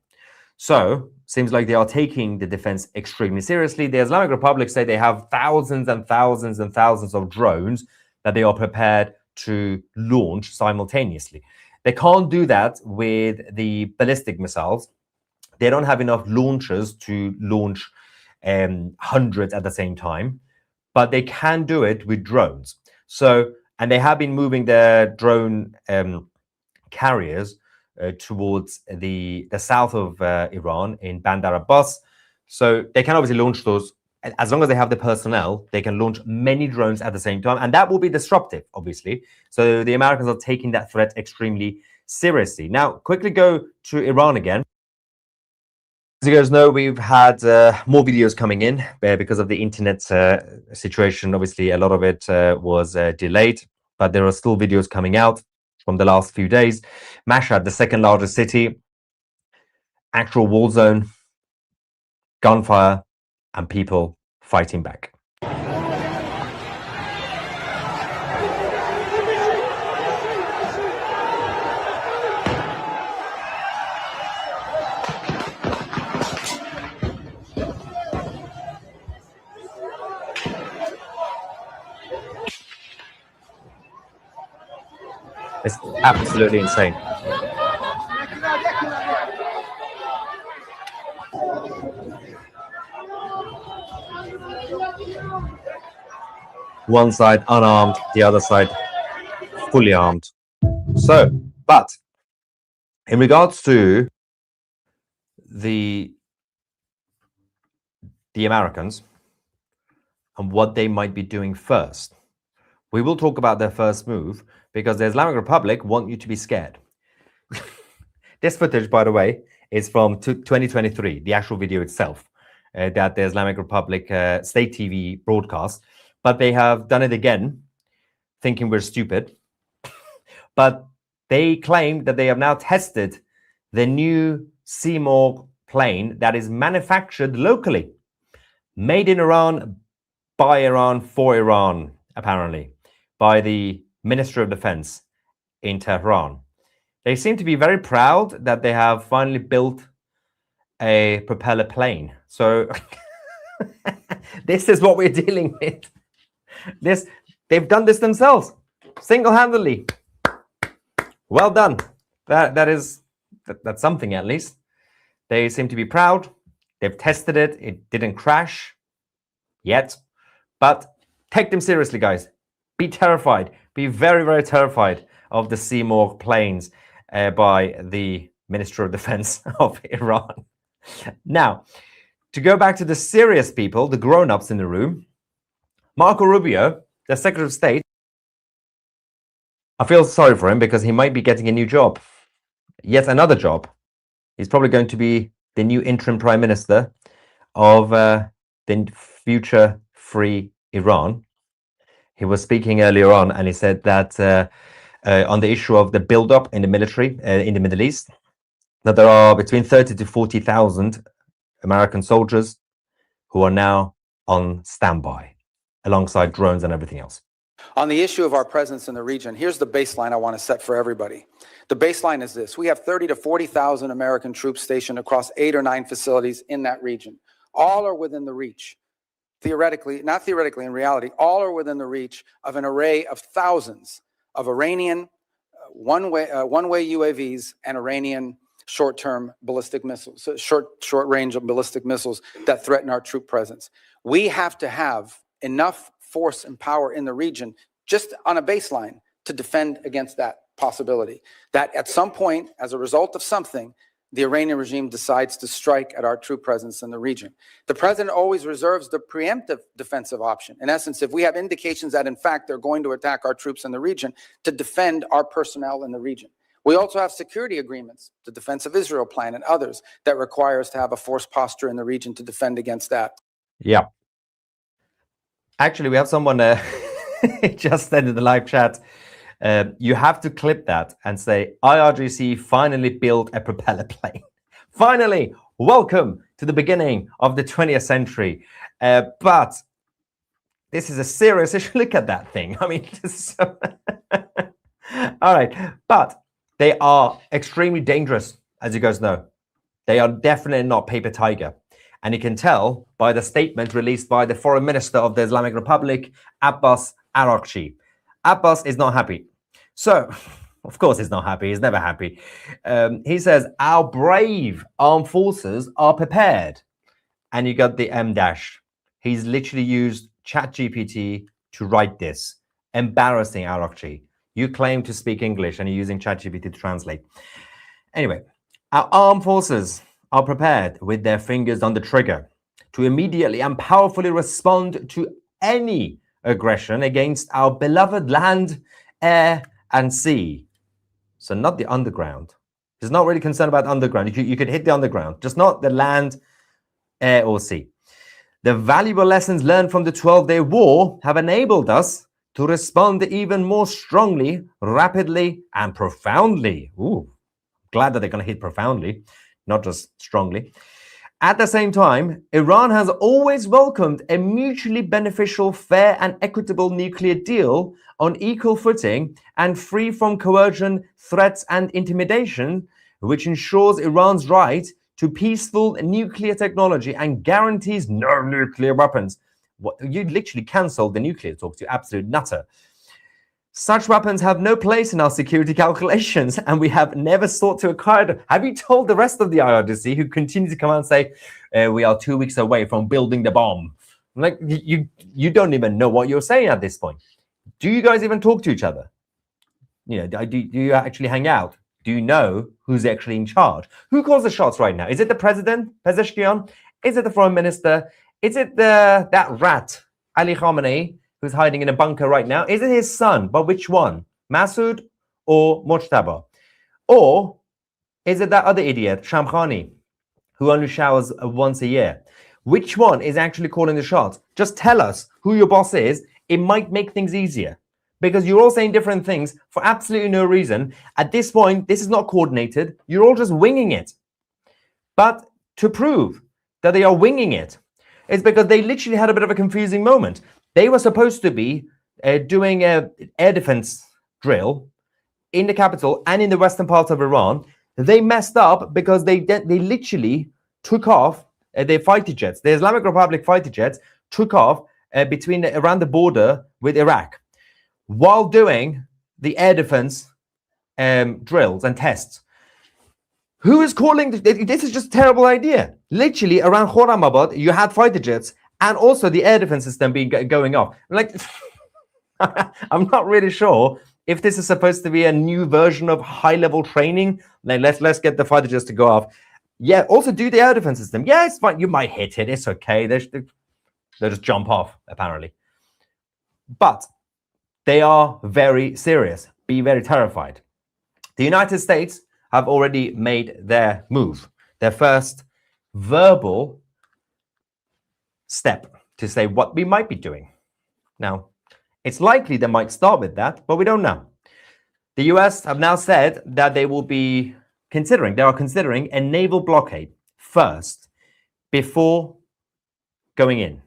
So seems like they are taking the defense extremely seriously. The Islamic Republic say they have thousands and thousands and thousands of drones that they are prepared to launch simultaneously. They can't do that with the ballistic missiles. They don't have enough launchers to launch hundreds at the same time, but they can do it with drones. So, and they have been moving their drone carriers towards the south of Iran in Bandar Abbas. So they can obviously launch those. As long as they have the personnel, they can launch many drones at the same time. And that will be disruptive, obviously. So the Americans are taking that threat extremely seriously. Now, quickly go to Iran again. As you guys know, we've had more videos coming in because of the internet situation. Obviously, a lot of it was delayed, but there are still videos coming out from the last few days. Mashhad, the second largest city, actual war zone, gunfire, and people fighting back. It's absolutely insane. One side unarmed, the other side fully armed. So, but in regards to the Americans and what they might be doing first, we will talk about their first move because the Islamic Republic want you to be scared. This footage, by the way, is from 2023, the actual video itself that the Islamic Republic state TV broadcast. But they have done it again, thinking we're stupid. But they claim that they have now tested the new Seymour plane that is manufactured locally, made in Iran, by Iran, for Iran, apparently, by the Minister of Defense in Tehran. They seem to be very proud that they have finally built a propeller plane. So this is what we're dealing with. They've done this themselves, single-handedly. Well done. That's something, at least. They seem to be proud. They've tested it. It didn't crash yet. But take them seriously, guys. Be terrified. Be very, very terrified of the Seymour planes by the Minister of Defense of Iran. Now, to go back to the serious people, the grown-ups in the room, Marco Rubio, the Secretary of State, I feel sorry for him because he might be getting a new job, yet another job. He's probably going to be the new interim prime minister of the future free Iran. He was speaking earlier on, and he said that on the issue of the build-up in the military in the Middle East, that there are between 30 to 40,000 American soldiers who are now on standby, alongside drones and everything else. On the issue of our presence in the region, here's the baseline I want to set for everybody. The baseline is this. We have 30 to 40,000 American troops stationed across 8 or 9 facilities in that region. All are within the reach. Theoretically, not theoretically, in reality, all are within the reach of an array of thousands of Iranian one-way UAVs and Iranian short-term ballistic missiles, so short-range ballistic missiles that threaten our troop presence. We have to have enough force and power in the region, just on a baseline, to defend against that possibility. That at some point, as a result of something, the Iranian regime decides to strike at our troop presence in the region. The president always reserves the preemptive defensive option. In essence, if we have indications that, in fact, they're going to attack our troops in the region, to defend our personnel in the region. We also have security agreements, the Defense of Israel Plan and others, that require us to have a force posture in the region to defend against that. Yeah. Actually, we have someone just said in the live chat, you have to clip that and say, IRGC finally built a propeller plane. Finally, welcome to the beginning of the 20th century. But this is a serious issue. Look at that thing. I mean, so all right. But they are extremely dangerous, as you guys know. They are definitely not paper tiger. And you can tell by the statement released by the foreign minister of the Islamic Republic, Abbas Araghchi. Abbas is not happy. So, of course he's not happy. He's never happy. He says, our brave armed forces are prepared. And you got the M dash. He's literally used ChatGPT to write this. Embarrassing, Araghchi. You claim to speak English and you're using ChatGPT to translate. Anyway, our armed forces are prepared with their fingers on the trigger to immediately and powerfully respond to any aggression against our beloved land, air, and sea. So not the underground. He's not really concerned about underground. You could hit the underground, just not the land, air, or sea. The valuable lessons learned from the 12-day war have enabled us to respond even more strongly, rapidly, and profoundly. Ooh, glad that they're going to hit profoundly, not just strongly. At the same time, Iran has always welcomed a mutually beneficial, fair, and equitable nuclear deal on equal footing and free from coercion, threats, and intimidation, which ensures Iran's right to peaceful nuclear technology and guarantees no nuclear weapons. You literally cancelled the nuclear talks, you absolute nutter. Such weapons have no place in our security calculations, and we have never sought to acquire them. Have you told the rest of the IRGC, who continue to come out and say, we are 2 weeks away from building the bomb? Like, you don't even know what you're saying at this point. Do you guys even talk to each other? You know, do you actually hang out? Do you know who's actually in charge? Who calls the shots right now? Is it the president, Pezeshkian? Is it the foreign minister? Is it that rat, Ali Khamenei, who's hiding in a bunker right now? Is it his son? But which one? Masoud or Mojtaba? Or is it that other idiot, Shamkhani, who only showers once a year? Which one is actually calling the shots? Just tell us who your boss is. It might make things easier, because you're all saying different things for absolutely no reason. At this point, this is not coordinated. You're all just winging it. But to prove that they are winging it, it's because they literally had a bit of a confusing moment. They were supposed to be doing an air defense drill in the capital and in the western parts of Iran. They messed up because they literally took off their fighter jets. The Islamic Republic fighter jets took off around the border with Iraq while doing the air defense drills and tests. Who is calling this? Is just a terrible idea. Literally around Khorramabad, you had fighter jets and also the air defense system going off. Like, I'm not really sure if this is supposed to be a new version of high-level training. Like, let's get the fighter jets to go off. Yeah, also do the air defense system. Yeah, it's fine. You might hit it. It's okay. They'll just jump off, apparently. But they are very serious. Be very terrified. The United States have already made their move, their first verbal step to say what we might be doing. Now, it's likely they might start with that, but we don't know. The US have now said that they are considering a naval blockade first before going in.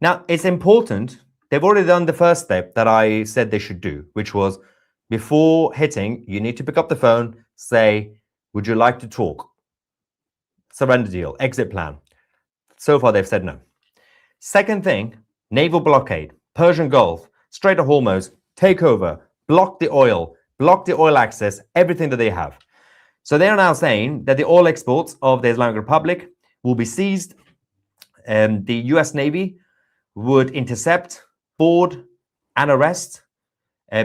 Now, it's important. They've already done the first step that I said they should do, which was before hitting, you need to pick up the phone, say, would you like to talk? Surrender deal, exit plan. So far, they've said no. Second thing, naval blockade, Persian Gulf, Strait of Hormuz, take over, block the oil access, everything that they have. So they are now saying that the oil exports of the Islamic Republic will be seized. The US Navy would intercept, board, and arrest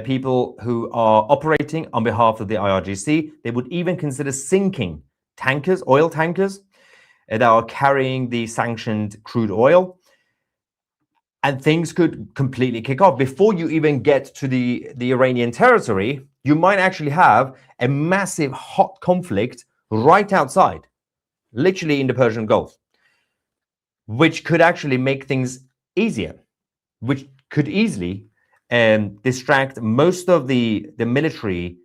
people who are operating on behalf of the IRGC. They would even consider sinking tankers, oil tankers, that are carrying the sanctioned crude oil. And things could completely kick off. Before you even get to the Iranian territory, you might actually have a massive hot conflict right outside, literally in the Persian Gulf, which could actually make things easier, which could easily distract most of the military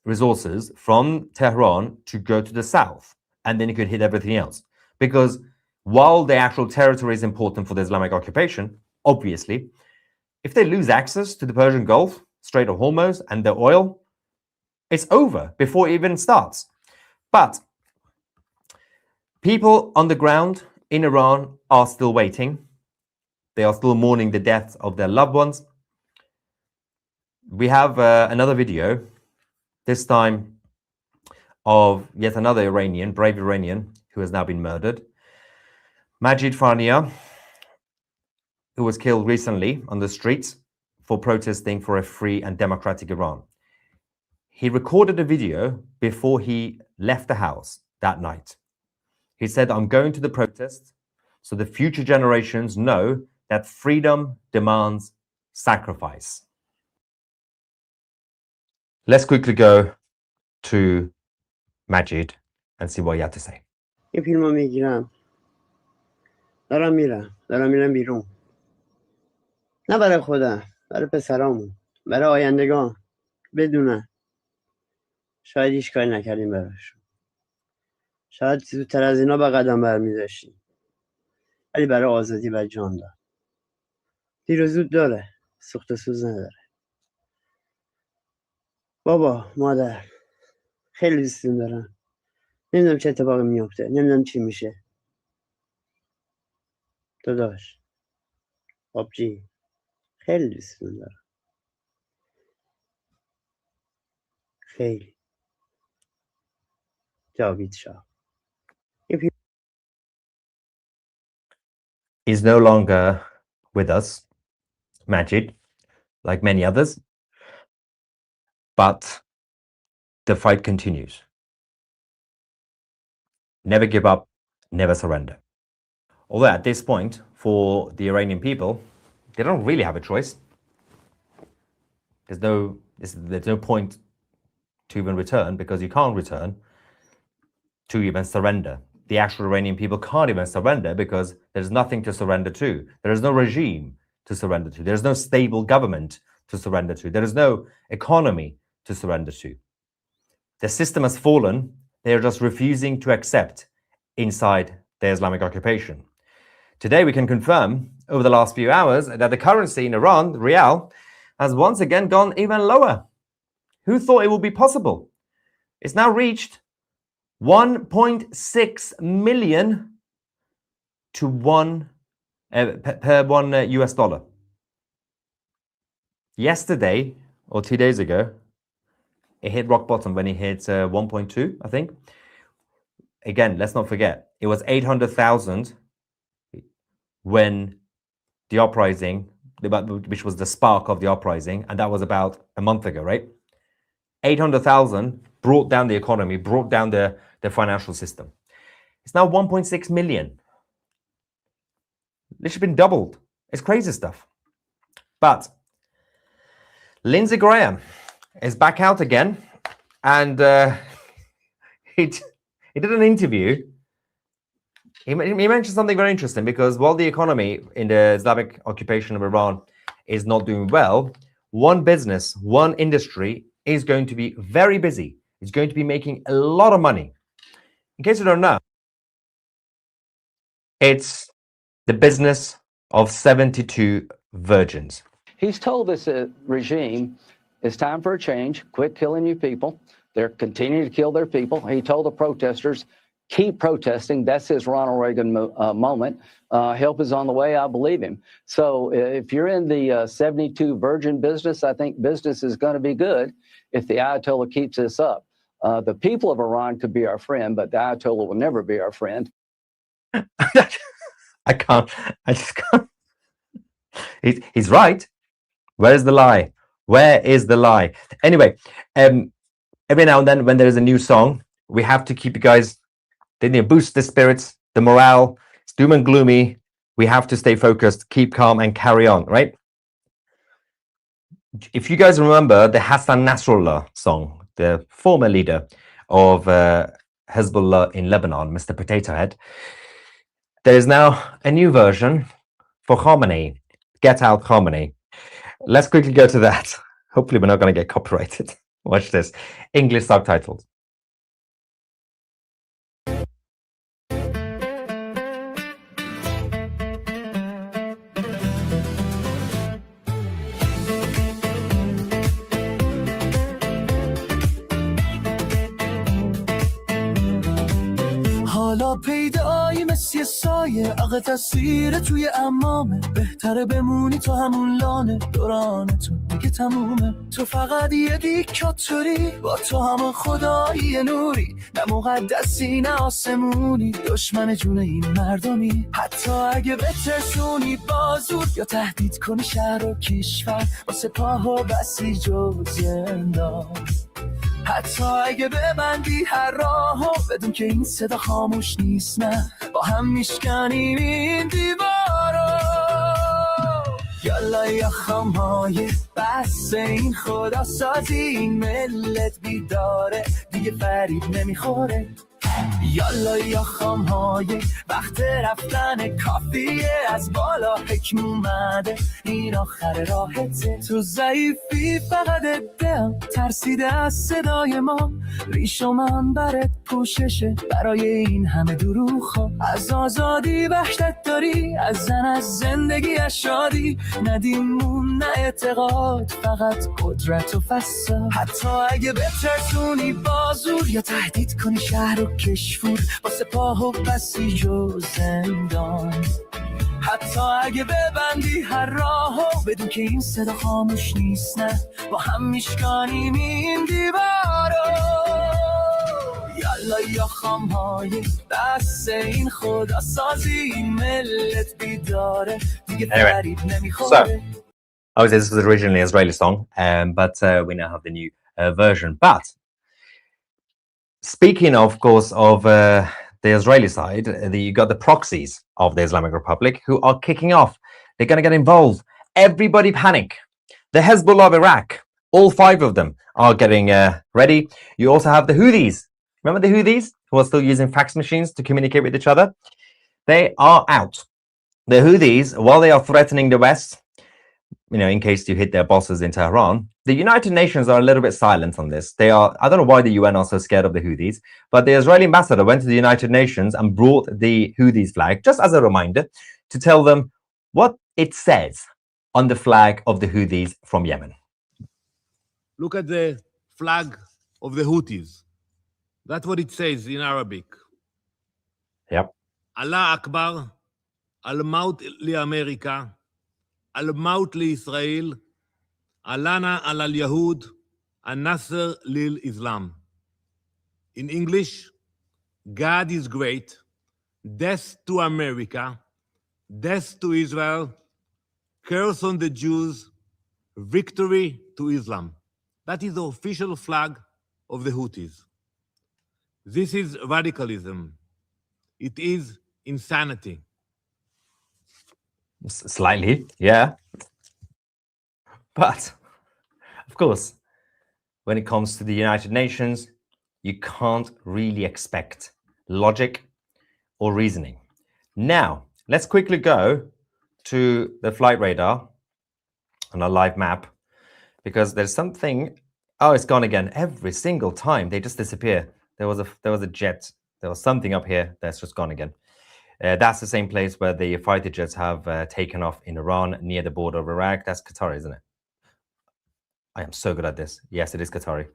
resources from Tehran to go to the south, and then you could hit everything else. Because while the actual territory is important for the Islamic occupation, obviously, if they lose access to the Persian Gulf, Strait of Hormuz, and the oil, it's over before it even starts. But people on the ground in Iran are still waiting. They are still mourning the deaths of their loved ones. We have another video, this time of yet another Iranian, brave Iranian, who has now been murdered. Majid Farnia, who was killed recently on the streets for protesting for a free and democratic Iran. He recorded a video before he left the house that night. He said, I'm going to the protest so the future generations know that freedom demands sacrifice. Let's quickly go to Majid and see what he had to say. یه فیلمو میگیرم دارم میرم بیرون، نه برای خودم، برای پسرامون، برای آیندگان، بدونن شاید هیچ کاری نکردیم براشون، شاید زودتر از اینا به قدم برمی‌داشتیم، ولی برای آزادی و جان داد. دیر و زود داره، سوخت و سوز نداره. بابا، مادر، خیلی دوستتون دارم. نمیدونم چه اتفاقی میفته، نمیدونم چی میشه. داداش، آبجی، خیلی دوستتون دارم. خیلی. جاوید شاه. He's no longer with us, Majid, like many others, but the fight continues. Never give up, never surrender. Although at this point, for the Iranian people, they don't really have a choice. There's no point to even return, because you can't return to even surrender. The actual Iranian people can't even surrender because there's nothing to surrender to. There is no regime to surrender to. There's no stable government to surrender to. There is no economy to surrender to. The system has fallen. They are just refusing to accept inside the Islamic occupation. Today, we can confirm over the last few hours that the currency in Iran, the rial, has once again gone even lower. Who thought it would be possible? It's now reached 1.6 million to per one US dollar. Yesterday, or 2 days ago, it hit rock bottom when it hit 1.2, I think. Again, let's not forget, it was 800,000 when the uprising, which was the spark of the uprising, and that was about a month ago, right? 800,000 brought down the economy, brought down the financial system. It's now 1.6 million. This has been doubled. It's crazy stuff. But Lindsey Graham is back out again, and he did an interview. He mentioned something very interesting, because while the economy in the Islamic occupation of Iran is not doing well, one business, one industry is going to be very busy. It's going to be making a lot of money. In case you don't know, it's the business of 72 virgins. He's told this regime it's time for a change, quit killing you people. They're continuing to kill their people. He told the protesters, keep protesting. That's his Ronald Reagan moment. Help is on the way. I believe him. So if you're in the 72 virgin business, I think business is going to be good if the Ayatollah keeps this up. The people of Iran could be our friend, but the Ayatollah will never be our friend. I just can't. He's right. Where is the lie? Where is the lie? Anyway, every now and then when there is a new song, we have to keep you guys, they boost the spirits, the morale. It's doom and gloomy. We have to stay focused, keep calm, and carry on, right? If you guys remember the Hassan Nasrallah song, the former leader of Hezbollah in Lebanon, Mr. Potato Head, there is now a new version for Khamenei, Get Out Khamenei. Let's quickly go to that. Hopefully we're not going to get copyrighted. Watch this. English subtitles. حالا پیدایی مثل سایه آقا تصویر توی امامه بهتره بمونی تو همون لانه دورانتون دیگه تمومه تو فقط یه دیکتاتوری با تو هم خدایی نوری نه مقدسی نه آسمونی دشمن جون این مردمی حتی اگه بترسونی بازور یا تهدید کنی شهر و کشور واسه پاه و بسیج و زندان حتی اگه ببندی هر راهو بدون که این صدا خاموش نیست نه با هم میشکنیم این دیوارو یالا یا خامهای بس این خدا سازی این ملت بیداره دیگه فریب نمیخوره یالا یا خامهای وقت رفتن کافیه از بالا حکم اومده این آخر راحته تو ضعیفی فقط ادعا ترسیده از صدای ما ریش و منبرت پوششه برای این همه دروغ از آزادی وحشت داری از زن از زندگی از شادی ندیمون نه اعتقاد فقط قدرت و فساد حتی اگه بترسونی بازور یا تهدید کنی شهر و کشور با سپاه و بسیج و زندان حتی اگه ببندی هر راهو بدون که این صدا خاموش نیست نه با هم میشکانیم این دیوارو یالا یا خامهای دست این خدا سازی این ملت بیداره دیگه فریب نمیخوره. Obviously, this was originally an Israeli song, but we now have the new version. But speaking, of course, of the Israeli side, you got the proxies of the Islamic Republic who are kicking off. They're going to get involved. Everybody panic. The Hezbollah of Iraq, all 5 of them are getting ready. You also have the Houthis. Remember the Houthis who are still using fax machines to communicate with each other? They are out. The Houthis, while they are threatening the West, in case you hit their bosses in Tehran, the United Nations are a little bit silent on this. They are, I don't know why the UN are so scared of the Houthis, but the Israeli ambassador went to the United Nations and brought the Houthis flag, just as a reminder, to tell them what it says on the flag of the Houthis from Yemen. Look at the flag of the Houthis. That's what it says in Arabic. Yep. Allah Akbar, Al-Maut li-America, Al-Maut li-Israel, Alana al-Yahud, Al-Nasr lil-Islam. In English, God is great, death to America, death to Israel, curse on the Jews, victory to Islam. That is the official flag of the Houthis. This is radicalism. It is insanity. Slightly, yeah. But, of course, when it comes to the United Nations, you can't really expect logic or reasoning. Now, let's quickly go to the flight radar on a live map, because there's something. Oh, it's gone again. Every single time they just disappear. There was a jet. There was something up here that's just gone again. That's the same place where the fighter jets have taken off in Iran, near the border of Iraq. That's Qatari, isn't it? I am so good at this. Yes, it is Qatari.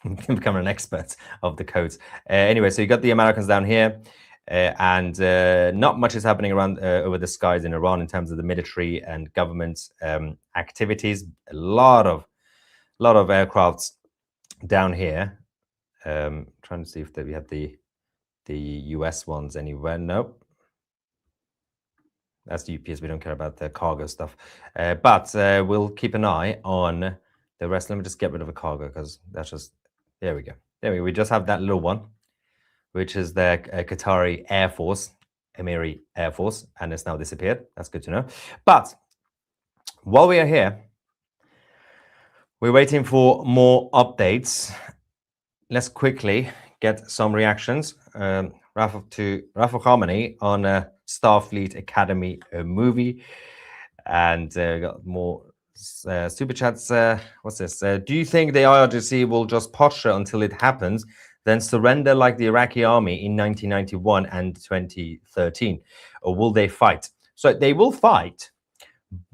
I'm becoming an expert of the codes. Anyway, so you got the Americans down here, and not much is happening around over the skies in Iran in terms of the military and government activities. A lot of aircrafts down here. Trying to see if we have the US ones anywhere. Nope. That's the UPS. We don't care about the cargo stuff. But we'll keep an eye on the rest. Let me just get rid of a cargo, because that's just... There we go. There we go. We just have that little one, which is the Qatari Air Force, Emiri Air Force, and it's now disappeared. That's good to know. But while we are here, we're waiting for more updates. Let's quickly get some reactions. Rafa Khamenei on a Starfleet Academy movie, and got more super chats. What's this? Do you think the IRGC will just posture until it happens, then surrender like the Iraqi army in 1991 and 2013, or will they fight? So they will fight,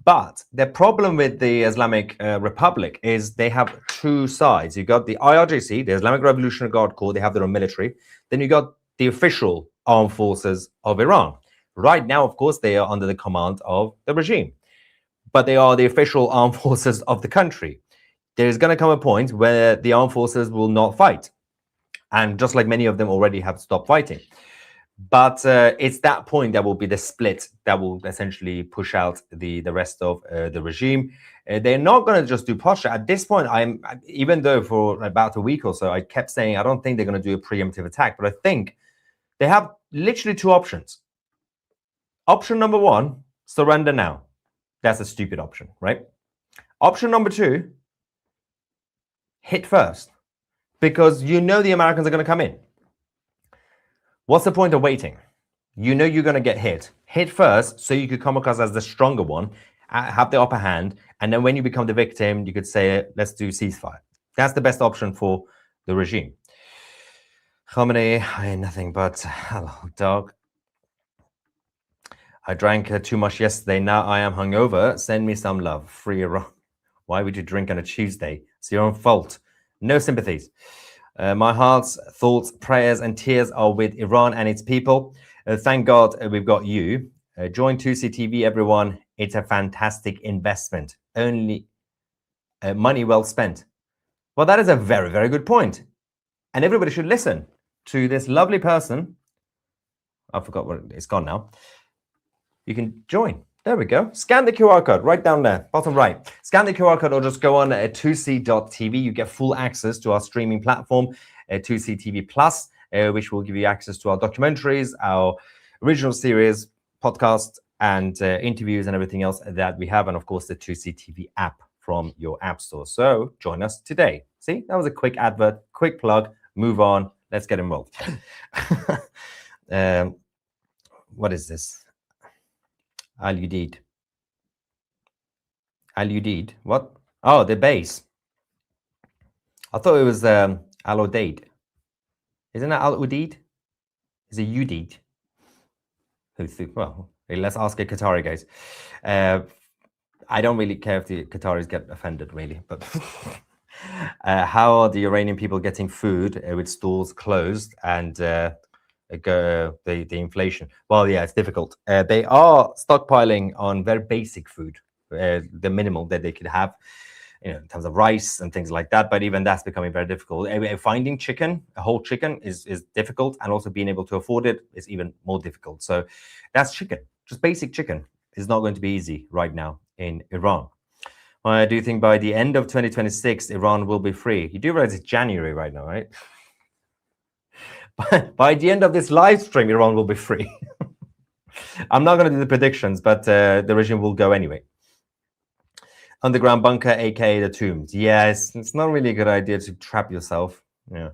but the problem with the Islamic Republic is they have two sides. You got the IRGC, the Islamic Revolutionary Guard Corps. They have their own military. Then you got the official armed forces of Iran. Right now, of course, they are under the command of the regime, but they are the official armed forces of the country. There's going to come a point where the armed forces will not fight, and just like many of them already have stopped fighting. But it's that point that will be the split that will essentially push out the rest of the regime. They're not going to just do posture. At this point, even though for about a week or so, I kept saying I don't think they're going to do a preemptive attack, but I think they have literally two options. Option number one, surrender now. That's a stupid option, right? Option number two, hit first, because you know the Americans are going to come in. What's the point of waiting? You know you're going to get hit. Hit first, so you could come across as the stronger one, have the upper hand, and then when you become the victim, you could say, let's do ceasefire. That's the best option for the regime. Khamenei, I ain't nothing but, hello, dog. I drank too much yesterday. Now I am hungover. Send me some love. Free Iran. Why would you drink on a Tuesday? It's your own fault. No sympathies. My heart's thoughts, prayers, and tears are with Iran and its people. Thank God we've got you. Join 2C TV, everyone. It's a fantastic investment. Only money well spent. Well, that is a very, very good point. And everybody should listen to this lovely person. I forgot what it's gone now. You can join. There we go. Scan the QR code right down there, bottom right. Scan the QR code or just go on 2c.tv. You get full access to our streaming platform, 2C TV Plus, which will give you access to our documentaries, our original series, podcasts, and interviews and everything else that we have. And of course, the 2C TV app from your app store. So join us today. See, that was a quick advert, quick plug. Move on. Let's get involved. What is this? Al-Udeid. Al-Udeid. What? Oh, the base. I thought it was Al-Udeid. Isn't it Al-Udeid? Is it Udeid? Well, let's ask a Qatari, guys. I don't really care if the Qataris get offended, really. But how are the Iranian people getting food with stores closed and the inflation? Well, yeah, it's difficult. They are stockpiling on very basic food, the minimal that they could have, in terms of rice and things like that. But even that's becoming very difficult. Finding chicken, a whole chicken, is difficult, and also being able to afford it is even more difficult. So that's chicken. Just basic chicken is not going to be easy right now in Iran. Do you think by the end of 2026, Iran will be free? You do realize it's January right now, right? By the end of this live stream, Iran will be free. I'm not going to do the predictions, but the regime will go anyway. Underground bunker, aka the tombs. Yeah, it's not really a good idea to trap yourself. Yeah.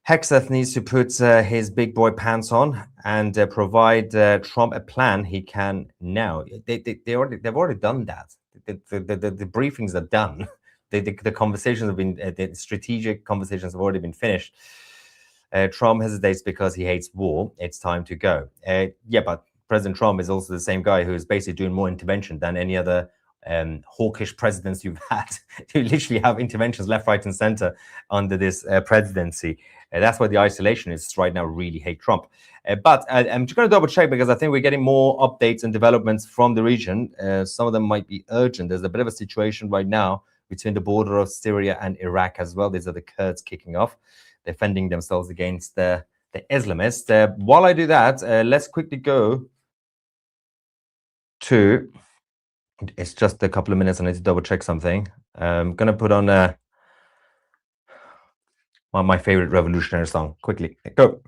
Hexeth needs to put his big boy pants on and provide Trump a plan he can now. They've already done that. The briefings are done. The conversations have been, the strategic conversations have already been finished. Trump hesitates because he hates war. It's time to go. Yeah, but President Trump is also the same guy who is basically doing more intervention than any other hawkish presidents you've had. You literally have interventions left, right, and center under this presidency. That's why the isolationists right now really hate Trump. But I'm just going to double check because I think we're getting more updates and developments from the region. Some of them might be urgent. There's a bit of a situation right now between the border of Syria and Iraq as well. These are the Kurds kicking off, defending themselves against the Islamists. While I do that, let's quickly go to... It's just a couple of minutes. I need to double check something. I'm going to put on one of my favorite revolutionary song. Quickly, go.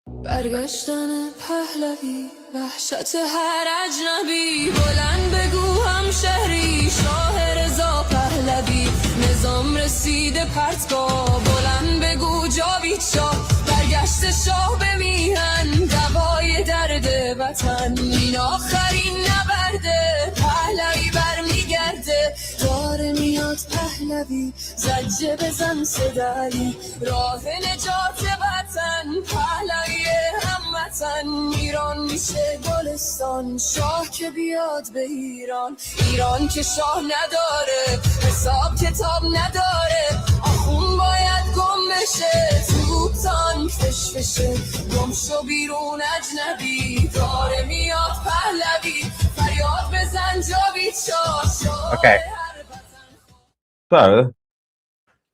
برگشتن پهلوی وحشت هر اجنبی بلند بگو هم شهری شاه رضا پهلوی نظام رسیده پرتگاه بلند بگو جاوید شاه برگشت شاه به میهن دوای درد وطن این آخرین نبرده پهلوی برمیگرده داره میاد پهلوی زجه بزن صدایی راه نجات وطن پهلوی هموطن ایران میشه گلستان شاه که بیاد به ایران ایران که شاه نداره حساب کتاب نداره آخون باید گم بشه تو تانک فشه گم شو بیرون اجنبی داره میاد پهلوی فریاد بزن جاوید شاه. Okay. So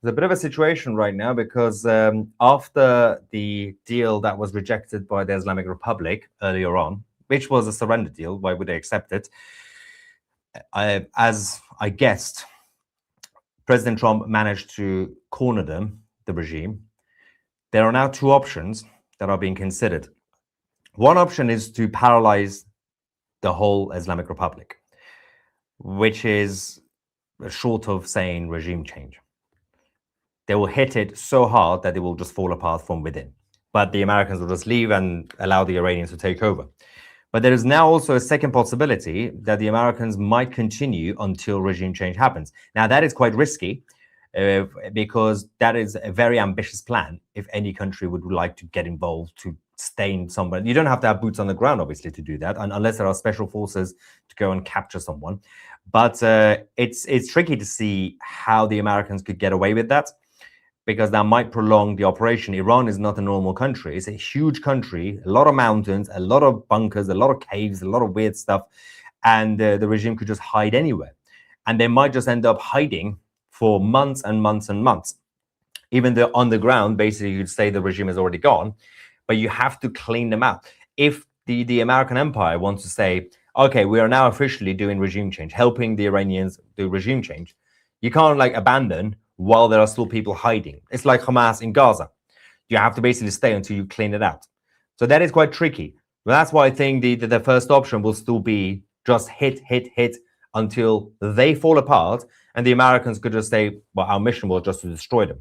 there's a bit of a situation right now because after the deal that was rejected by the Islamic Republic earlier on, which was a surrender deal, why would they accept it? As I guessed, President Trump managed to corner them, the regime. There are now two options that are being considered. One option is to paralyze the whole Islamic Republic, which is short of saying regime change. They will hit it so hard that it will just fall apart from within. But the Americans will just leave and allow the Iranians to take over. But there is now also a second possibility that the Americans might continue until regime change happens. Now, that is quite risky because that is a very ambitious plan if any country would like to get involved to stain somebody. You don't have to have boots on the ground, obviously, to do that, unless there are special forces to go and capture someone. But it's tricky to see how the Americans could get away with that, because that might prolong the operation. Iran is not a normal country. It's a huge country, a lot of mountains, a lot of bunkers, a lot of caves, a lot of weird stuff. And the regime could just hide anywhere. And they might just end up hiding for months and months and months. Even though on the ground, basically, you'd say the regime is already gone, but you have to clean them out. If the American empire wants to say, okay, we are now officially doing regime change, helping the Iranians do regime change, you can't like abandon while there are still people hiding. It's like Hamas in Gaza. You have to basically stay until you clean it out. So that is quite tricky. But that's why I think the first option will still be just hit until they fall apart, and the Americans could just say, well, our mission was just to destroy them.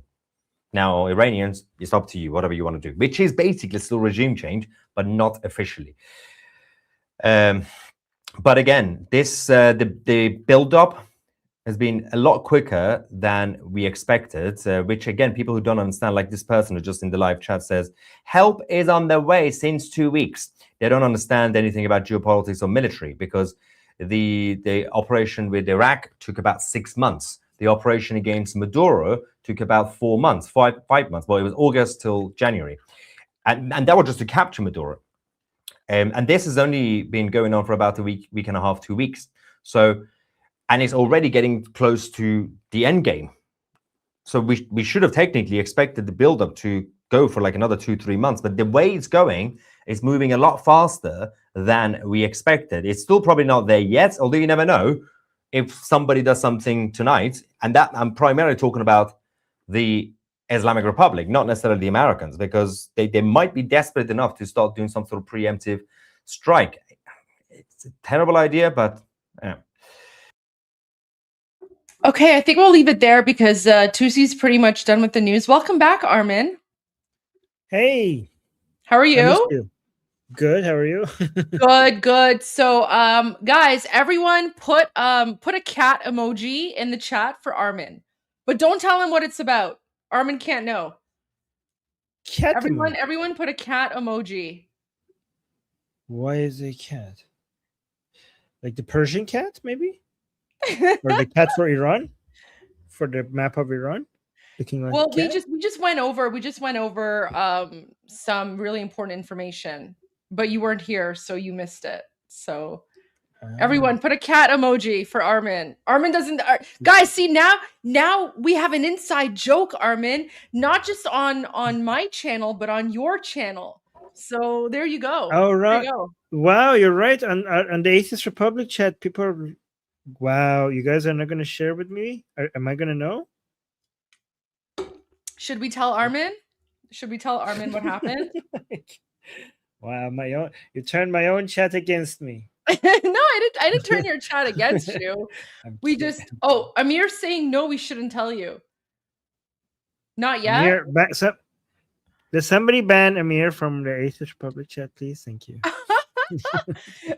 Now, Iranians, it's up to you, whatever you want to do, which is basically still regime change, but not officially. But again, this the build-up has been a lot quicker than we expected, which again, people who don't understand, like this person who just in the live chat says, help is on the way since 2 weeks. They don't understand anything about geopolitics or military, because the operation with Iraq took about 6 months. The operation against Maduro took about 4 months, five months. Well, it was August till January. And that was just to capture Maduro. And this has only been going on for about a week and a half, 2 weeks. So, and it's already getting close to the end game. So we should have technically expected the build-up to go for like another 2-3 months. But the way it's going, it's moving a lot faster than we expected. It's still probably not there yet, although you never know. if somebody does something tonight, and that I'm primarily talking about the Islamic Republic, not necessarily the Americans, because they might be desperate enough to start doing some sort of preemptive strike. It's a terrible idea, but yeah. Okay, I think we'll leave it there because Tusi's pretty much done with the news. Welcome back, Armin. Hey. How are I missed you? you. Good. How are you? Good. So, guys, everyone put a cat emoji in the chat for Armin. But don't tell him what it's about. Armin can't know. Cat Everyone, emoji. everyone put a cat emoji. Why is a cat? Like the Persian cat, maybe? Or the cat for Iran? For the map of Iran? Looking like Well, a cat? we just went over some really important information, but you weren't here, so you missed it. So everyone put a cat emoji for Armin. Armin doesn't guys, see now we have an inside joke, Armin, not just on my channel, but on your channel. So there you go. Oh, There right. you go. Wow, you're right. On the Atheist Republic chat, people are... Wow, you guys are not going to share with me? Am I going to know? Should we tell Armin? Should we tell Armin what happened? Wow, you turned my own chat against me. No, I didn't turn your chat against you. We just Amir's saying no, we shouldn't tell you. Not yet. Amir, does somebody ban Amir from the Atheist Republic chat, please? Thank you.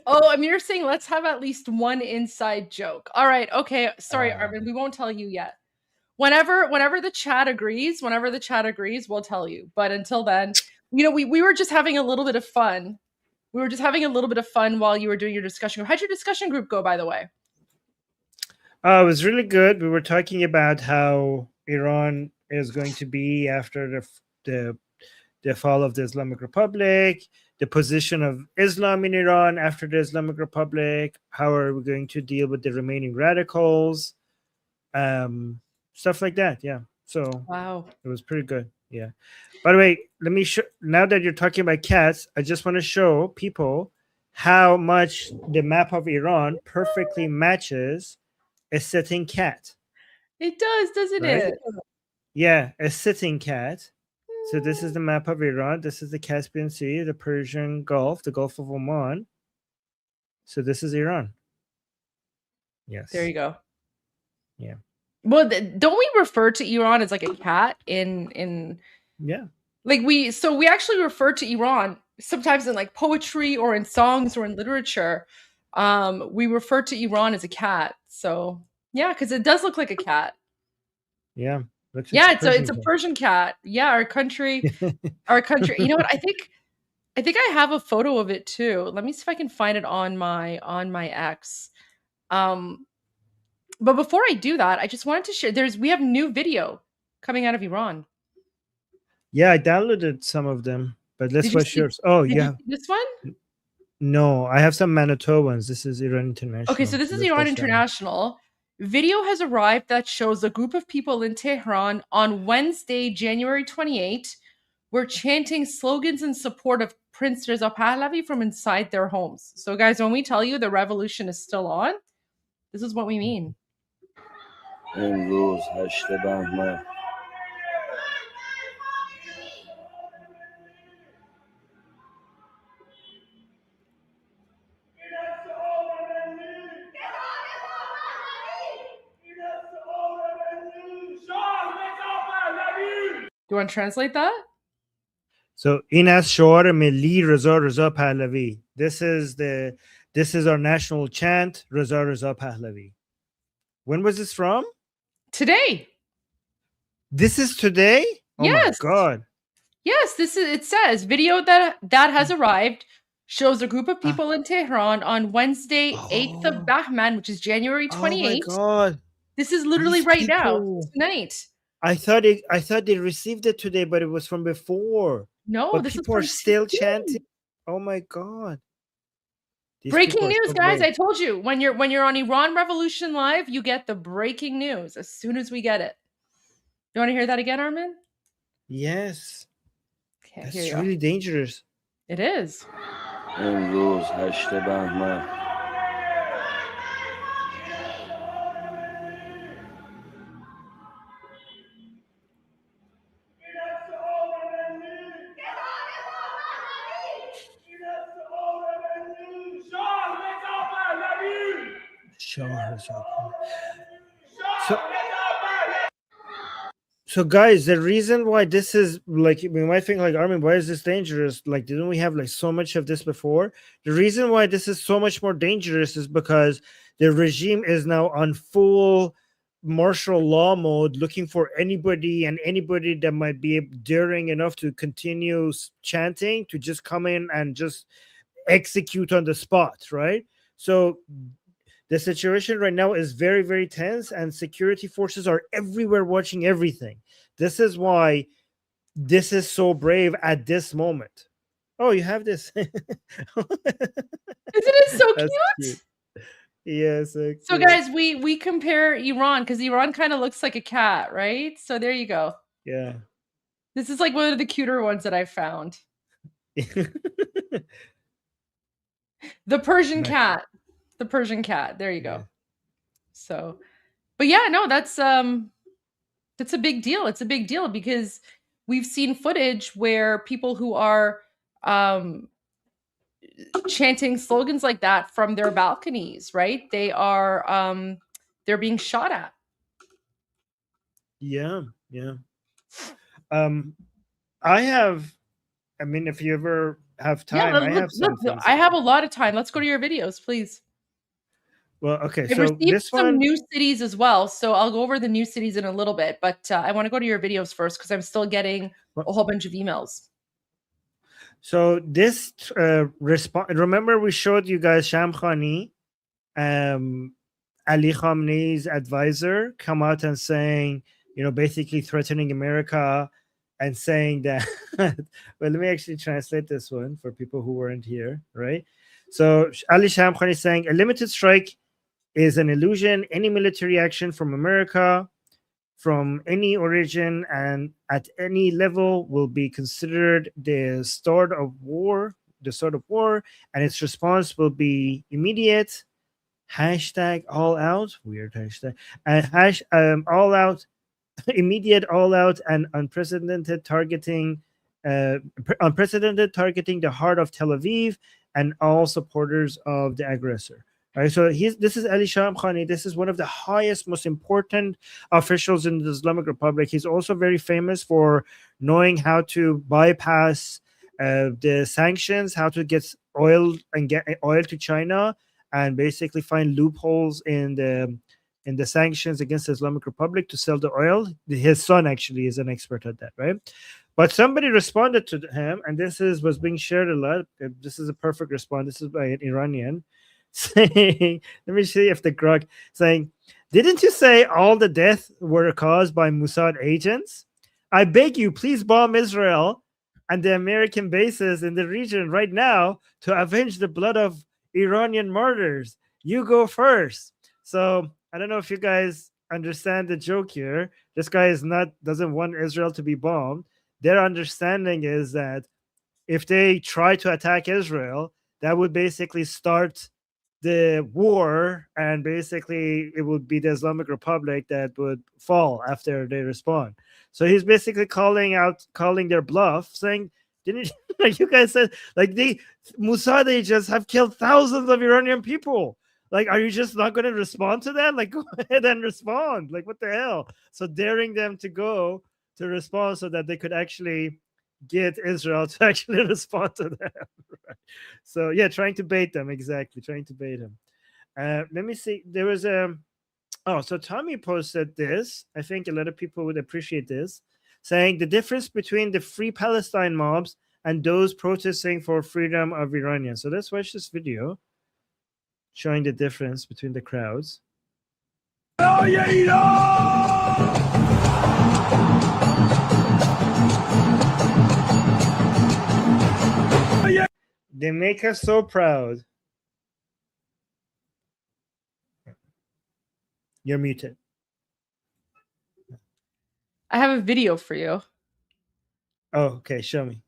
Amir's saying let's have at least one inside joke. All right, okay. Sorry, Armin, we won't tell you yet. Whenever the chat agrees, we'll tell you. But until then, we were just having a little bit of fun. We were just having a little bit of fun while you were doing your discussion group. How'd your discussion group go, by the way? It was really good. We were talking about how Iran is going to be after the fall of the Islamic Republic, the position of Islam in Iran after the Islamic Republic, how are we going to deal with the remaining radicals, stuff like that. Yeah. So wow, it was pretty good. Yeah. By the way, let me show. Now that you're talking about cats, I just want to show people how much the map of Iran perfectly matches a sitting cat. It does, doesn't Right? it? Yeah, a sitting cat. So this is the map of Iran. This is the Caspian Sea, the Persian Gulf, the Gulf of Oman. So this is Iran. Yes. There you go. Yeah. Well, don't we refer to Iran as like a cat in Yeah. like we actually refer to Iran sometimes in like poetry or in songs or in literature. We refer to Iran as a cat. So yeah, because it does look like a cat. Yeah. Yeah, it's a Persian cat. Yeah, our country. You know what? I think I have a photo of it too. Let me see if I can find it on my X. But before I do that, I just wanted to share. We have new video coming out of Iran. Yeah, I downloaded some of them, but let's watch yours. Oh, yeah. This one? No, I have some Manitobans. This is Iran International. Okay, so this is Iran International. Video has arrived that shows a group of people in Tehran on Wednesday, January 28, were chanting slogans in support of Prince Reza Pahlavi from inside their homes. So guys, when we tell you the revolution is still on, this is what we mean. Do you want to translate that? So in as Shoar Milli Reza Pahlavi. This is our national chant, Reza Pahlavi. When was this from? Today. This is today? Oh yes. My God. Yes, it says video that has arrived shows a group of people in Tehran on Wednesday, 8th of Bahman, which is January 28th. Oh my God. This is literally right now, tonight. I thought they received it today, but it was from before. No, but this people is are still chanting. Oh my God. Breaking news, guys. I told you, when you're on Iran Revolution Live, you get the breaking news as soon as we get it. You want to hear that again, Armin? Yes. Okay, that's really dangerous. It is. So guys, the reason why this is like, we might think like, Armin, why is this dangerous? Like, didn't we have like so much of this before? The reason why this is so much more dangerous is because the regime is now on full martial law mode, looking for anybody that might be daring enough to continue chanting to just come in and just execute on the spot, right? So the situation right now is very, very tense, and security forces are everywhere watching everything. This is why this is so brave at this moment. Oh, you have this. Isn't it so cute? Yes. So guys, we compare Iran because Iran kind of looks like a cat, right? So there you go. Yeah. This is like one of the cuter ones that I found. The Persian cat. The Persian cat. There you go. So, but yeah, no, that's a big deal. It's a big deal because we've seen footage where people who are chanting slogans like that from their balconies, right? They are they're being shot at. Yeah. I mean, if you ever have time, I have some things. I have a lot of time. Let's go to your videos, please. Well, okay. I've So received this some one, new cities as well, so I'll go over the new cities in a little bit. But I want to go to your videos first because I'm still getting a whole bunch of emails. So this response. Remember, we showed you guys Shamkhani, Ali Khamenei's advisor, come out and saying, basically threatening America and saying that. Well, let me actually translate this one for people who weren't here, right? So Ali Shamkhani is saying a limited strike is an illusion. Any military action from America, from any origin and at any level, will be considered the start of war, and its response will be immediate. Hashtag all out, weird hashtag, and all out, immediate, all out, and unprecedented targeting the heart of Tel Aviv and all supporters of the aggressor. Right, so this is Ali Shamkhani. This is one of the highest, most important officials in the Islamic Republic. He's also very famous for knowing how to bypass the sanctions, how to get oil to China, and basically find loopholes in the sanctions against the Islamic Republic to sell the oil. His son actually is an expert at that, right? But somebody responded to him, and this was being shared a lot. This is a perfect response. This is by an Iranian. Saying, let me see if the grok saying, didn't you say all the deaths were caused by Mossad agents? I beg you, please bomb Israel and the American bases in the region right now to avenge the blood of Iranian martyrs. You go first. So I don't know if you guys understand the joke here. This guy doesn't want Israel to be bombed. Their understanding is that if they try to attack Israel, that would basically start the war, and basically it would be the Islamic Republic that would fall after they respond. So he's basically calling their bluff, saying, didn't you guys said like the Mossad agents have killed thousands of Iranian people? Like, are you just not going to respond to that? Like, go ahead and respond. Like, what the hell? So daring them to go to respond so that they could actually get Israel to actually respond to them. Right? So yeah, trying to bait them. Exactly, trying to bait them. Let me see. There was so Tommy posted this. I think a lot of people would appreciate this, saying the difference between the Free Palestine mobs and those protesting for freedom of Iranians. So let's watch this video showing the difference between the crowds. They make us so proud. You're muted. I have a video for you. Oh, okay. Show me.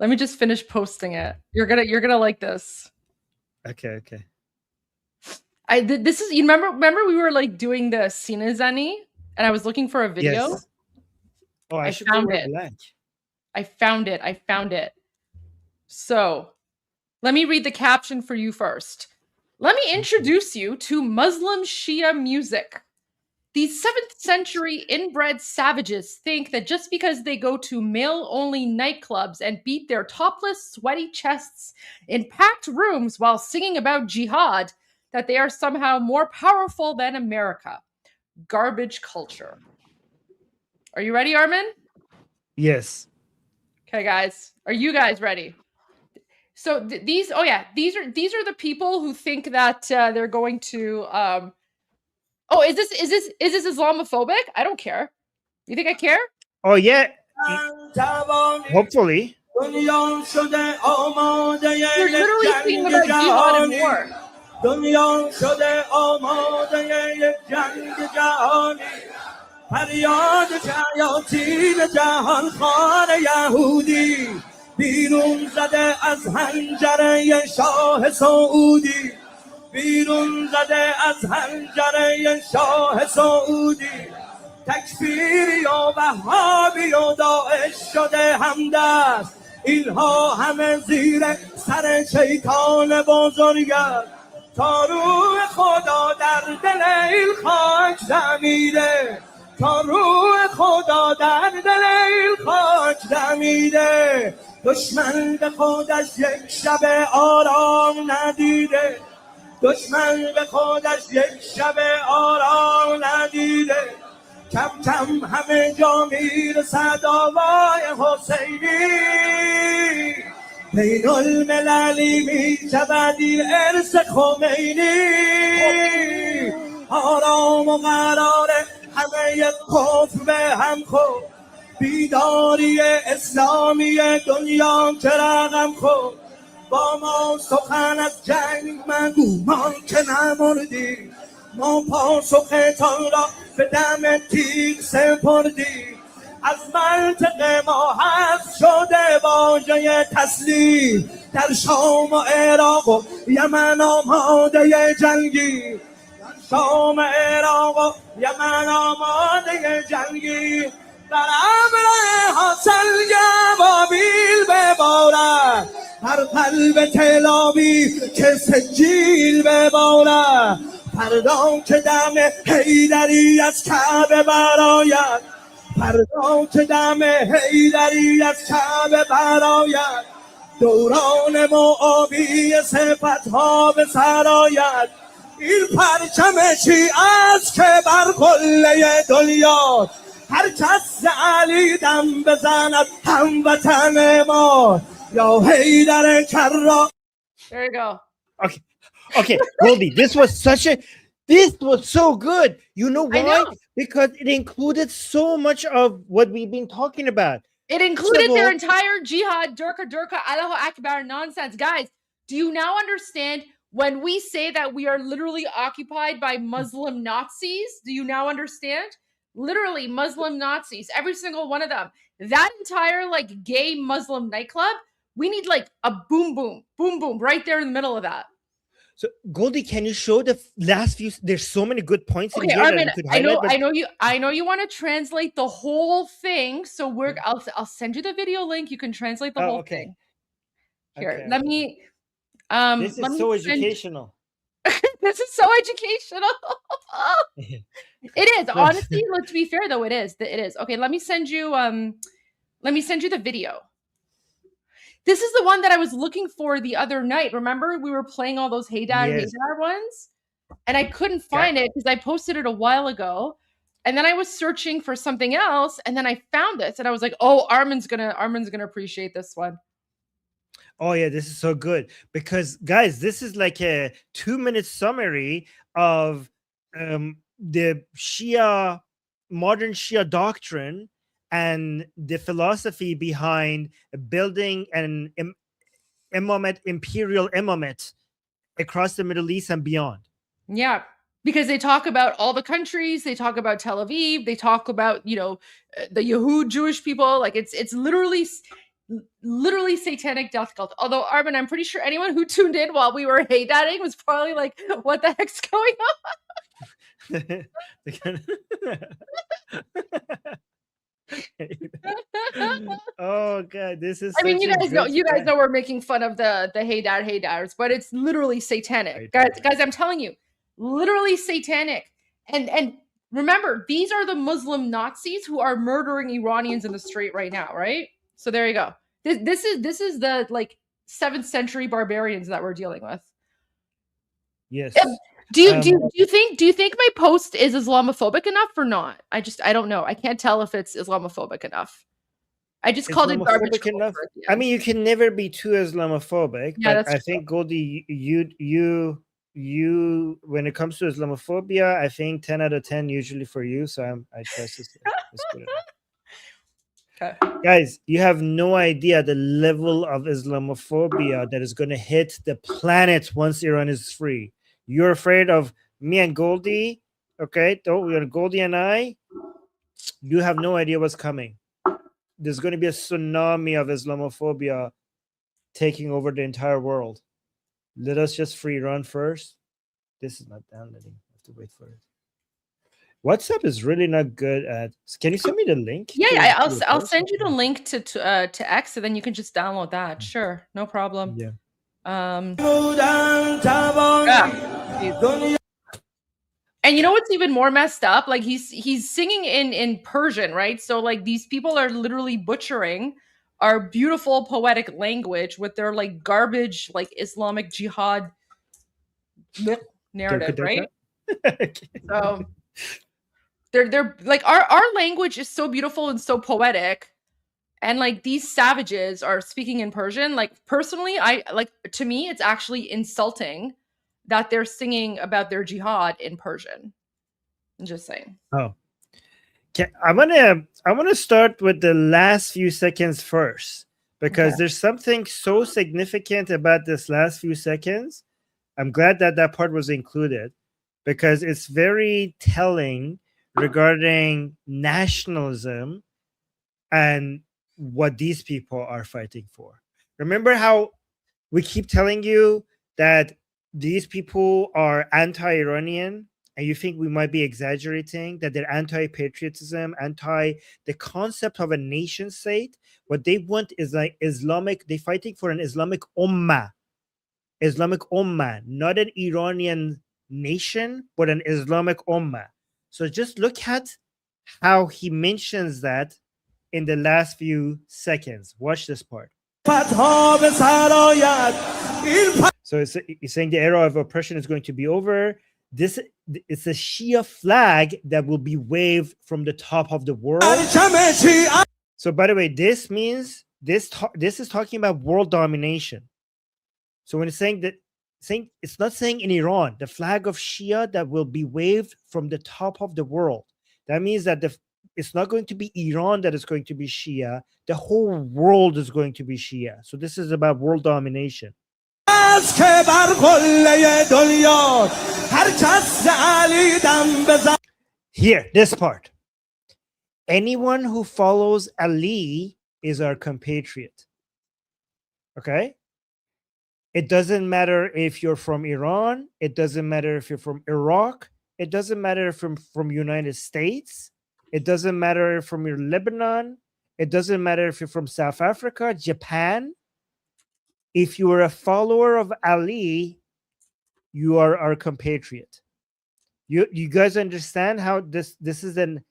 Let me just finish posting it. You're gonna like this. Okay. This is, you remember we were like doing the Sinazani and I was looking for a video. Yes. Oh, I should found go it. black. I found it. So let me read the caption for you first. Let me introduce you to Muslim Shia music. These 7th century inbred savages think that just because they go to male-only nightclubs and beat their topless, sweaty chests in packed rooms while singing about jihad, that they are somehow more powerful than America. Garbage culture. Are you ready, Armin? Yes. Okay, guys. Are you guys ready? So these are the people who think that they're going to oh, is this Islamophobic? I don't care. You think I care? Oh yeah. Hopefully. You're literally singing about jihad and war. دنیا شده آماده یک جنگ جهانی فریاد شیاطین جهان خان یهودی بیرون زده از حنجره شاه سعودی بیرون زده از حنجره شاه سعودی تکفیری و وهابی و داعش شده همدست اینها همه زیر سر شیطان بزرگه تا روح خدا در دل این خاک دمیده تا روح خدا در دل این خاک دمیده دشمن به خودش یک شب آرام ندیده دشمن به خودش یک شب آرام ندیده کم کم همه جا میرسد آوای حسینی بین المللی میشود این ارث خمینی آرام و قرار همه کفر به هم خود بیداری اسلامی دنیا چراغم خود با ما سخن از جنگ مگو ما که نمردی ما پاسختان را به دم تیغ سپردی از منطقه ما حذف شده واژه تسلیم در شام و عراق و یمن آماده جنگی در شام عراق و یمن آماده جنگی در امر حاصل بابیل ببارد هر قلب تلابی که سجیل ببارد فردا که دم حیدری از کعبه براید فردا که دم حیدری از کعبه براید دوران معاوی صفتها به سرایت این پرچم شیعه است که بر قله دنیا هر کس علی دم بزند هموطن ما یا حیدر کرا. There you go. Okay, Goldie, this was so good. You know why? Know. Because it included so much of what we've been talking about. It included their entire jihad, Durka, Allahu Akbar nonsense. Guys, do you now understand when we say that we are literally occupied by Muslim Nazis? Do you now understand? Literally Muslim Nazis, every single one of them. That entire like gay Muslim nightclub, we need like a boom, boom, boom, boom right there in the middle of that. So Goldie, can you show the last few? There's so many good points in here. Armin, that you could highlight, I know you want to translate the whole thing. So I'll send you the video link. You can translate the whole thing. Here, let me. This is so educational. This is so educational. It is, honestly. Let's be fair, though. It is. Okay, let me send you. The video. This is the one that I was looking for the other night. Remember, we were playing all those Haydar ones, and I couldn't find it because I posted it a while ago. And then I was searching for something else, and then I found this, and I was like, "Oh, Armin's gonna appreciate this one." Oh yeah, this is so good because guys, this is like a 2-minute summary of the modern Shia doctrine and the philosophy behind building an imperial imamate across the Middle East and beyond. Yeah, because they talk about all the countries, they talk about Tel Aviv, they talk about, the Yehud Jewish people. Like it's literally satanic death cult. Although, Armin, I'm pretty sure anyone who tuned in while we were haydating was probably like, what the heck's going on? Oh god, this is. I mean, such you a guys know, good you guys stuff. know we're making fun of the hey dads, but it's literally satanic, guys. I'm telling you, literally satanic. And remember, these are the Muslim Nazis who are murdering Iranians in the street right now, right? So there you go. This is the like 7th century barbarians that we're dealing with. Yes. Do you think my post is Islamophobic enough or not? I don't know. I can't tell if it's Islamophobic enough. I just called it garbage Islamophobic enough? culture at the I end. mean, you can never be too Islamophobic, Yeah, but that's I think Goldie, you when it comes to Islamophobia, I think 10 out of 10 usually for you. So I trust it's good enough. Okay. Guys, you have no idea the level of Islamophobia that is going to hit the planet once Iran is free. You're afraid of me and Goldie, okay? Goldie and I. You have no idea what's coming. There's going to be a tsunami of Islamophobia taking over the entire world. Let us just free Iran first. This is not downloading. I have to wait for it. WhatsApp is really not good at. Can you send me the link? Yeah, I'll send you the link to X, and then you can just download that. Sure, no problem. Yeah. And you know what's even more messed up? Like he's singing in Persian, right? So like these people are literally butchering our beautiful poetic language with their like garbage like Islamic jihad narrative, right? So they're like our language is so beautiful and so poetic, and like these savages are speaking in Persian. Like personally, to me it's actually insulting that they're singing about their jihad in Persian. I'm just saying. Oh, okay. I want to start with the last few seconds first because there's something so significant about this last few seconds. I'm glad that part was included because it's very telling regarding nationalism and what these people are fighting for. Remember how we keep telling you that these people are anti-Iranian, and you think we might be exaggerating, that they're anti-patriotism, anti the concept of a nation state. What they want is like Islamic, they're fighting for an Islamic ummah, not an Iranian nation, but an Islamic ummah. So just look at how he mentions that in the last few seconds. Watch this part. So he's saying the era of oppression is going to be over. It's a Shia flag that will be waved from the top of the world. So by the way, this means this is talking about world domination. So when it's saying that, it's not saying in Iran, the flag of Shia that will be waved from the top of the world. That means that it's not going to be Iran that is going to be Shia. The whole world is going to be Shia. So this is about world domination. Here, this part. Anyone who follows Ali is our compatriot. Okay? It doesn't matter if you're from Iran. It doesn't matter if you're from Iraq. It doesn't matter if you're from United States. It doesn't matter if from Lebanon. It doesn't matter if you're from South Africa, Japan. If you are a follower of Ali, you are our compatriot. You guys understand how this is an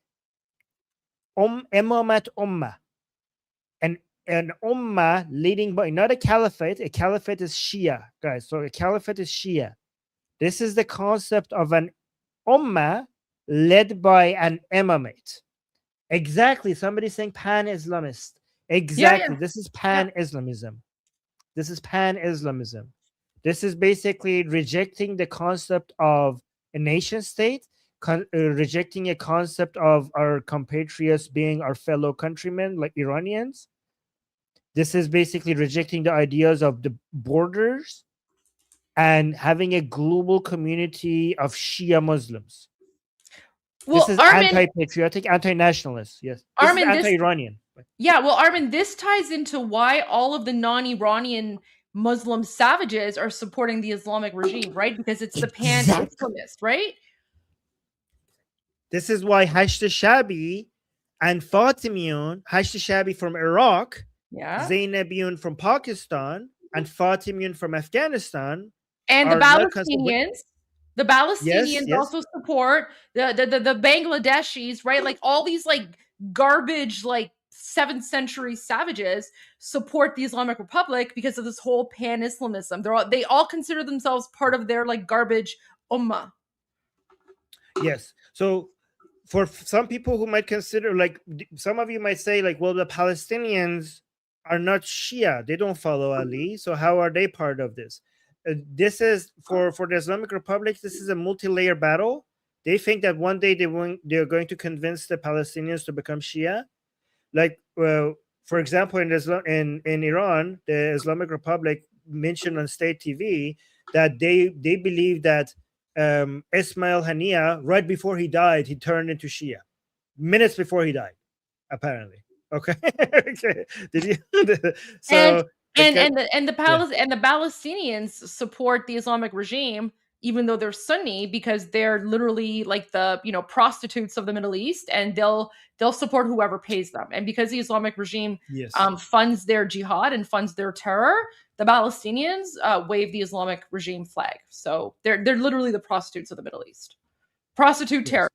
imamat ummah, an ummah leading by not a caliphate. A caliphate is Shia, guys. So a caliphate is Shia. This is the concept of an ummah led by an imamate. Exactly. Somebody's saying pan-Islamist. Exactly. Yeah. This is pan-Islamism. This is pan-Islamism. This is basically rejecting the concept of a nation state, rejecting a concept of our compatriots being our fellow countrymen, like Iranians. This is basically rejecting the ideas of the borders and having a global community of Shia Muslims. Well, this is anti-patriotic, anti-nationalist. Yes, this is anti-Iranian. Yeah, well, Armin, this ties into why all of the non-Iranian Muslim savages are supporting the Islamic regime, right? Because it's the pan-Islamist, right? This is why Hashd Shabi and Fatimiyun, Hashd Shabi from Iraq, Yeah. Zainabiyun from Pakistan, and Fatimiyun from Afghanistan. And the are not considered. Palestinians Yes. also support the Bangladeshis, right? Like all these like garbage, like 7th century savages support the Islamic Republic because of this whole pan-Islamism. They all consider themselves part of their like garbage ummah. Yes. So for some people who might consider, like some of you might say, like, well, the Palestinians are not Shia. They don't follow Ali. So how are they part of this? This is for the Islamic Republic. This is a multi-layer battle. They think that one day they're going to convince the Palestinians to become Shia. Like, for example, in Iran, the Islamic Republic mentioned on state TV that they believe that Ismail Haniya, right before he died, he turned into Shia. Minutes before he died, apparently. Okay. Okay. Did you? So and the Palestinians support the Islamic regime, even though they're Sunni, because they're literally like the prostitutes of the Middle East, and they'll support whoever pays them. And because the Islamic regime funds their jihad and funds their terror, the Palestinians wave the Islamic regime flag. So they're literally the prostitutes of the Middle East. Prostitute terror.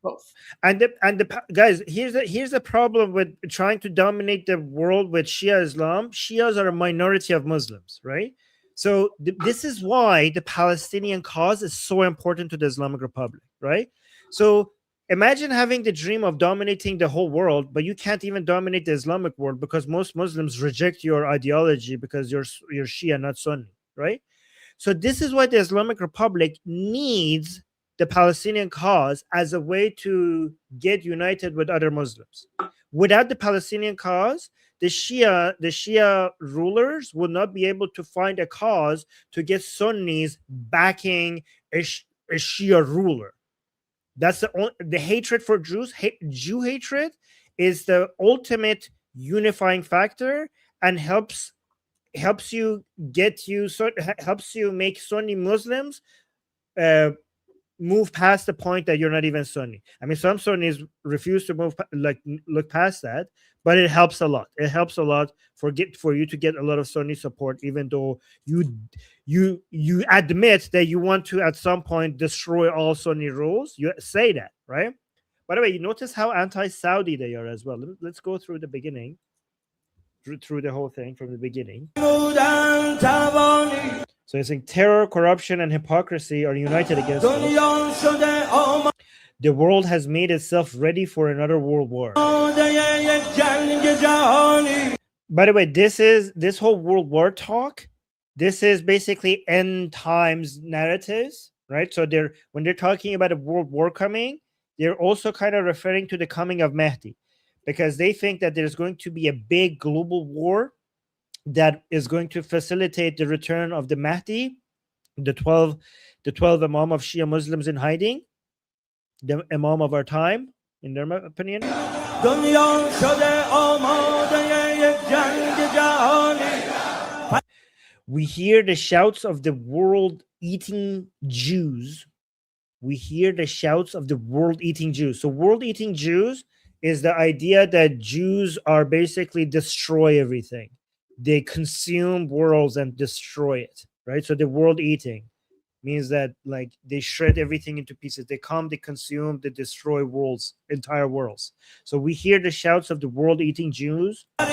Both. And the guys, here's the problem with trying to dominate the world with Shia Islam. Shias are a minority of Muslims, right? So this is why the Palestinian cause is so important to the Islamic Republic, right? So imagine having the dream of dominating the whole world, but you can't even dominate the Islamic world because most Muslims reject your ideology because you're Shia, not Sunni, right? So this is why the Islamic Republic needs the Palestinian cause as a way to get united with other Muslims. Without the Palestinian cause, the Shia rulers would not be able to find a cause to get Sunnis backing a Shia ruler. That's the hatred for Jews. Jew hatred is the ultimate unifying factor and helps you make Sunni Muslims move past the point that you're not even Sunni. I mean, some Sunnis refuse to look past that, but it helps a lot. It helps a lot for you to get a lot of Sunni support, even though you admit that you want to at some point destroy all Sunni rules. You say that, right? By the way, you notice how anti-Saudi they are as well. Let's go through the beginning, through the whole thing from the beginning. So it's saying terror, corruption, and hypocrisy are united against us. The world has made itself ready for another world war. By the way, this whole world war talk. This is basically end times narratives, right? So when they're talking about a world war coming, they're also kind of referring to the coming of Mahdi, because they think that there's going to be a big global war that is going to facilitate the return of the Mahdi, the 12 Imam of Shia Muslims in hiding, the Imam of our time, in their opinion. We hear the shouts of the world-eating Jews. We hear the shouts of the world-eating Jews. So world-eating Jews is the idea that Jews are basically destroy everything. They consume worlds and destroy it, right? So the world eating means that like they shred everything into pieces. They come, they consume, they destroy worlds, entire worlds. So we hear the shouts of the world eating Jews. But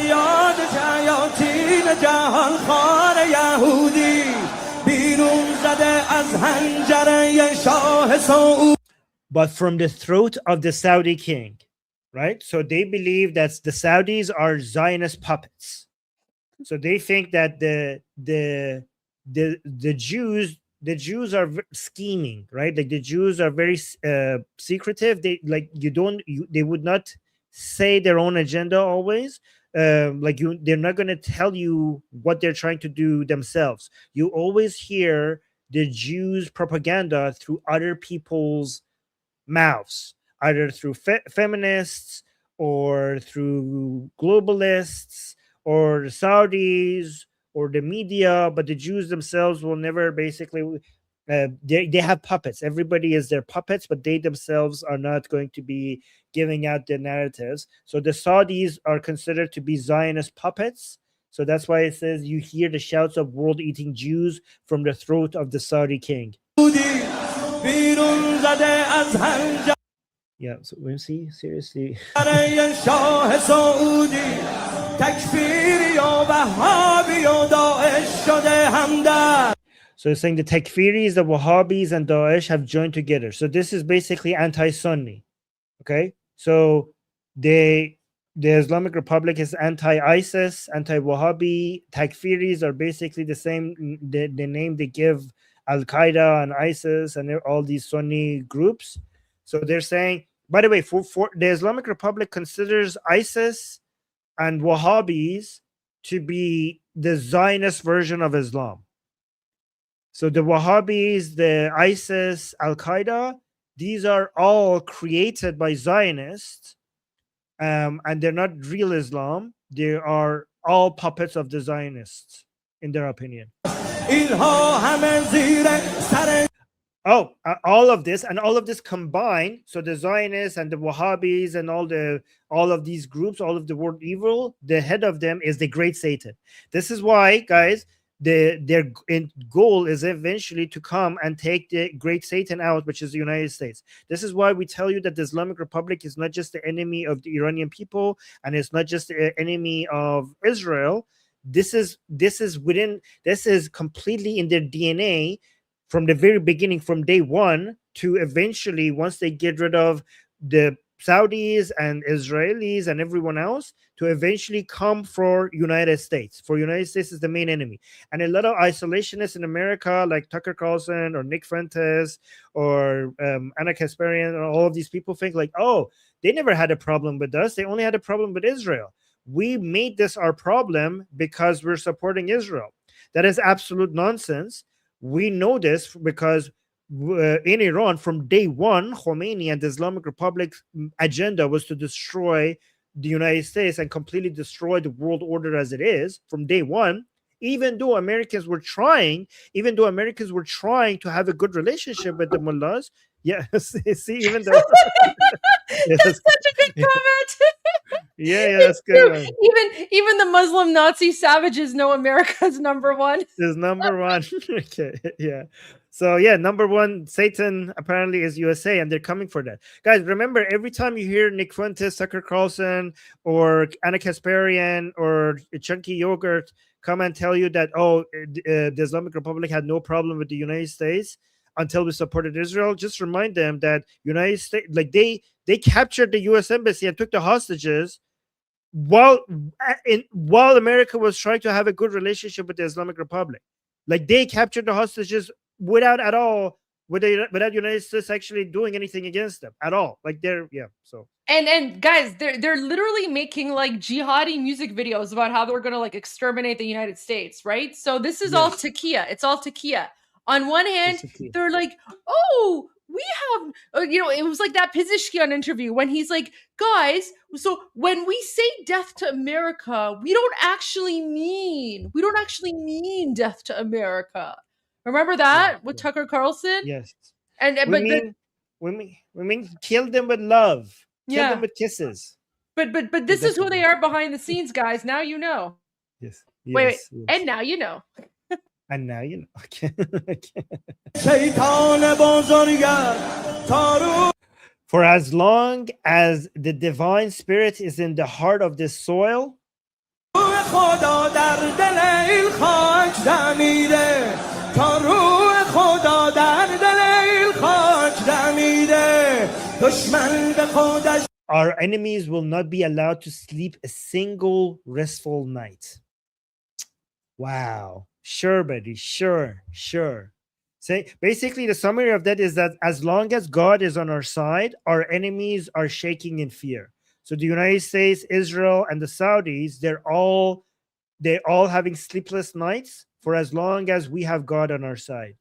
from the throat of the Saudi king, right? So they believe that the Saudis are Zionist puppets. So they think that the Jews are scheming, right? Like the Jews are very secretive. They would not say their own agenda always. They're not going to tell you what they're trying to do themselves. You always hear the Jews' propaganda through other people's mouths, either through feminists or through globalists or the Saudis or the media, but the Jews themselves will never basically they have puppets. Everybody is their puppets, but they themselves are not going to be giving out their narratives. So the Saudis are considered to be Zionist puppets. So that's why it says you hear the shouts of world-eating Jews from the throat of the Saudi king. Yeah, so we see, seriously. So it's saying the Takfiris, the Wahhabis, and Daesh have joined together. So this is basically anti-Sunni. Okay, so the Islamic Republic is anti-ISIS, anti-Wahhabi. Takfiris are basically the same. The name they give Al-Qaeda and ISIS and all these Sunni groups. So they're saying, by the way, for the Islamic Republic considers ISIS and Wahhabis to be the Zionist version of Islam. So the Wahhabis, the ISIS, Al-Qaeda, these are all created by Zionists, and they're not real Islam. They are all puppets of the Zionists, in their opinion. Oh, all of this combined. So the Zionists and the Wahhabis and all of these groups, all of the world evil, the head of them is the great Satan. This is why, guys, their goal is eventually to come and take the great Satan out, which is the United States. This is why we tell you that the Islamic Republic is not just the enemy of the Iranian people, and it's not just the enemy of Israel. This is completely in their DNA from the very beginning, from day one, to eventually, once they get rid of the Saudis and Israelis and everyone else, to eventually come for United States. For United States is the main enemy. And a lot of isolationists in America, like Tucker Carlson or Nick Fuentes or Anna Kasparian, and all of these people think like, oh, they never had a problem with us. They only had a problem with Israel. We made this our problem because we're supporting Israel. That is absolute nonsense. We know this because in Iran, from day one, Khomeini and the Islamic Republic's agenda was to destroy the United States and completely destroy the world order as it is from day one. Even though Americans were trying to have a good relationship with the mullahs. Yes, see, even though that's such a good comment. Yeah, that's good. Even the Muslim Nazi savages know America's number one. Is number one. Okay, yeah. So yeah, number one, Satan apparently is USA, and they're coming for that. Guys, remember, every time you hear Nick Fuentes, Tucker Carlson, or Anna Kasparian, or Chunky Yogurt come and tell you that, oh, the Islamic Republic had no problem with the United States until we supported Israel, just remind them that United States, like they captured the U.S. embassy and took the hostages while America was trying to have a good relationship with the Islamic Republic. Like they captured the hostages without United States actually doing anything against them at all. Like so. And guys, they're literally making like jihadi music videos about how they're gonna like exterminate the United States, right? So this is all taqiyya. It's all taqiyya. On one hand, they're like, oh, we have, it was like that Pizishkian interview when he's like, guys, so when we say death to America, we don't actually mean death to America. Remember that with Tucker Carlson? Yes. We mean kill them with love. Kill them with kisses. But this is who they are behind the scenes, guys. Now you know. Yes. Wait. And now you know. And now you know. For as long as the divine spirit is in the heart of this soil, our enemies will not be allowed to sleep a single restful night. Wow. Sure, buddy. Sure. Say, basically, the summary of that is that as long as God is on our side, our enemies are shaking in fear. So the United States, Israel, and the Saudis, they're all having sleepless nights for as long as we have God on our side.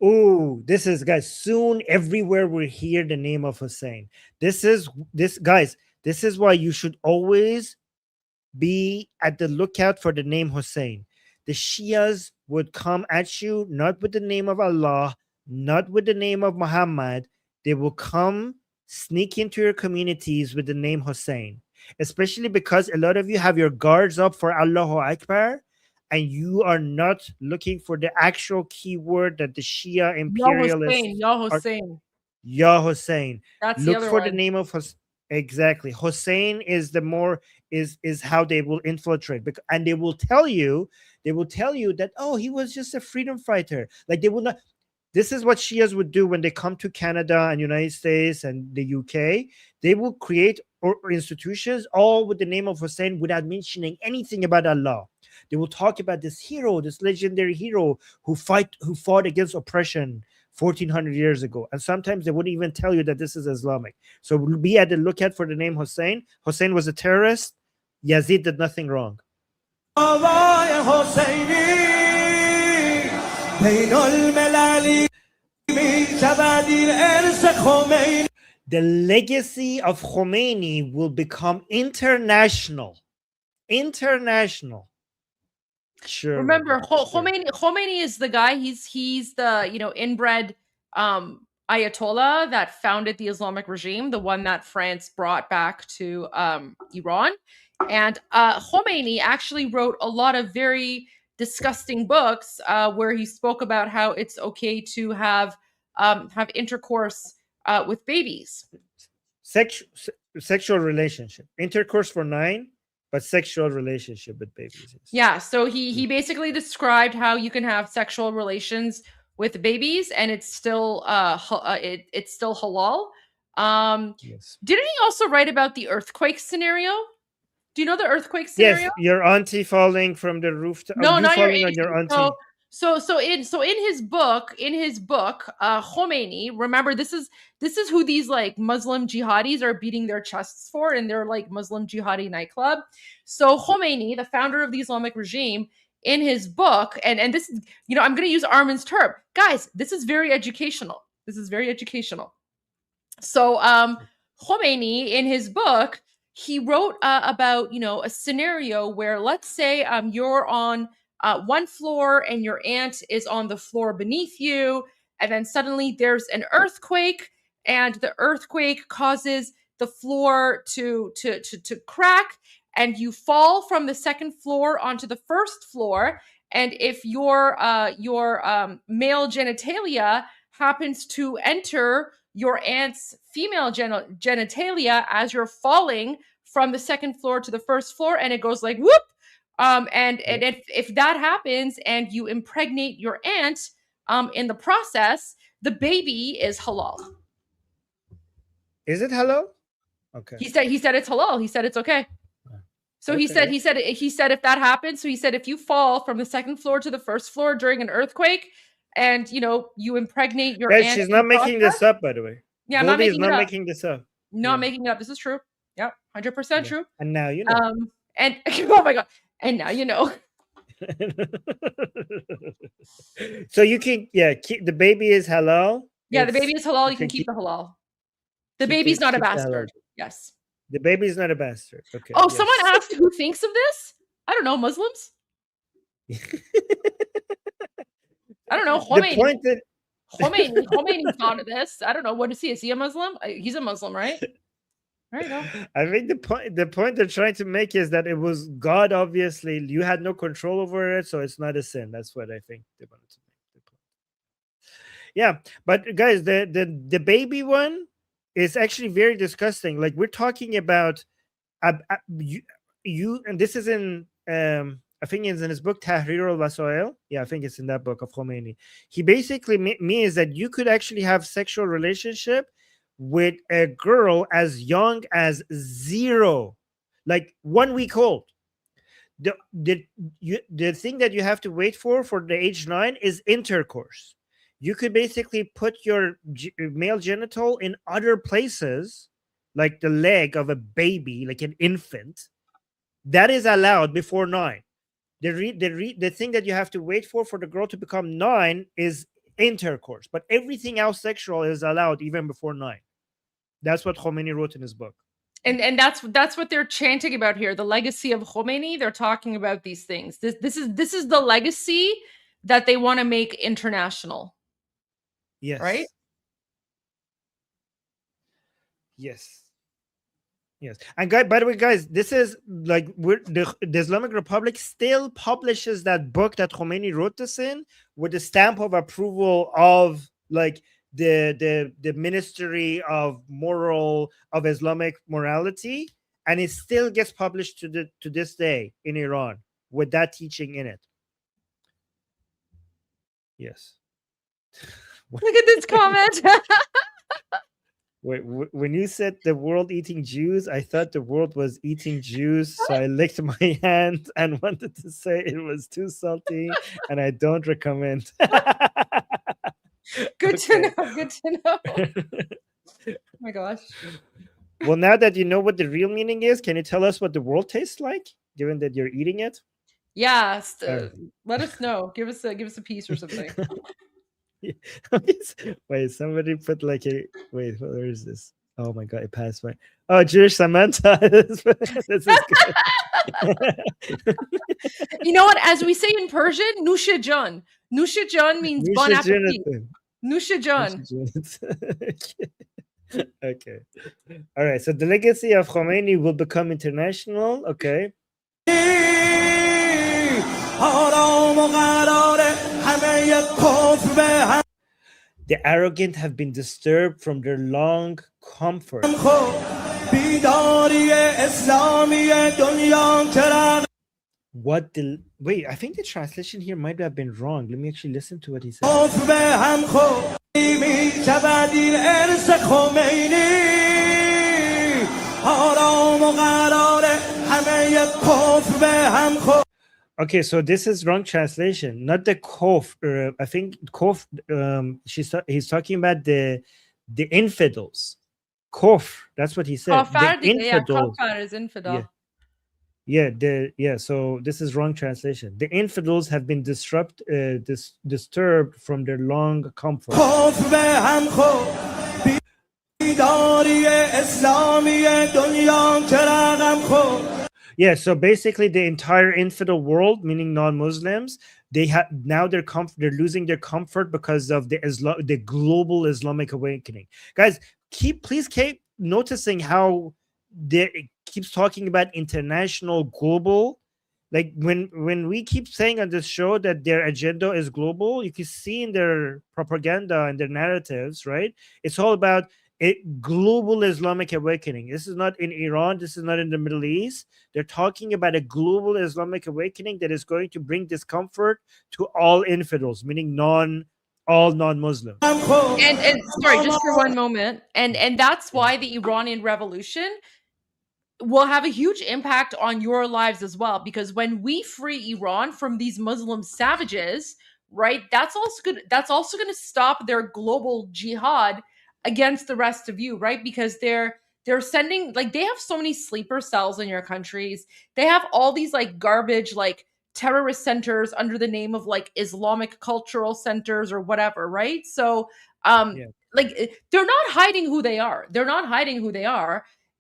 Ooh, this is, guys, soon everywhere we hear the name of Hussein. This is why you should always be at the lookout for the name Hussein. The Shias would come at you not with the name of Allah, not with the name of Muhammad. They will come sneak into your communities with the name Hussein, especially because a lot of you have your guards up for Allahu Akbar, and you are not looking for the actual keyword that the Shia imperialists Ya Hussein. Ya Hussein. That's Look the other for one. the name of exactly. Hussein is the more is how they will infiltrate, and they will tell you that, oh, he was just a freedom fighter. Like, they will not. This is what Shias would do when they come to Canada and United States and the UK. They will create institutions all with the name of Hussein without mentioning anything about Allah. They will talk about this hero, this legendary hero who fought against oppression 1400 years ago. And sometimes they wouldn't even tell you that this is Islamic. So be at the lookout for the name Hussein. Hussein was a terrorist. Yazid did nothing wrong. The legacy of Khomeini will become international. International. Sure. Remember, Khomeini is the guy. He's the inbred Ayatollah that founded the Islamic regime, the one that France brought back to Iran. And Khomeini actually wrote a lot of very disgusting books where he spoke about how it's okay to have intercourse with babies. Sexual relationship, intercourse for 9, but sexual relationship with babies. Yeah, so he basically described how you can have sexual relations with babies and it's still it's still halal. Yes. Didn't he also write about the earthquake scenario? Do you know the earthquake scenario? Yes, your auntie falling from the rooftop. No, not your falling on auntie. your auntie. So in his book, Khomeini, remember this is who these like Muslim jihadis are beating their chests for in their like Muslim jihadi nightclub. So Khomeini, the founder of the Islamic regime, in his book, and this is, I'm going to use Armin's term, guys. This is very educational. So Khomeini, in his book, he wrote about a scenario where, let's say you're on one floor and your aunt is on the floor beneath you, and then suddenly there's an earthquake, and the earthquake causes the floor to crack, and you fall from the second floor onto the first floor. And if your male genitalia happens to enter your aunt's female genitalia as you're falling from the second floor to the first floor, and it goes like whoop. And if that happens and you impregnate your aunt in the process, the baby is halal. Is it halal? Okay. He said it's halal. He said it's okay. So he said if that happens, so he said if you fall from the second floor to the first floor during an earthquake and you impregnate your aunt. She's not making this up, by the way. Yeah, I'm not making is not making this up. Not making it up. This is true. Yep, 100% true. And now you know. And oh my god. And now you know. So you can keep the baby is halal. Yeah, the baby is halal. You can keep the halal. The baby's not a bastard. Yes. The baby is not a bastard. Okay. Oh, yes. Someone asked who thinks of this? I don't know. Muslims? I don't know. Khomeini thought of this. I don't know. What is he? Is he a Muslim? He's a Muslim, right? Right. No. I think the point they're trying to make is that it was God. Obviously, you had no control over it, so it's not a sin. That's what I think they wanted to make the point. Yeah, but guys, the baby one is actually very disgusting. Like, we're talking about you, and this is in I think it's in his book Tahrir al-Wasail. Yeah, I think it's in that book of Khomeini. He basically means that you could actually have sexual relationship with a girl as young as 0, like 1 week old. The thing that you have to wait for the age 9 is intercourse. You could basically put your male genital in other places, like the leg of a baby, like an infant. That is allowed before 9. The thing that you have to wait for the girl to become 9 is intercourse, but everything else sexual is allowed even before 9. That's what Khomeini wrote in his book. And that's what they're chanting about here. The legacy of Khomeini. They're talking about these things. This is the legacy that they want to make international. Yes. Right? Yes. Yes. And by the way, guys, this is like the Islamic Republic still publishes that book that Khomeini wrote this in with the stamp of approval of like the Ministry of Islamic Morality, and it still gets published to this day in Iran with that teaching in it. Yes. Look at this comment. Wait, when you said the world eating Jews, I thought the world was eating Jews, so I licked my hand and wanted to say it was too salty, and I don't recommend. Good to know. Good to know. Oh my gosh. Well, now that you know what the real meaning is, can you tell us what the world tastes like, given that you're eating it? Yeah, let us know. Give us a piece or something. Wait, somebody put like a wait. Where is this? Oh my god, it passed by. Oh, Jewish Samantha. This is good. You know what? As we say in Persian, Nusha Jan. Nusha Jan means bon appetit. Nusha Jan. Okay. All right. So the legacy of Khomeini will become international. Okay. The arrogant have been disturbed from their long comfort. What the wait, I think the translation here might have been wrong. Let me actually listen to what he said. Okay, so this is wrong translation, not the kof. I think kof. He's talking about the infidels. Kof. That's what he said. Kafar, the infidels. Yeah, kafar is infidel. Yeah. So this is wrong translation. The infidels have been disturbed from their long comfort. Yeah, so basically the entire infidel world, meaning non-Muslims, they're losing their comfort because of the global Islamic awakening. Guys, please keep noticing how it keeps talking about international, global. Like when we keep saying on this show that their agenda is global, you can see in their propaganda and their narratives, right? It's all about a global Islamic awakening. This is not in Iran. This is not in the Middle East. They're talking about a global Islamic awakening that is going to bring discomfort to all infidels, meaning all non-Muslims. And sorry, just for one moment. And that's why the Iranian Revolution will have a huge impact on your lives as well, because when we free Iran from these Muslim savages, right, that's also going to stop their global jihad against the rest of you, right? Because they're sending, like, they have so many sleeper cells in your countries. They have all these like garbage like terrorist centers under the name of like Islamic cultural centers or whatever, right? So like they're not hiding who they are.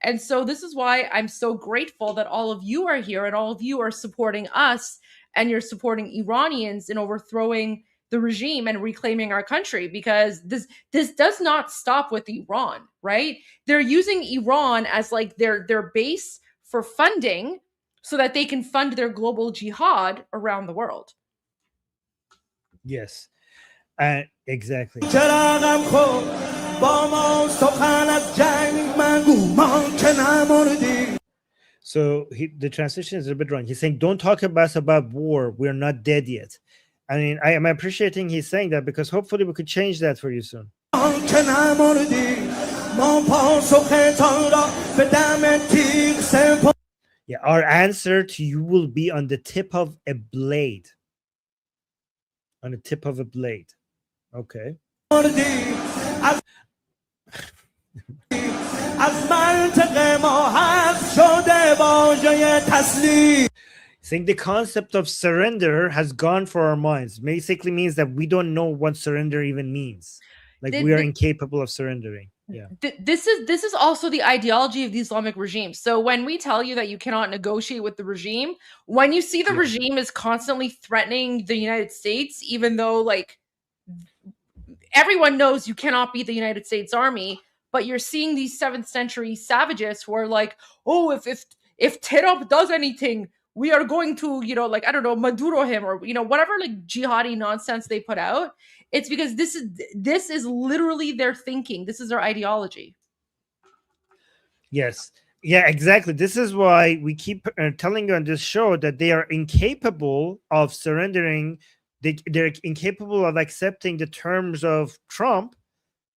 And so this is why I'm so grateful that all of you are here and all of you are supporting us, and you're supporting Iranians in overthrowing the regime and reclaiming our country, because this does not stop with Iran, right? They're using Iran as like their base for funding so that they can fund their global jihad around the world. Yes, exactly. So the translation is a bit wrong. He's saying, don't talk about war. We're not dead yet. I mean, I am appreciating he's saying that, because hopefully we could change that for you soon. Yeah, our answer to you will be on the tip of a blade. On the tip of a blade. Okay. I think the concept of surrender has gone for our minds. Basically means that we don't know what surrender even means. Like we are incapable of surrendering. Yeah. This is also the ideology of the Islamic regime. So when we tell you that you cannot negotiate with the regime, when you see the regime is constantly threatening the United States, even though like everyone knows you cannot beat the United States Army, but you're seeing these 7th century savages who are like, oh, if Terab does anything, we are going to, you know, like, I don't know, Maduro him, or, you know, whatever like jihadi nonsense they put out. It's because this is literally their thinking. This is their ideology. Yes. Yeah, exactly. This is why we keep telling you on this show that they are incapable of surrendering. They're incapable of accepting the terms of Trump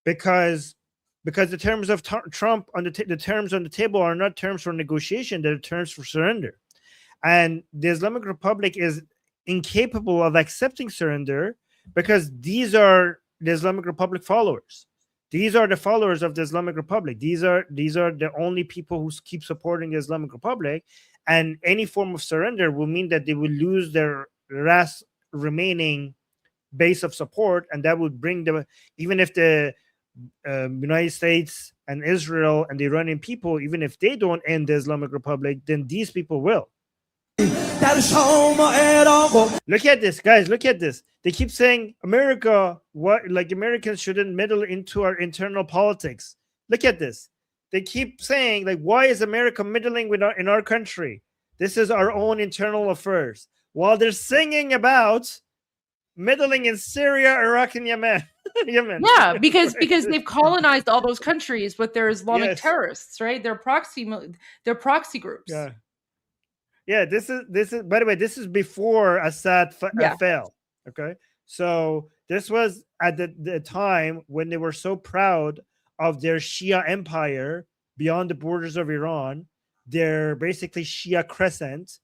because the terms of Trump on the terms on the table are not terms for negotiation. They're terms for surrender. And the Islamic Republic is incapable of accepting surrender because these are the Islamic Republic followers. These are the followers of the Islamic Republic. These are the only people who keep supporting the Islamic Republic, and any form of surrender will mean that they will lose their last remaining base of support, and that would bring them. Even if the United States and Israel and the Iranian people, even if they don't end the Islamic Republic, then these people will. Look at this, guys. Look at this. They keep saying America, what, like Americans shouldn't meddle into our internal politics. Look at this. They keep saying, like, why is America meddling in our country? This is our own internal affairs. While they're singing about meddling in Syria, Iraq, and Yemen. Yeah, because they've colonized all those countries with their Islamic terrorists, right? Their proxy groups. Yeah. Yeah, this is by the way, this is before Assad fell. Okay. So this was at the time when they were so proud of their Shia empire beyond the borders of Iran. They're basically Shia crescent,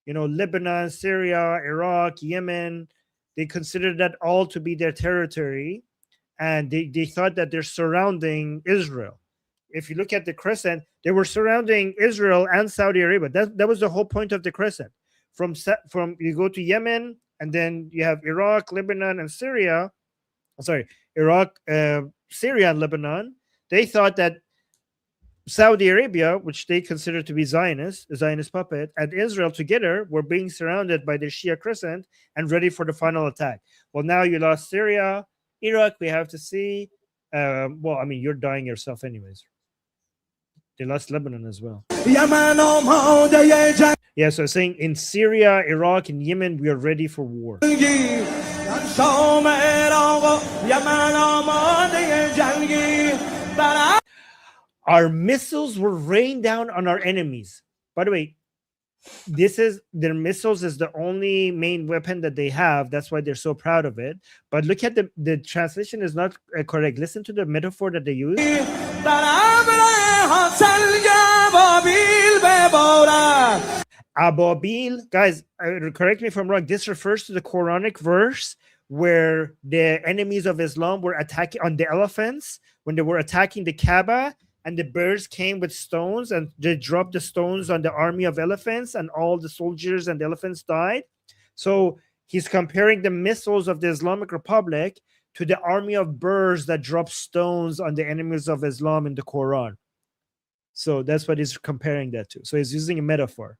you know, Lebanon, Syria, Iraq, Yemen. They considered that all to be their territory, and they thought that they're surrounding Israel. If you look at the crescent, they were surrounding Israel and Saudi Arabia. That was the whole point of the crescent. From you go to Yemen, and then you have Iraq, Lebanon, and Syria. Sorry, Iraq, Syria, and Lebanon. They thought that Saudi Arabia, which they consider to be Zionist puppet, and Israel together were being surrounded by the Shia crescent and ready for the final attack. Well, now you lost Syria, Iraq. We have to see. Well, I mean, you're dying yourself anyways. They lost Lebanon as well. Yeah, so saying in Syria, Iraq, and Yemen, we are ready for war. Our missiles were rained down on our enemies. By the way, their missiles is the only main weapon that they have. That's why they're so proud of it. But look at the translation is not correct. Listen to the metaphor that they use. Ababil, guys, correct me if I'm wrong. This refers to the Quranic verse where the enemies of Islam were attacking on the elephants when they were attacking the Kaaba, and the birds came with stones and they dropped the stones on the army of elephants, and all the soldiers and the elephants died. So he's comparing the missiles of the Islamic Republic to the army of birds that drop stones on the enemies of Islam in the Quran. So that's what he's comparing that to. So he's using a metaphor.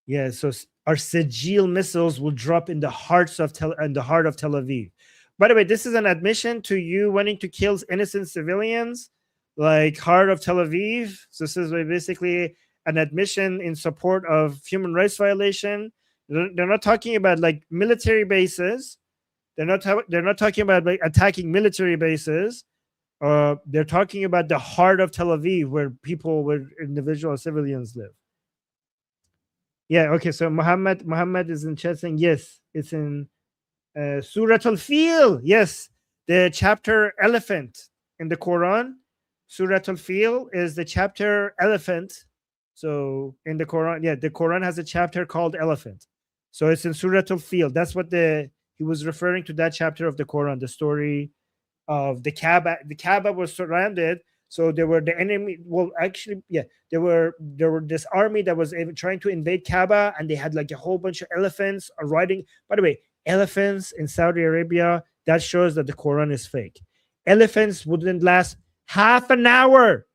Yeah, so our Sejil missiles will drop in the heart of Tel Aviv. By the way, this is an admission to you wanting to kill innocent civilians, like heart of Tel Aviv. So this is basically an admission in support of human rights violation. They're not talking about like military bases. They're not talking about like attacking military bases. They're talking about the heart of Tel Aviv, where individual civilians live. Yeah, okay, so Muhammad is in chat saying, yes, it's in Surah Al-Fil. Yes, the chapter elephant in the Quran. Surah Al-Fil is the chapter elephant. So in the Quran, yeah, the Quran has a chapter called elephant. So it's in Surah Al-Fil. That's what he was referring to, that chapter of the Quran, the story of the Kaaba. The Kaaba was surrounded. So there were the enemy. Well, actually, yeah, there were this army that was trying to invade Kaaba, and they had like a whole bunch of elephants riding. By the way, elephants in Saudi Arabia, that shows that the Quran is fake. Elephants wouldn't last half an hour.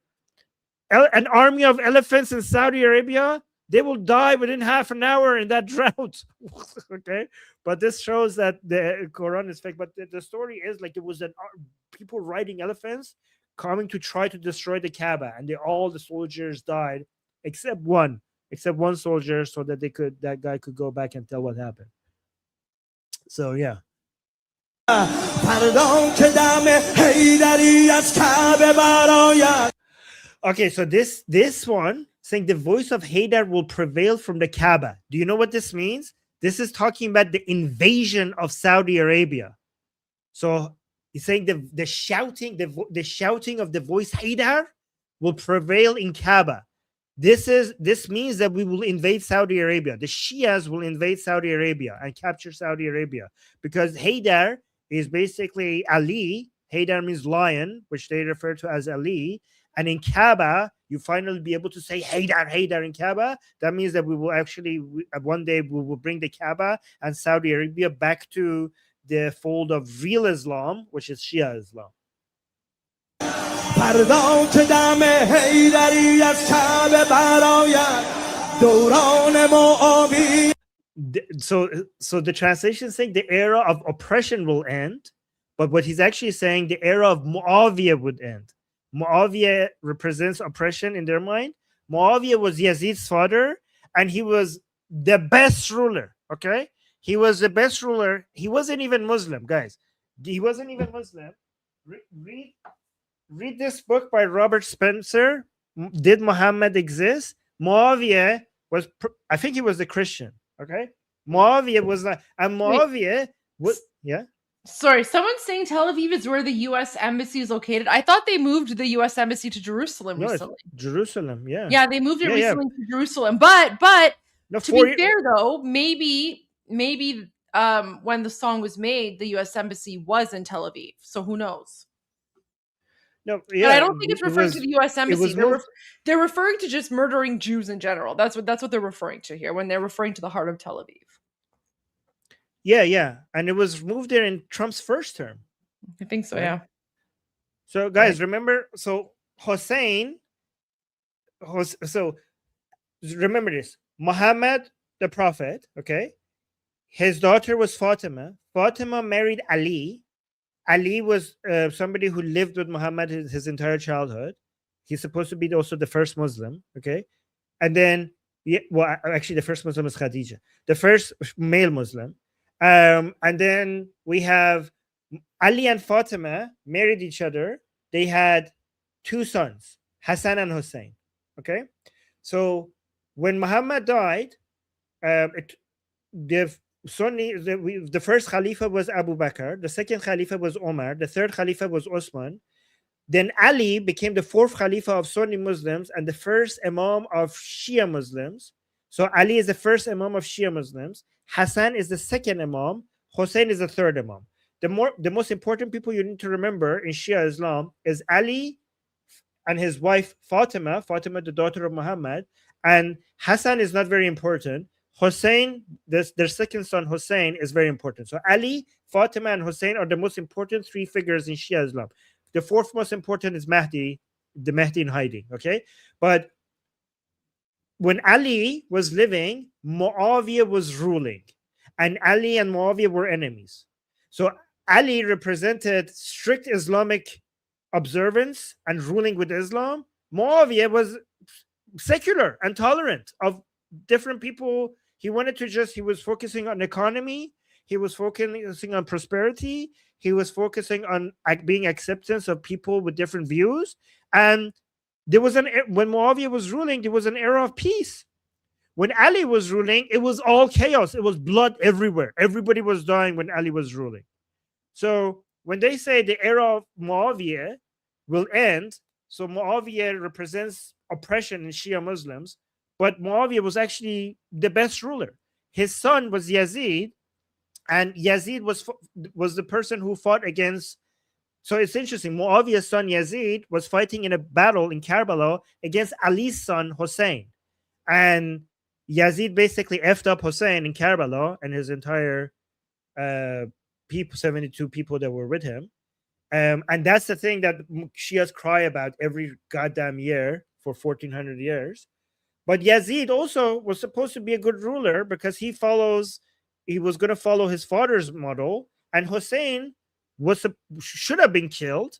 An army of elephants in Saudi Arabia, they will die within half an hour in that drought. Okay, but this shows that the Quran is fake. But the story is like it was people riding elephants coming to try to destroy the Kaaba, and all the soldiers died except one soldier, so that that guy could go back and tell what happened. So yeah. Okay, so this one saying the voice of Haydar will prevail from the Kaaba. Do you know what this means? This is talking about the invasion of Saudi Arabia. So he's saying the shouting of the voice Haydar will prevail in Kaaba. This means that we will invade Saudi Arabia. The Shias will invade Saudi Arabia and capture Saudi Arabia, because Haydar is basically Ali. Haydar means lion, which they refer to as Ali. And in Kaaba, you finally be able to say Haydar, Haydar in Kaaba. That means that we will actually, one day we will bring the Kaaba and Saudi Arabia back to the fold of real Islam, which is Shia Islam. So the translation is saying the era of oppression will end, but what he's actually saying, the era of Muawiyah would end. Muawiyah represents oppression in their mind. Muawiyah was Yazid's father, and he was the best ruler. Okay, he was the best ruler. He wasn't even Muslim, guys. He wasn't even Muslim. Read this book by Robert Spencer. Did Muhammad exist? Muawiyah was, I think he was a Christian. Okay, Muawiyah was not, and Muawiyah was, yeah. Sorry, someone's saying Tel Aviv is where the U.S. embassy is located. I thought they moved the U.S. embassy to Jerusalem recently. Jerusalem, yeah. Yeah, they moved it recently to Jerusalem. But to be fair, though, maybe when the song was made, the U.S. embassy was in Tel Aviv. So who knows? No, yeah. But I don't think it's referring to the U.S. embassy. They're referring to just murdering Jews in general. That's what they're referring to here when they're referring to the heart of Tel Aviv. Yeah. And it was moved there in Trump's first term. I think so, right? Yeah. So, guys, remember, so remember this. Muhammad, the prophet, okay? His daughter was Fatima. Fatima married Ali. Ali was somebody who lived with Muhammad his entire childhood. He's supposed to be also the first Muslim, okay? And then, actually, the first Muslim is Khadija, the first male Muslim. And then we have Ali and Fatima married each other. They had two sons, Hassan and Hussein. Okay, so when Muhammad died, the first Khalifa was Abu Bakr, the second Khalifa was Omar, the third Khalifa was Osman. Then Ali became the fourth Khalifa of Sunni Muslims and the first Imam of Shia Muslims. So Ali is the first Imam of Shia Muslims. Hassan is the second Imam. Hussein is the third Imam. The most important people you need to remember in Shia Islam is Ali and his wife Fatima, the daughter of Muhammad. And Hassan is not very important. Hussein, their second son Hussein, is very important. So Ali, Fatima, and Hussein are the most important three figures in Shia Islam. The fourth most important is Mahdi, the Mahdi in hiding. Okay, but when Ali was living, Muawiyah was ruling, and Ali and Muawiyah were enemies. So Ali represented strict Islamic observance and ruling with Islam. Muawiyah was secular and tolerant of different people. He was focusing on economy. He was focusing on prosperity. He was focusing on being acceptance of people with different views. And when Muawiyah was ruling, there was an era of peace. When Ali was ruling, it was all chaos. It was blood everywhere. Everybody was dying when Ali was ruling. So when they say the era of Muawiyah will end, so Muawiyah represents oppression in Shia Muslims, but Muawiyah was actually the best ruler. His son was Yazid, and Yazid was the person who fought against So it's interesting. Muawiyah's son Yazid was fighting in a battle in Karbala against Ali's son Hussein. And Yazid basically effed up Hussein in Karbala and his entire 72 people that were with him. And that's the thing that Shias cry about every goddamn year for 1400 years. But Yazid also was supposed to be a good ruler because he was going to follow his father's model. And Hussein should have been killed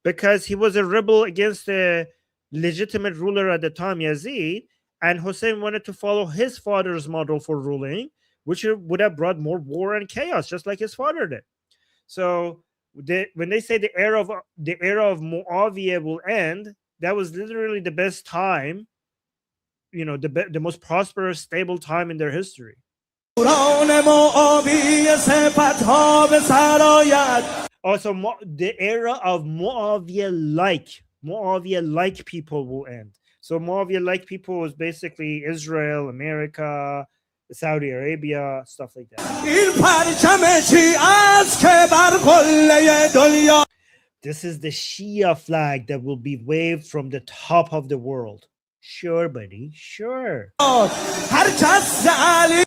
because he was a rebel against the legitimate ruler at the time, Yazid. And Hussein wanted to follow his father's model for ruling, which would have brought more war and chaos, just like his father did. So when they say the era of Muawiyah will end, that was literally the best time, the most prosperous, stable time in their history. Also, the era of Muawiyah-like people will end. So Muawiyah-like people was basically Israel, America, Saudi Arabia, stuff like that. This is the Shia flag that will be waved from the top of the world. Sure, buddy. Sure.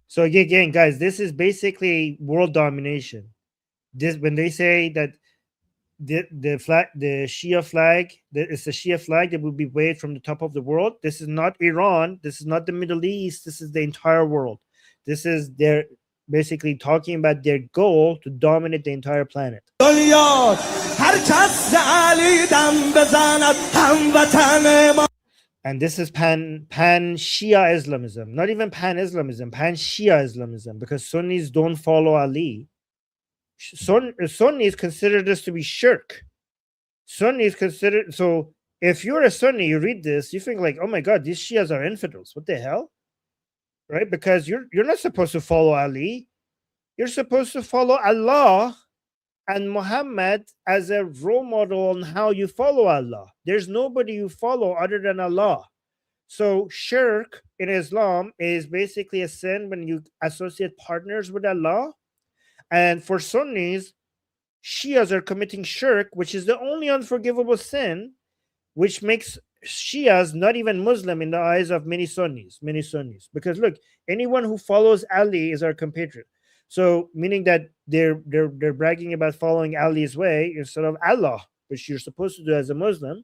So again, guys, this is basically world domination. When they say that the Shia flag, it's the Shia flag that will be waved from the top of the world. This is not Iran. This is not the Middle East. This is the entire world. This is their basically talking about their goal to dominate the entire planet. And this is pan-Shia Islamism. Not even pan-Islamism, pan-Shia Islamism, because Sunnis don't follow Ali. Sunnis consider this to be shirk. Sunnis consider, so if you're a Sunni, you read this, you think like, oh my God, these Shias are infidels. What the hell? Right? Because you're not supposed to follow Ali. You're supposed to follow Allah and Muhammad as a role model on how you follow Allah. There's nobody you follow other than Allah. So shirk in Islam is basically a sin when you associate partners with Allah. And for Sunnis, Shias are committing shirk, which is the only unforgivable sin, which makes Shias not even Muslim in the eyes of many Sunnis. Because look, anyone who follows Ali is our compatriot. So meaning that they're bragging about following Ali's way instead of Allah, which you're supposed to do as a Muslim.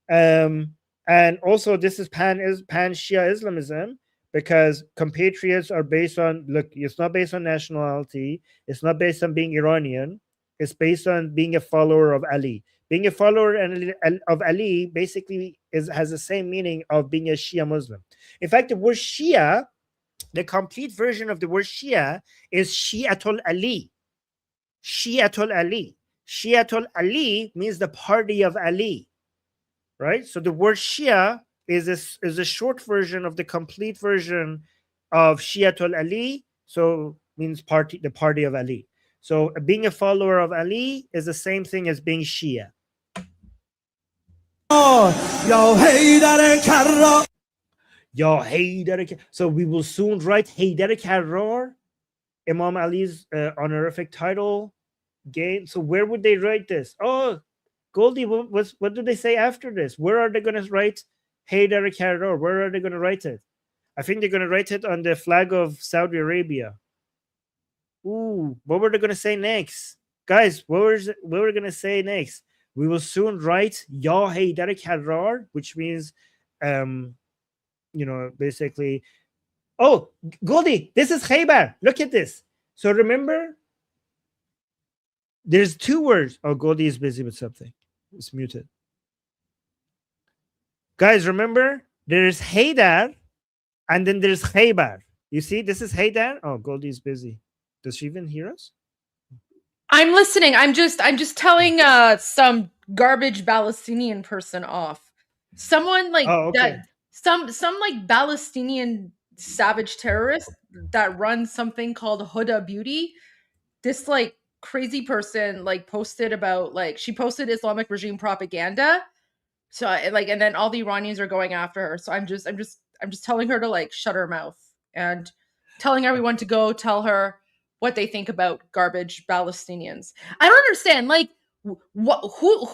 And also this is pan-Shia Islamism, because compatriots are based on, look, it's not based on nationality. It's not based on being Iranian. It's based on being a follower of Ali. Being a follower of Ali basically has the same meaning of being a Shia Muslim. In fact, the word Shia, the complete version of the word Shia is Shi'atul Ali. Shi'atul Ali. Shi'atul Ali means the party of Ali, right? So the word Shia is a short version of the complete version of Shi'atul Ali, so means the party of Ali. So being a follower of Ali is the same thing as being Shia. So we will soon write Haydar Karrar, Imam Ali's honorific title. Again, so where would they write this? Oh, Goldie, what do they say after this? Where are they going to write Haydar Karrar? Where are they going to write it? I think they're going to write it on the flag of Saudi Arabia. Ooh, what were they going to say next? Guys, what were we going to say next? We will soon write Ya Haydar Karrar, which means, basically, oh, Goldie, this is Khaybar. Look at this. So remember, there's two words. Oh, Goldie is busy with something. It's muted. Guys, remember, there's Haydar, and then there's Khaybar. You see, this is Haydar. Oh, Goldie is busy. Does she even hear us? I'm listening. I'm just telling some garbage Palestinian person off. Someone like that. Some like Palestinian savage terrorist that runs something called Huda Beauty. This like crazy person like posted about she posted Islamic regime propaganda. So and then all the Iranians are going after her. So I'm just telling her to shut her mouth and telling everyone to go tell her what they think about garbage Palestinians. I don't understand. what who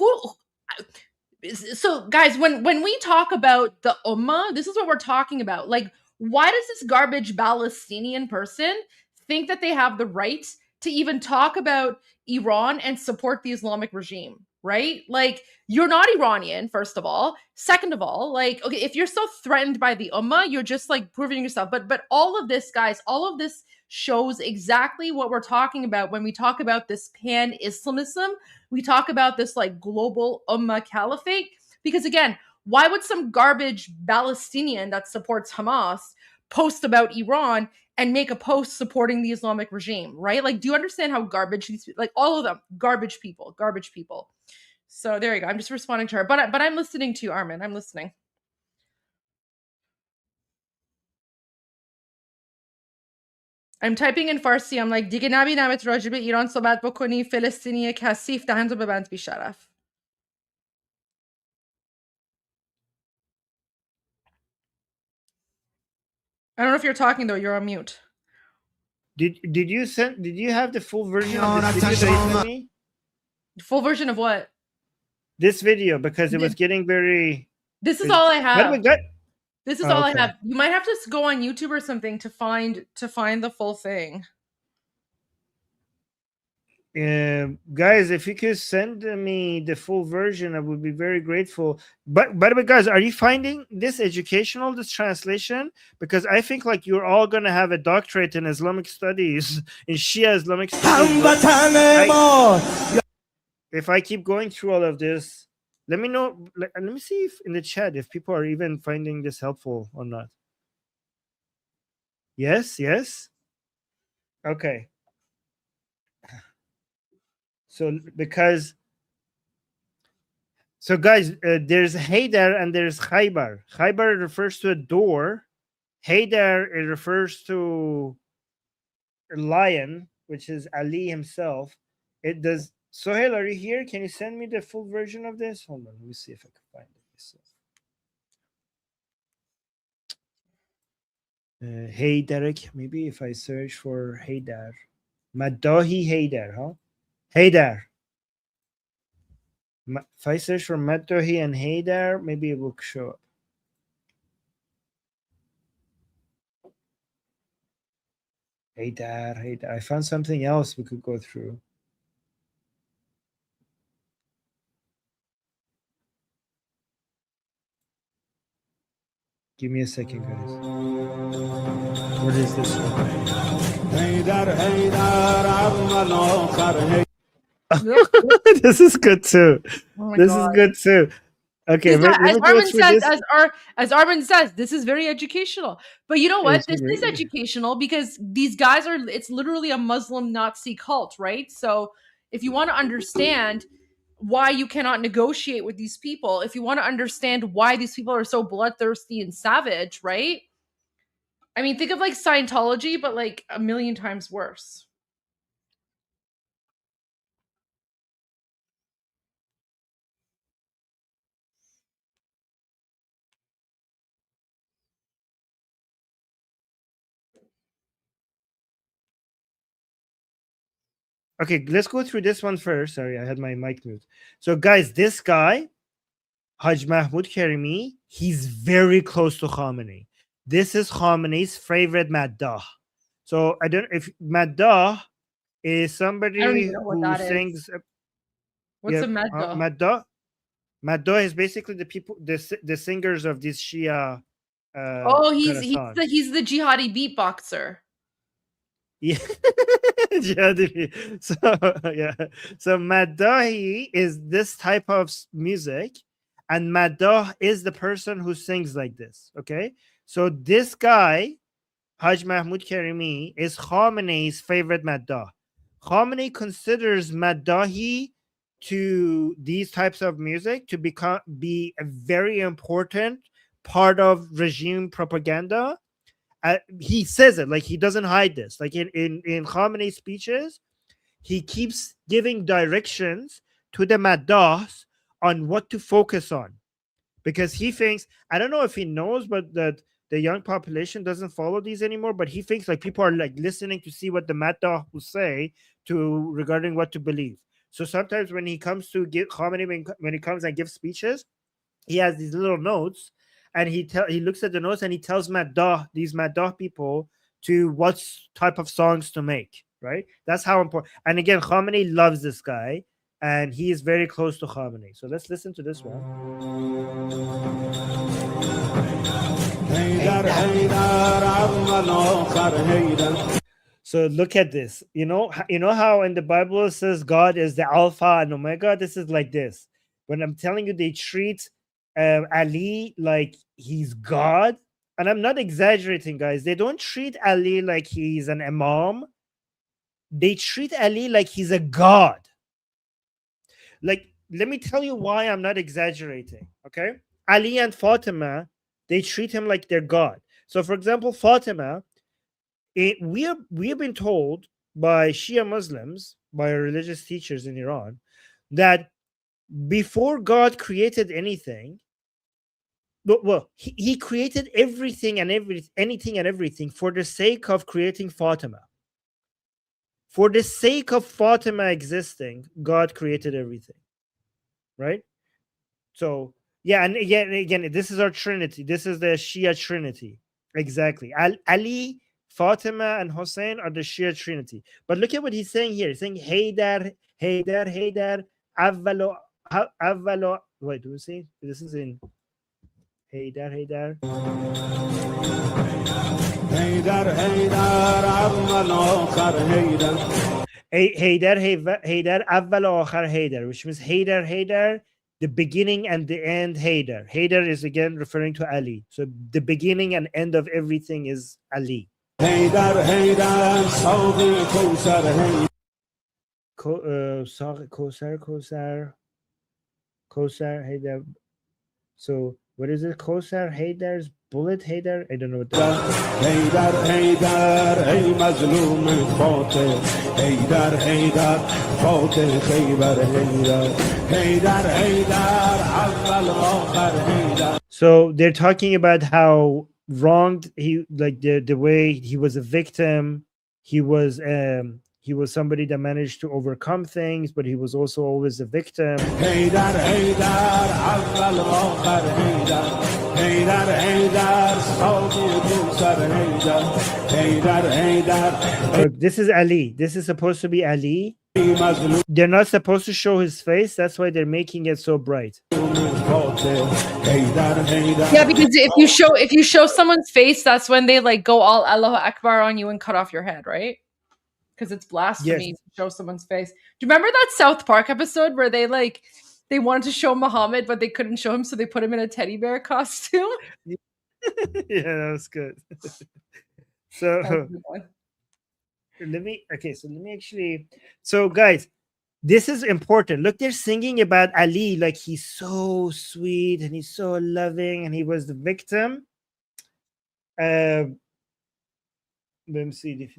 so guys, when we talk about the ummah, this is what we're talking about. Like, why does this garbage Palestinian person think that they have the right to even talk about Iran and support the Islamic regime, right? Like, you're not Iranian, first of all. Second of all, like, okay, if you're so threatened by the ummah, you're just like proving yourself. But all of this, guys, all of this shows exactly what we're talking about when we talk about this pan-Islamism. We talk about this like global ummah caliphate, because again, why would some garbage Palestinian that supports Hamas post about Iran and make a post supporting the Islamic regime, right? Like, do you understand how garbage these, like, all of them, garbage people. So there you go. I'm just responding to her, but I'm listening to you, Armin. I'm listening. I'm typing in Farsi. I'm like, دیگه نبینمت راجع به ایران صحبت بکنی، فلسطینی کثیف، دهنتو ببند بیشرف. I don't know if you're talking though. You're on mute. Did you have the full version of this video that you sent me? Full version of what? This video, because it was getting very. This is all I have. This is all okay. I have. You might have to go on YouTube or something to find the full thing. Guys, if you could send me the full version, I would be very grateful. But by the way, guys, are you finding this educational, this translation? Because I think like you're all gonna have a doctorate in Islamic studies, in Shia Islamic studies. If I keep going through all of this, let me know. Let me see if in the chat if people are even finding this helpful or not. Yes. Okay. So guys, there's Haydar and there's Khaybar. Khaybar refers to a door. Haydar, it refers to a lion, which is Ali himself. It does. Sohail, are you here? Can you send me the full version of this? Hold on, let me see if I can find it. Hey Derek, maybe if I search for Haydar, Madahi Haydar, huh? Haydar. If I search for Madahi and Haydar, maybe it will show up. Haydar. I found something else we could go through. Give me a second, guys. What is this one? This is good too. Oh this is good too. Okay, as Armin says, this is very educational. But you know what? This is educational because these guys it's literally a Muslim Nazi cult, right? So if you want to understand why you cannot negotiate with these people, if you want to understand why these people are so bloodthirsty and savage, right? I mean, think of like Scientology, but like a million times worse. Okay, let's go through this one first. Sorry, I had my mic moved. So, guys, this guy, Haj Mahmoud Karimi, he's very close to Khamenei. This is Khamenei's favorite maddah. So, I don't know if maddah is somebody who sings. What's a maddah? Maddah is basically the people, the singers of this Shia. He's the jihadi beatboxer. Yeah. So Madahi is this type of music, and Madah is the person who sings like this. Okay, so this guy, Haj Mahmoud Karimi, is Khamenei's favorite Madah. Khamenei considers Madahi to these types of music to be a very important part of regime propaganda. He says it, like he doesn't hide this. Like in Khamenei's speeches, he keeps giving directions to the maddahs on what to focus on, because he thinks, I don't know if he knows, but that the young population doesn't follow these anymore. But he thinks like people are like listening to see what the maddah will say to regarding what to believe. So sometimes when he comes to give Khamenei, when he comes and gives speeches, he has these little notes, and he looks at the notes and he tells these Maddah people to what type of songs to make. Right? That's how important. And again, Khamenei loves this guy, and he is very close to Khamenei. So let's listen to this one. So look at this. You know how in the Bible it says God is the Alpha and Omega. This is like this. When I'm telling you, they treat Ali like he's God, and I'm not exaggerating, guys. They don't treat Ali like he's an imam. They treat Ali like he's a god. Like, let me tell you why I'm not exaggerating. Okay, Ali and Fatima, they treat him like they're God. So, for example, Fatima, we have been told by Shia Muslims, by religious teachers in Iran, that before God created anything, well, he created everything and anything and everything for the sake of creating Fatima. For the sake of Fatima existing, God created everything. Right? So, yeah, and again, this is our Trinity. This is the Shia Trinity. Exactly. Ali, Fatima, and Hussein are the Shia Trinity. But look at what he's saying here. He's saying, Haydar, Haydar, Haydar, Avvalo. Wait, do we see? This is in Haydar, Haydar. Haydar, Haydar, Avvalo, Haydar. Haydar, Avvalo, Haydar, which means Haydar, the beginning and the end. Haydar is again referring to Ali. So the beginning and end of everything is Ali. Haydar, Kosar, Haydar. So what is it? Kosar, Haydar's bullet, Haydar? I don't know what that is. Haydar, hey mazloom Fateh. Haydar, Fateh, Haydar, awwal akhar Haydar. So they're talking about how wronged he, like the way he was a victim. He was somebody that managed to overcome things, but he was also always a victim. Haydar, awwal akhar Haydar. Look, this is Ali. This is supposed to be Ali. They're not supposed to show his face. That's why they're making it so bright. Yeah, because if you show someone's face, that's when they like go all Allahu Akbar on you and cut off your head, right? Because it's blasphemy to show someone's face. Do you remember that South Park episode where they wanted to show Muhammad, but they couldn't show him, so they put him in a teddy bear costume? Yeah, that was good. So let me actually. So guys, this is important. Look, they're singing about Ali like he's so sweet and he's so loving and he was the victim. Let me see.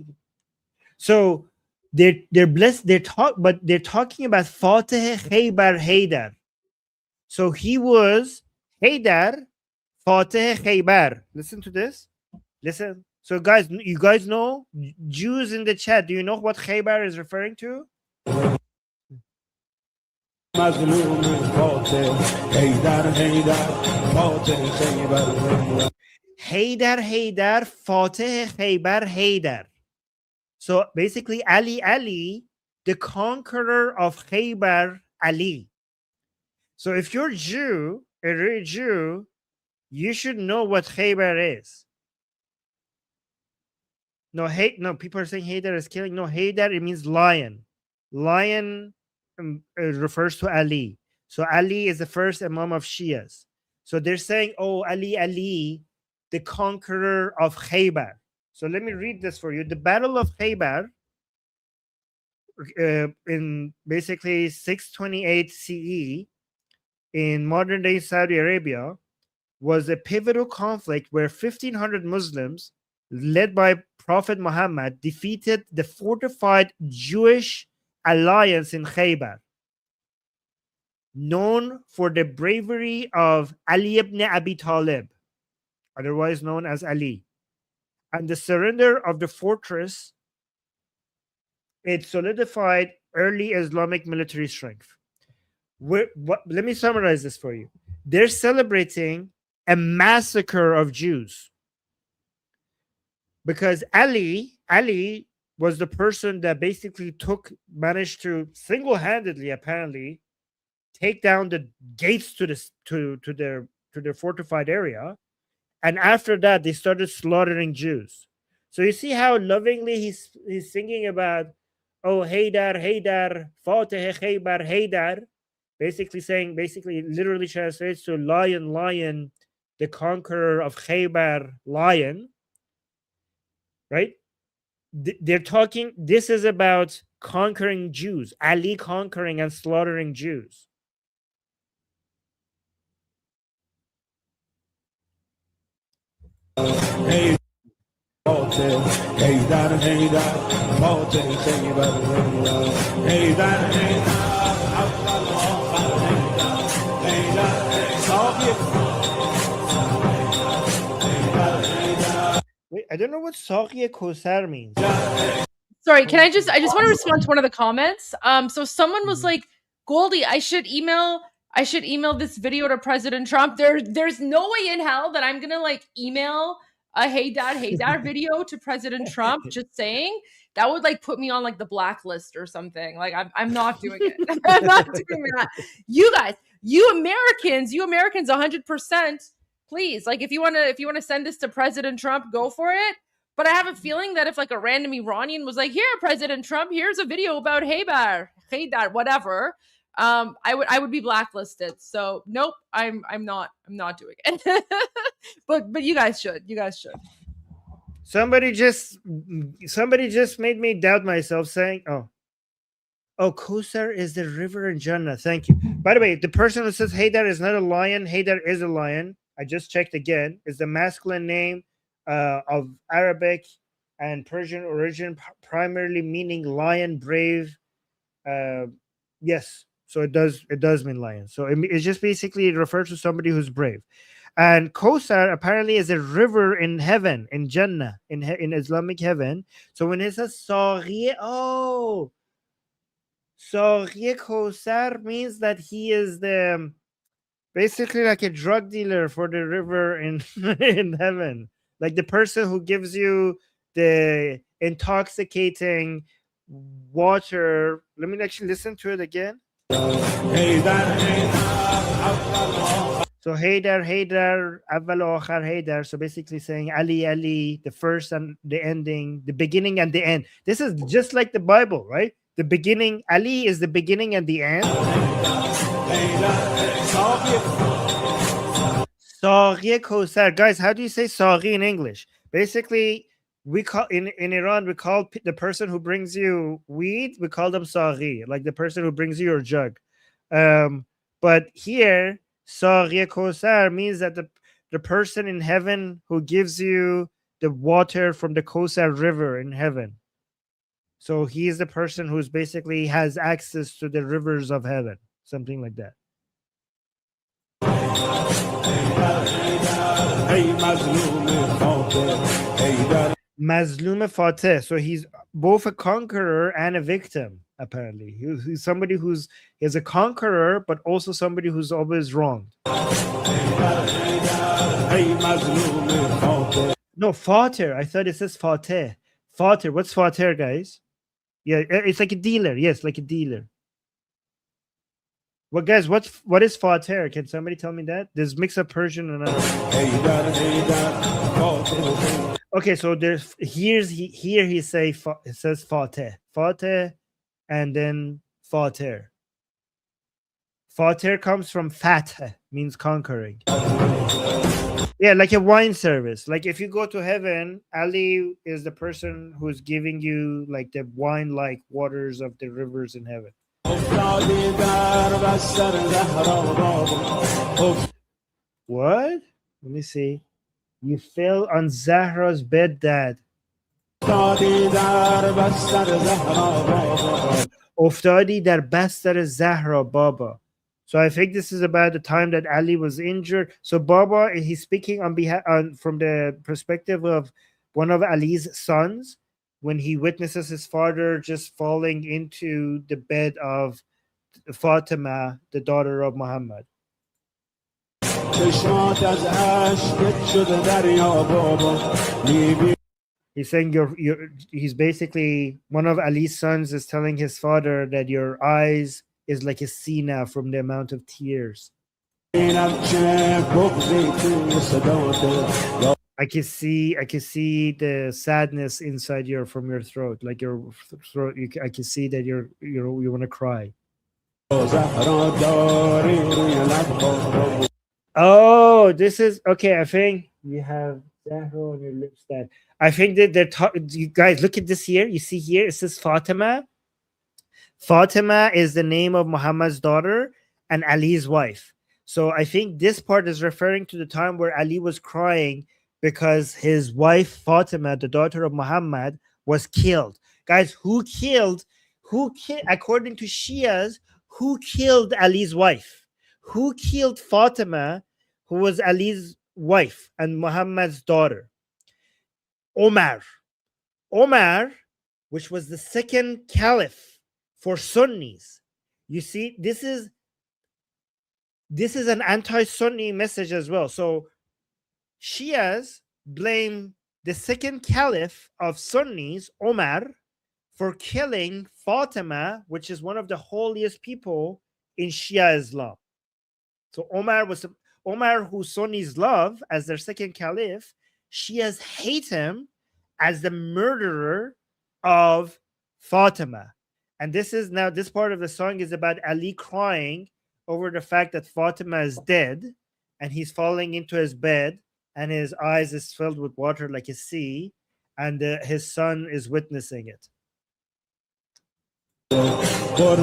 So they're blessed. They're talking about Fateh Khaybar Haydar. So he was Haydar, Fateh Khaybar. Listen to this. Listen. So guys, you guys know, Jews in the chat, do you know what Khaybar is referring to? Haydar, Fateh Khaybar Haydar. So basically, Ali, the conqueror of Khaybar, Ali. So if you're Jew, a real Jew, you should know what Khaybar is. No, people are saying Haydar is killing. No, Haydar, it means lion. Lion refers to Ali. So Ali is the first Imam of Shias. So they're saying, oh, Ali, the conqueror of Khaybar. So let me read this for you. The Battle of Khaybar in basically 628 CE in modern-day Saudi Arabia was a pivotal conflict where 1,500 Muslims, led by Prophet Muhammad, defeated the fortified Jewish alliance in Khaybar, known for the bravery of Ali ibn Abi Talib, otherwise known as Ali. And the surrender of the fortress, it solidified early Islamic military strength. Let me summarize this for you. They're celebrating a massacre of Jews because Ali was the person that basically managed to single-handedly, apparently, take down the gates to their fortified area, and after that they started slaughtering Jews. So you see how lovingly he's singing about, oh Haydar, Haydar, Fateh Khaybar, Haydar, basically literally translates to lion, lion, the conqueror of Khaybar, lion, right? They're talking, this is about conquering Jews, Ali conquering and slaughtering Jews. Hey, Wait, I don't know what Saghia Kosar means. Sorry, can I just want to respond to one of the comments. So someone was like, Goldie, I should email this video to President Trump. There's no way in hell that I'm gonna like email a hey dad video to President Trump. Just saying. That would like put me on like the blacklist or something. Like I'm not doing it. I'm not doing that. You guys, you Americans 100%, please. Like if you wanna send this to President Trump, go for it. But I have a feeling that if like a random Iranian was like, here, President Trump, here's a video about Haydar, whatever, I would be blacklisted. So nope, I'm not doing it. but you guys should. Somebody just made me doubt myself, saying, oh, Kosar is the river in Jannah. Thank you. By the way, the person who says Haydar is not a lion, Haydar is a lion. I just checked again. It's the masculine name of Arabic and Persian origin, primarily meaning lion, brave. Yes, so it does mean lion. So it just basically refers to somebody who's brave. And Kosar apparently is a river in heaven, in Jannah, in Islamic heaven. So when it says Saghie, Saghie Kosar means that he is the basically like a drug dealer for the river in in heaven. Like the person who gives you the intoxicating water. Let me actually listen to it again. So Haydar, Awwal wa Akhar Haydar. So basically saying Ali, Ali, the first and the ending, the beginning and the end. This is just like the Bible, right? The beginning, Ali is the beginning and the end. Saghie Kosar. Guys, how do you say Saghie in English? Basically, we call in Iran, we call the person who brings you weed, we call them Saghie, like the person who brings you your jug. But here, Saghie Kosar means that the person in heaven who gives you the water from the Kosar river in heaven. So he is the person who's basically has access to the rivers of heaven, something like that. Mazlum Fateh. So he's both a conqueror and a victim, apparently. He's somebody who's a conqueror, but also somebody who's always wronged. No, Fateh. I thought it says Fateh. Fateh. What's Fateh, guys? Yeah, it's like a dealer. Yes, like a dealer. Well, guys, what is Fateh? Can somebody tell me that? There's mix of Persian and okay, so there's here he says Fateh, Fateh, and then Fateh. Fateh comes from Fateh, means conquering. Yeah, like a wine service. Like if you go to heaven, Ali is the person who's giving you like the wine-like waters of the rivers in heaven. What? Let me see. You fell on Zahra's bed, Dad. Uftadi dar bastar Zahra, Baba. So I think this is about the time that Ali was injured. So Baba, he's speaking on behalf from the perspective of one of Ali's sons. when he witnesses his father just falling into the bed of Fatima, the daughter of Muhammad. He's saying he's basically, one of Ali's sons is telling his father that your eyes is like a sea now from the amount of tears. I can see the sadness inside from your throat, like your throat. I can see that you want to cry. Oh, this is okay. I think you have Zahra on your lips. That I think that they're talking. You guys, look at this here. You see here, it says Fatima. Fatima is the name of Muhammad's daughter and Ali's wife. So I think this part is referring to the time where Ali was crying because his wife Fatima, the daughter of Muhammad, was killed. Guys, who killed? According to Shias, who killed Ali's wife? Who killed Fatima, who was Ali's wife and Muhammad's daughter? Omar, which was the second caliph for Sunnis. You see, this is an anti-Sunni message as well. So Shias blame the second caliph of Sunnis, Omar, for killing Fatima, which is one of the holiest people in Shia Islam. So Omar, who Sunnis love as their second caliph, Shias hate him as the murderer of Fatima. And this part of the song is about Ali crying over the fact that Fatima is dead and he's falling into his bed and his eyes is filled with water like a sea, and his son is witnessing it. By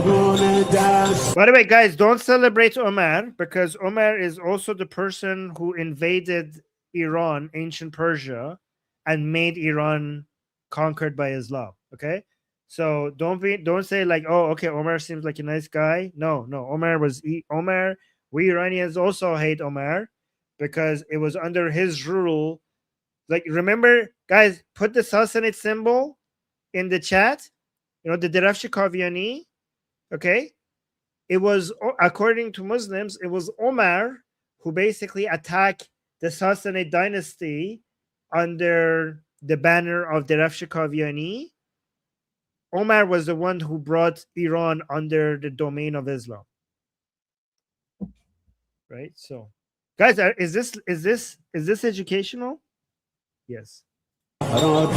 the way, guys, don't celebrate Omar, because Omar is also the person who invaded Iran, ancient Persia, and made Iran conquered by Islam. Okay, so don't say like, oh, okay, Omar seems like a nice guy. No, Omar. We Iranians also hate Omar because it was under his rule. Like, remember, guys, put the Sassanid symbol in the chat. You know, the Derafshi Kaviani, okay? It was, according to Muslims, it was Omar who basically attacked the Sassanid dynasty under the banner of Derafshi Kaviani. Omar was the one who brought Iran under the domain of Islam. Right? So, guys, is this educational? Yes. So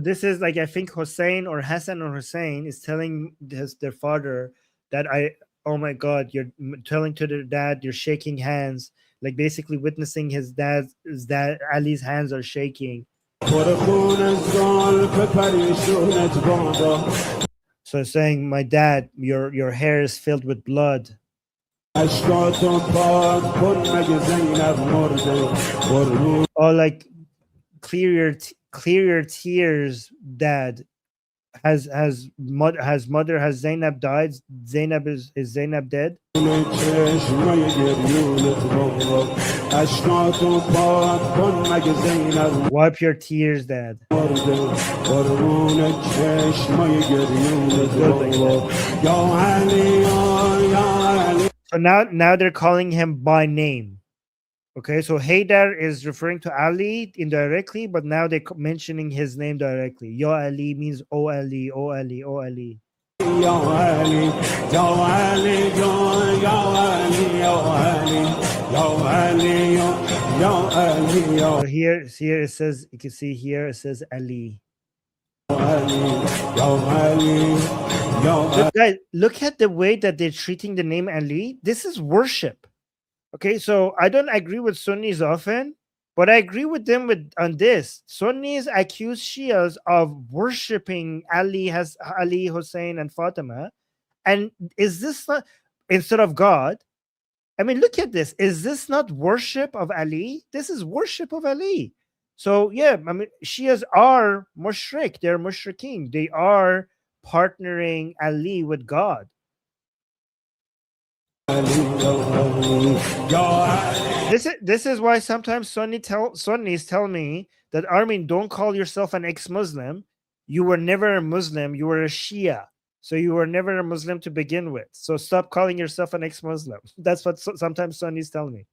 this is like, I think Hussein or Hassan or Hussein is telling their father that oh my God, you're telling to their dad, you're shaking hands, like basically witnessing his dad Ali's hands are shaking. So saying, my dad, your hair is filled with blood. Oh, like clear your tears, dad. Has Zainab died? Is Zainab dead? Wipe your tears, dad. So now they're calling him by name. Okay, so Haydar is referring to Ali indirectly, but now they're mentioning his name directly. Ya Ali means O Ali, O Ali, O Ali. So here it says, you can see here it says Ali. Guys, look at the way that they're treating the name Ali. This is worship. Okay, so I don't agree with Sunnis often, but I agree with them on this. Sunnis accuse Shias of worshiping Ali, Hussein, and Fatima. And is this not, instead of God? I mean, look at this. Is this not worship of Ali? This is worship of Ali. So yeah, I mean, Shias are mushrik. They're mushrikeen. They are partnering Ali with God. This is why sometimes Sunnis tell me that Armin, don't call yourself an ex-Muslim. You were never a Muslim. You were a Shia. So you were never a Muslim to begin with. So stop calling yourself an ex-Muslim. That's what sometimes Sunnis tell me.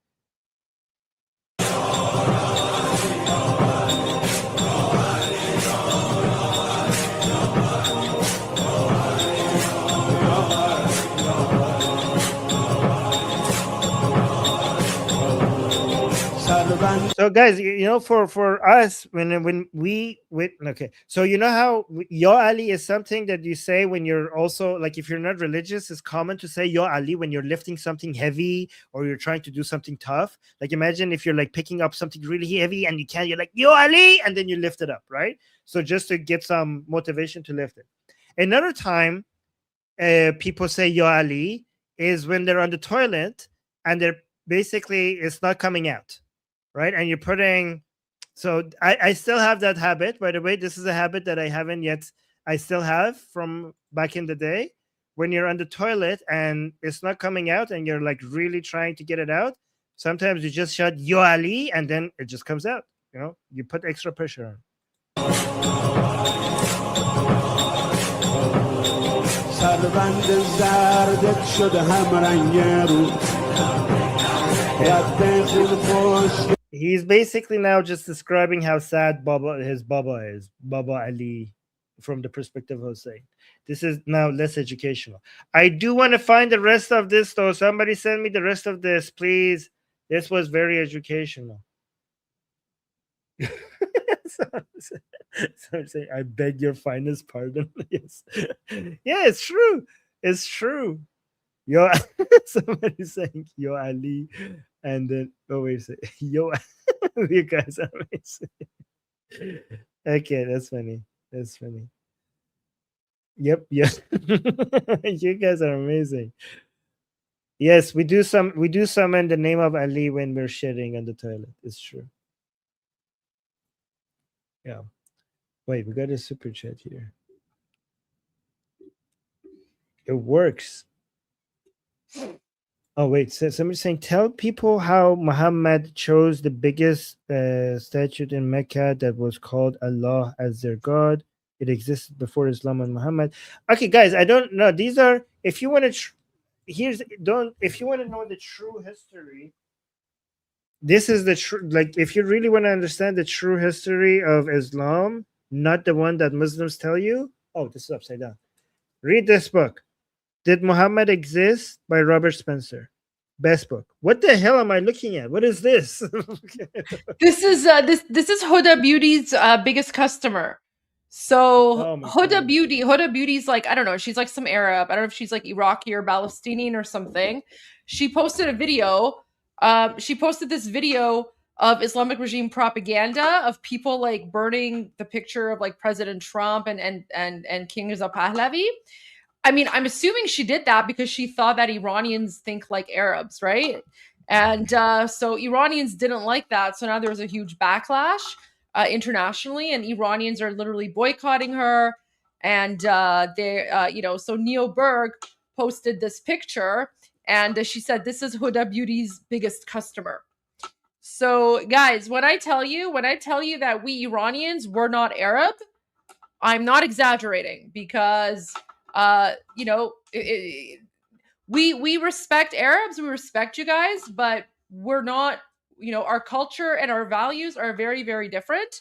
So guys, for us, when we okay, so you know how Yo Ali is something that you say when you're also like, if you're not religious, it's common to say Yo Ali when you're lifting something heavy or you're trying to do something tough. Like imagine if you're like picking up something really heavy and you can't, you're like Yo Ali, and then you lift it up, right? So just to get some motivation to lift it. Another time people say Yo Ali is when they're on the toilet and they're basically it's not coming out. Right, and you're putting. So I still have that habit. By the way, this is a habit that I haven't yet. I still have from back in the day. When you're on the toilet and it's not coming out, and you're like really trying to get it out, sometimes you just shout Yo Ali, and then it just comes out. You put extra pressure on. He's basically now just describing how sad his Baba is, Baba Ali, from the perspective of Hussein. This is now less educational. I do want to find the rest of this, though. Somebody send me the rest of this, please. This was very educational. So I'm saying, I beg your finest pardon. Yes. Yeah, it's true. It's true. Somebody's saying Yo Ali, and then wait a second. Yo, you guys are amazing. Okay, that's funny. That's funny. Yep. You guys are amazing. Yes, we do summon the name of Ali when we're shitting on the toilet. It's true. Yeah. Wait, we got a super chat here. It works. Oh, wait. So somebody's saying, tell people how Muhammad chose the biggest statue in Mecca that was called Allah as their God. It existed before Islam and Muhammad. Okay, guys, I don't know. These are, if you want to, if you want to know the true history, this is the true, like, if you really want to understand the true history of Islam, not the one that Muslims tell you. Oh, this is upside down. Read this book. Did Muhammad Exist by Robert Spencer. Best book. What the hell am I looking at? What is this? This is Huda Beauty's biggest customer. So Huda Beauty's like, I don't know, she's like some Arab. I don't know if she's like Iraqi or Palestinian or something. She posted a video. She posted this video of Islamic regime propaganda of people like burning the picture of like President Trump and King Reza Pahlavi. I mean, I'm assuming she did that because she thought that Iranians think like Arabs, right? And so Iranians didn't like that. So now there was a huge backlash internationally, and Iranians are literally boycotting her. And so Neo Berg posted this picture, and she said, "This is Huda Beauty's biggest customer." So, guys, when I tell you that we Iranians were not Arab, I'm not exaggerating, because we respect Arabs, we respect you guys, but we're not, our culture and our values are very, very different,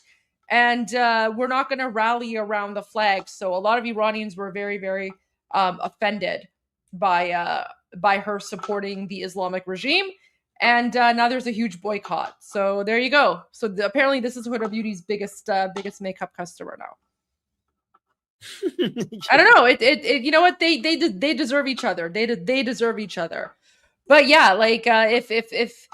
and we're not going to rally around the flag. So a lot of Iranians were very, very offended by her supporting the Islamic regime, and now there's a huge boycott. So there you go. So apparently this is Huda Beauty's biggest makeup customer now. I don't know. It you know what, they deserve each other. They deserve each other. But yeah, like if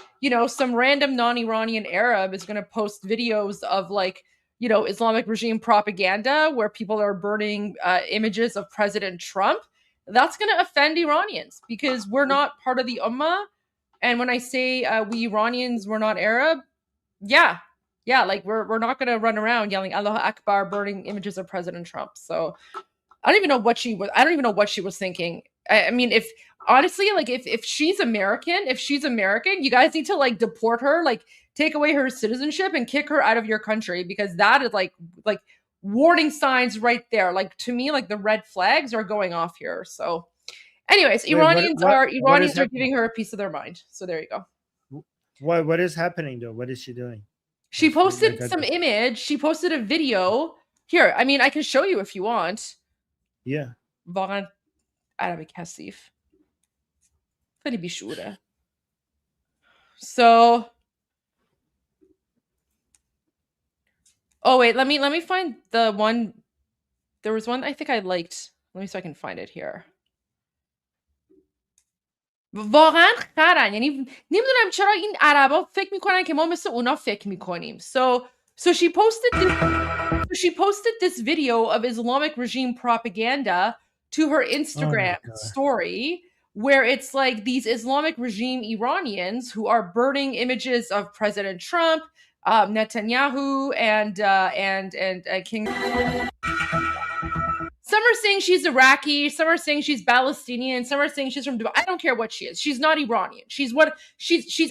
some random non-Iranian Arab is going to post videos of like Islamic regime propaganda where people are burning images of President Trump, that's going to offend Iranians, because we're not part of the Ummah. And when I say we Iranians, we're not Arab, yeah, like we're not going to run around yelling Allahu Akbar, burning images of President Trump. So I don't even know what she was thinking I mean, if honestly, like if she's American, you guys need to like deport her, like take away her citizenship and kick her out of your country, because that is like warning signs right there. Like to me, like the red flags are going off here. So anyways, Wait, Iranians what is are giving her a piece of their mind. So there you go. What is happening though? What is she doing? She posted like, some image. She posted a video. Here, I mean, I can show you if you want. Yeah. واقعا عربی کثیف. خیلی بیشوره. So, oh wait, let me find the one. There was one I think I liked. Let me see if I can find it here. واقعا خرن، یعنی نمیدونم چرا این عربا فکر میکنن که ما مثل اونا فکر میکنیم. So she posted this video of Islamic regime propaganda to her Instagram story, where it's like these Islamic regime Iranians who are burning images of President Trump, Netanyahu, and King. Some are saying she's Iraqi, some are saying she's Palestinian, some are saying she's from Dubai. I don't care what she is. She's not Iranian. She's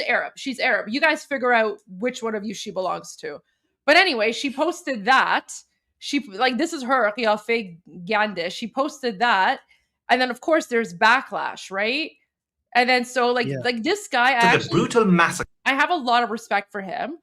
Arab. She's Arab. You guys figure out which one of you she belongs to. But anyway, she posted that. This is her, Qiyafeh Gande. She posted that. And then of course there's backlash, right? And then so like this guy, brutal massacre. I have a lot of respect for him.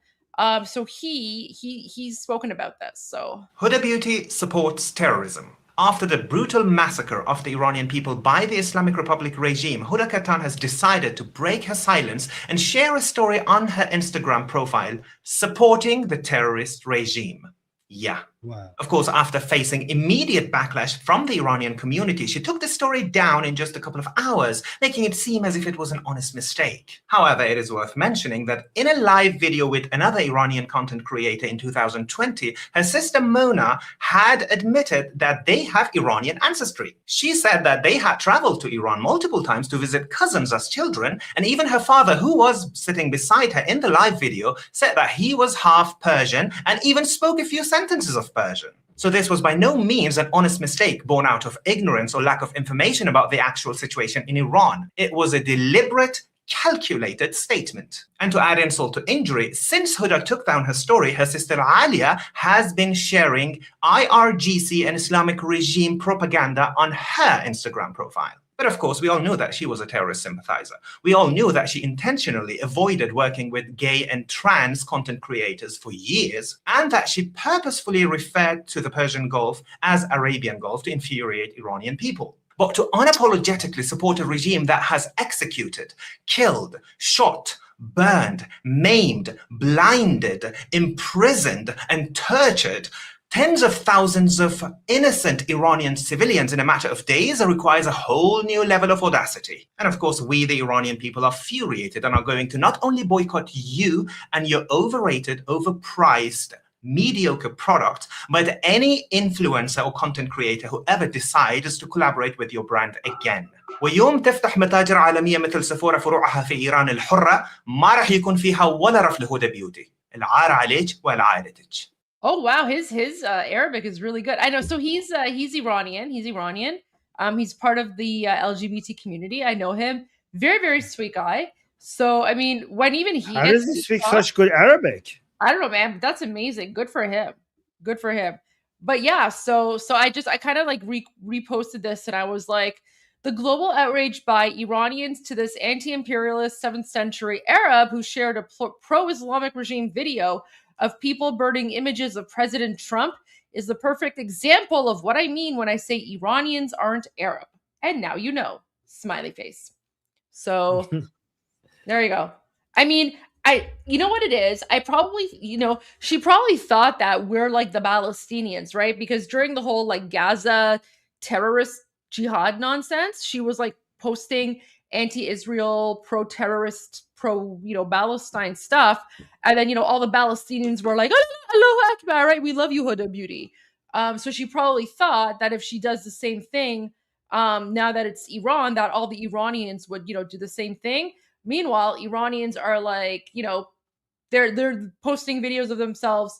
So he's spoken about this. So Huda Beauty supports terrorism. After the brutal massacre of the Iranian people by the Islamic Republic regime, Huda Kattan has decided to break her silence and share a story on her Instagram profile supporting the terrorist regime. Yeah. Wow. Of course, after facing immediate backlash from the Iranian community, she took the story down in just a couple of hours, making it seem as if it was an honest mistake. However, it is worth mentioning that in a live video with another Iranian content creator in 2020, her sister Mona had admitted that they have Iranian ancestry. She said that they had traveled to Iran multiple times to visit cousins as children, and even her father, who was sitting beside her in the live video, said that he was half Persian and even spoke a few sentences of Persian. So this was by no means an honest mistake born out of ignorance or lack of information about the actual situation in Iran. It was a deliberate, calculated statement. And to add insult to injury, since Huda took down her story, her sister Alia has been sharing IRGC and Islamic regime propaganda on her Instagram profile. But of course, we all knew that she was a terrorist sympathizer. We all knew that she intentionally avoided working with gay and trans content creators for years, and that she purposefully referred to the Persian Gulf as Arabian Gulf to infuriate Iranian people. But to unapologetically support a regime that has executed, killed, shot, burned, maimed, blinded, imprisoned, and tortured tens of thousands of innocent Iranian civilians in a matter of days requires a whole new level of audacity. And of course, we, the Iranian people, are furiated and are going to not only boycott you and your overrated, overpriced, mediocre product, but any influencer or content creator who ever decides to collaborate with your brand again. ويوم تفتح متاجر عالمية مثل سفورة فروعها في إيران الحرة ما راح يكون فيها ولا رف لهدى بيوتي. العار عليك والعائلتك. Oh wow, his Arabic is really good. I know. So he's Iranian. He's Iranian. He's part of the LGBT community. I know him. Very, very sweet guy. So I mean, when even he how does he speak such good Arabic? I don't know, man. But that's amazing. Good for him. Good for him. But yeah, so I kind of like reposted this, and I was like, the global outrage by Iranians to this anti-imperialist 7th century Arab who shared a pro-Islamic regime video of people burning images of President Trump is the perfect example of what I mean when I say Iranians aren't Arab. And now you know, smiley face. So there you go. I mean, you know what it is? She probably thought that we're like the Palestinians, right? Because during the whole like Gaza terrorist jihad nonsense, she was like posting anti-Israel, pro-terrorist, Palestine stuff. And then, all the Palestinians were like, Allahu Akbar, right? We love you, Huda Beauty. So she probably thought that if she does the same thing, now that it's Iran, that all the Iranians would, do the same thing. Meanwhile, Iranians are like, they're posting videos of themselves,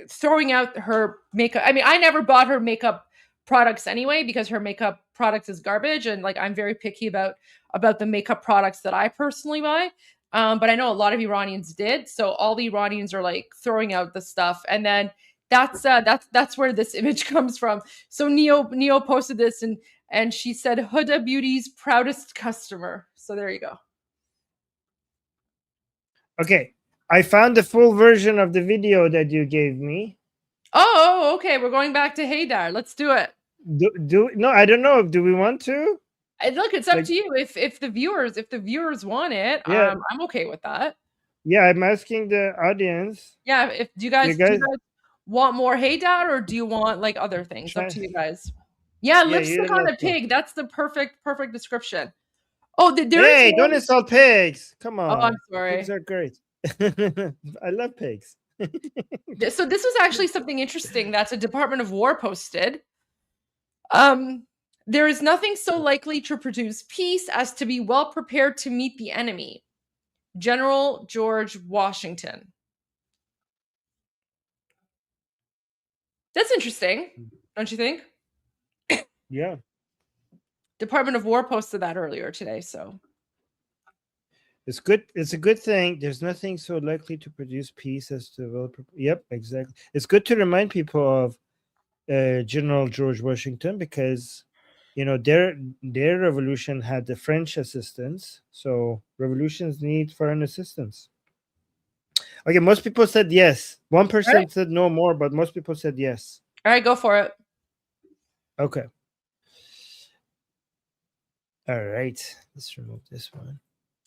throwing out her makeup. I mean, I never bought her makeup products anyway, because her makeup products is garbage, and like I'm very picky about the makeup products that I personally buy. But I know a lot of Iranians did, so all the Iranians are like throwing out the stuff, and then that's where this image comes from. So Neo posted this, and she said Huda Beauty's proudest customer. So there you go. Okay, I found the full version of the video that you gave me. Oh, okay. We're going back to Haydar. Let's do it. No, I don't know. Do we want to? Look, it's up to you. If the viewers want it, Yeah. I'm okay with that. Yeah, I'm asking the audience. Yeah, do you guys want more Haydar, or do you want like other things? Up to you guys. Yeah, lipstick on a pig. That's the perfect description. Oh, hey, don't insult pigs. Come on. Oh, I'm sorry. Pigs are great. I love pigs. So this was actually something interesting that the Department of War posted. There is nothing so likely to produce peace as to be well prepared to meet the enemy. General George Washington. That's interesting, don't you think? Yeah. Department of War posted that earlier today, so it's good. It's a good thing. There's nothing so likely to produce peace as to well. Yep, exactly. It's good to remind people of General George Washington, because their revolution had the French assistance, so revolutions need foreign assistance. Okay, most people said yes. 1% said no more, but most people said yes. All right, go for it. Okay. All right, let's remove this one.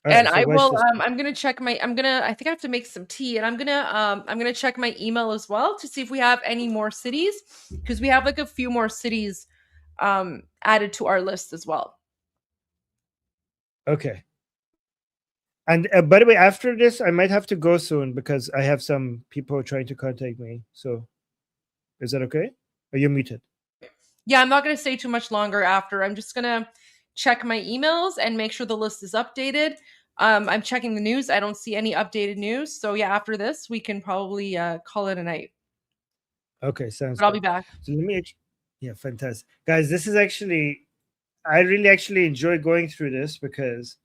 All and right, so I will. this. I'm gonna check my. I think I have to make some tea, and I'm gonna check my email as well to see if we have any more cities, because we have like a few more cities added to our list as well. Okay. And by the way, after this, I might have to go soon because I have some people trying to contact me. So, is that okay? Are you muted? Yeah, I'm not gonna stay too much longer after. I'm just gonna check my emails and make sure the list is updated. I'm checking the news. I don't see any updated news. So yeah, after this, we can probably call it a night. Okay, sounds but I'll good. be back. So let me, yeah, fantastic. Guys, this is actually, I really actually enjoy going through this because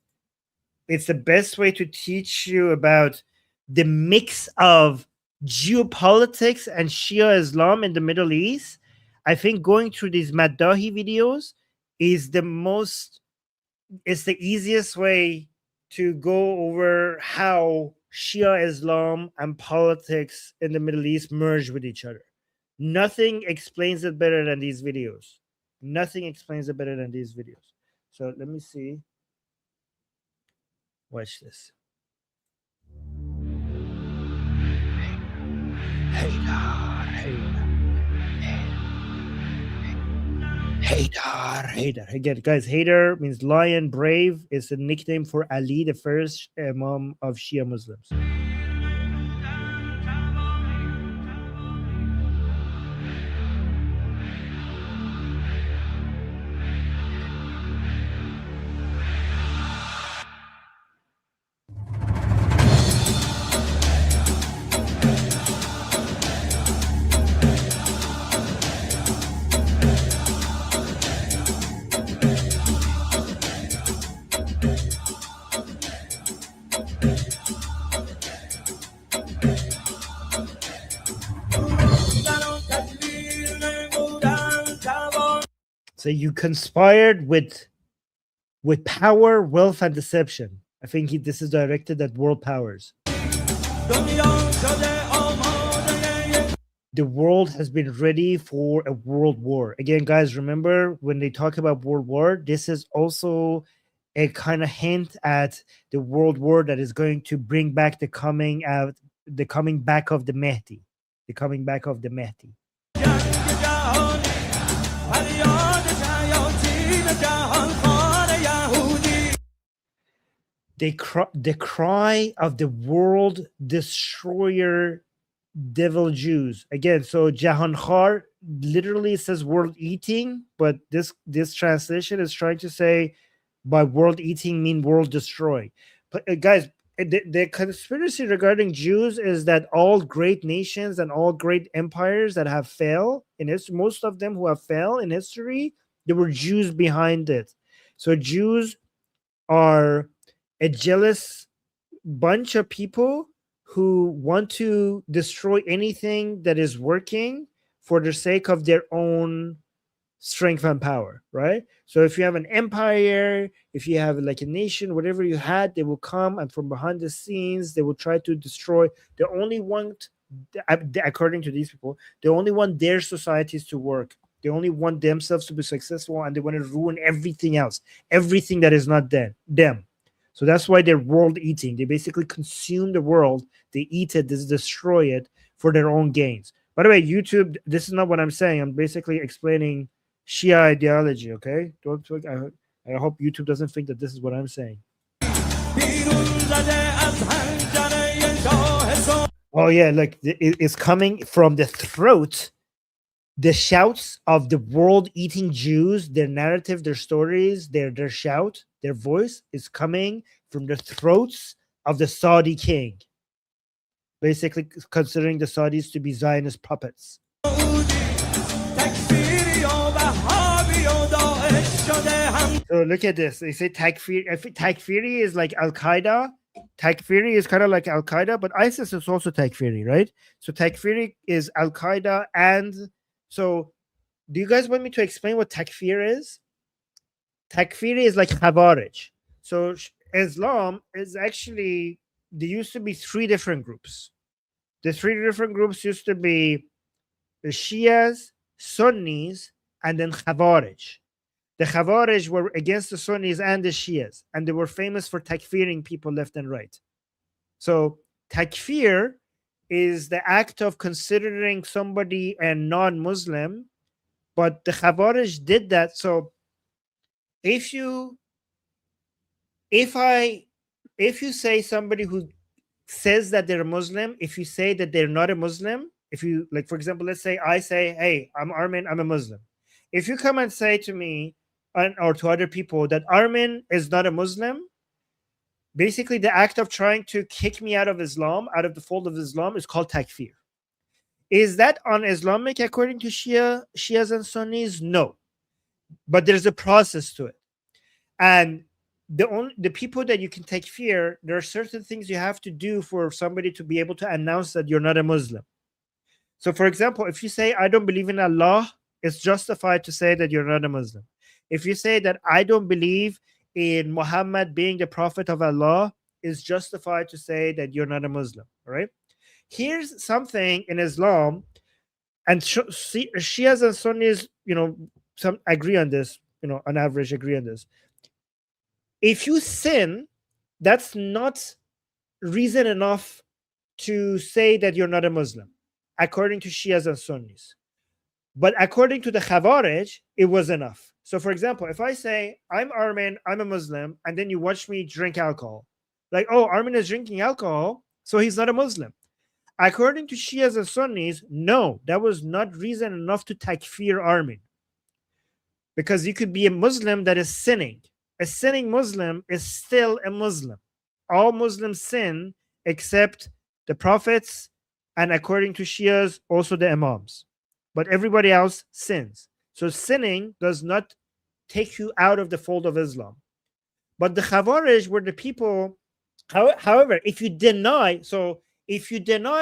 it's the best way to teach you about the mix of geopolitics and Shia Islam in the Middle East. I think going through these Maddahi videos is it's the easiest way to go over how Shia Islam and politics in the Middle East merge with each other. Nothing explains it better than these videos. Nothing explains it better than these videos. So let me see. Watch this. Haydar. Again, guys, Haydar means lion, brave. It's a nickname for Ali, the first Imam of Shia Muslims. So you conspired with power, wealth, and deception. I think this is directed at world powers. The world has been ready for a world war. Again, guys, remember when they talk about world war, this is also a kind of hint at the world war that is going to bring back the coming back of the Mahdi. The coming back of the Mahdi. The cry of the world destroyer devil Jews. Again, so Jahan Khar literally says world eating, but this translation is trying to say by world eating mean world destroy. But guys, the conspiracy regarding Jews is that all great nations and all great empires that have failed in history, most of them who have failed in history, there were Jews behind it. So Jews are a jealous bunch of people who want to destroy anything that is working for the sake of their own strength and power, right? So if you have an empire, if you have like a nation, whatever you had, they will come and from behind the scenes, they will try to destroy. They only want, according to these people, they only want their societies to work. They only want themselves to be successful, and they want to ruin everything else, everything that is not them. So that's why they're world eating. They basically consume the world, they eat it, they destroy it for their own gains. By the way, YouTube, this is not what I'm saying. I'm basically explaining Shia ideology, okay? I hope YouTube doesn't think that this is what I'm saying. Oh yeah, like it's coming from the throat. The shouts of the world-eating Jews, their narrative, their stories, their shout, their voice is coming from the throats of the Saudi king. Basically considering the Saudis to be Zionist puppets. So look at this. They say Takfiri is like Al-Qaeda. Takfiri is kind of like Al-Qaeda, but ISIS is also Takfiri, right? So Takfiri is Al-Qaeda. And so do you guys want me to explain what Takfir is? Takfiri is like Khawarij. So Islam is actually, there used to be three different groups. The three different groups used to be the Shias, Sunnis, and then Khawarij. The Khawarij were against the Sunnis and the Shias, and they were famous for takfiring people left and right. So takfir is the act of considering somebody a non-Muslim, but the Khawarij did that. So if you say somebody who says that they're a Muslim, if you say that they're not a Muslim, if you, like, for example, let's say I say, hey, I'm Armin, I'm a Muslim. If you come and say to me or to other people that Armin is not a Muslim, basically the act of trying to kick me out of Islam, out of the fold of Islam, is called takfir. Is that un-Islamic according to Shias and Sunnis? No. But there's a process to it. And the people that you can takfir, there are certain things you have to do for somebody to be able to announce that you're not a Muslim. So for example, if you say, I don't believe in Allah, it's justified to say that you're not a Muslim. If you say that I don't believe in Muhammad being the prophet of Allah, it's justified to say that you're not a Muslim, right? Here's something in Islam, and Shias and Sunnis, some agree on this, on average agree on this. If you sin, that's not reason enough to say that you're not a Muslim, according to Shias and Sunnis. But according to the Khawarij, it was enough. So for example, if I say, I'm Armin, I'm a Muslim, and then you watch me drink alcohol, like, oh, Armin is drinking alcohol, so he's not a Muslim. According to Shias and Sunnis, no, that was not reason enough to takfir Armin. Because you could be a Muslim that is sinning. A sinning Muslim is still a Muslim. All Muslims sin except the prophets, and according to Shias, also the Imams. But everybody else sins. So sinning does not take you out of the fold of Islam. But the Khawarij were the people, however, if you deny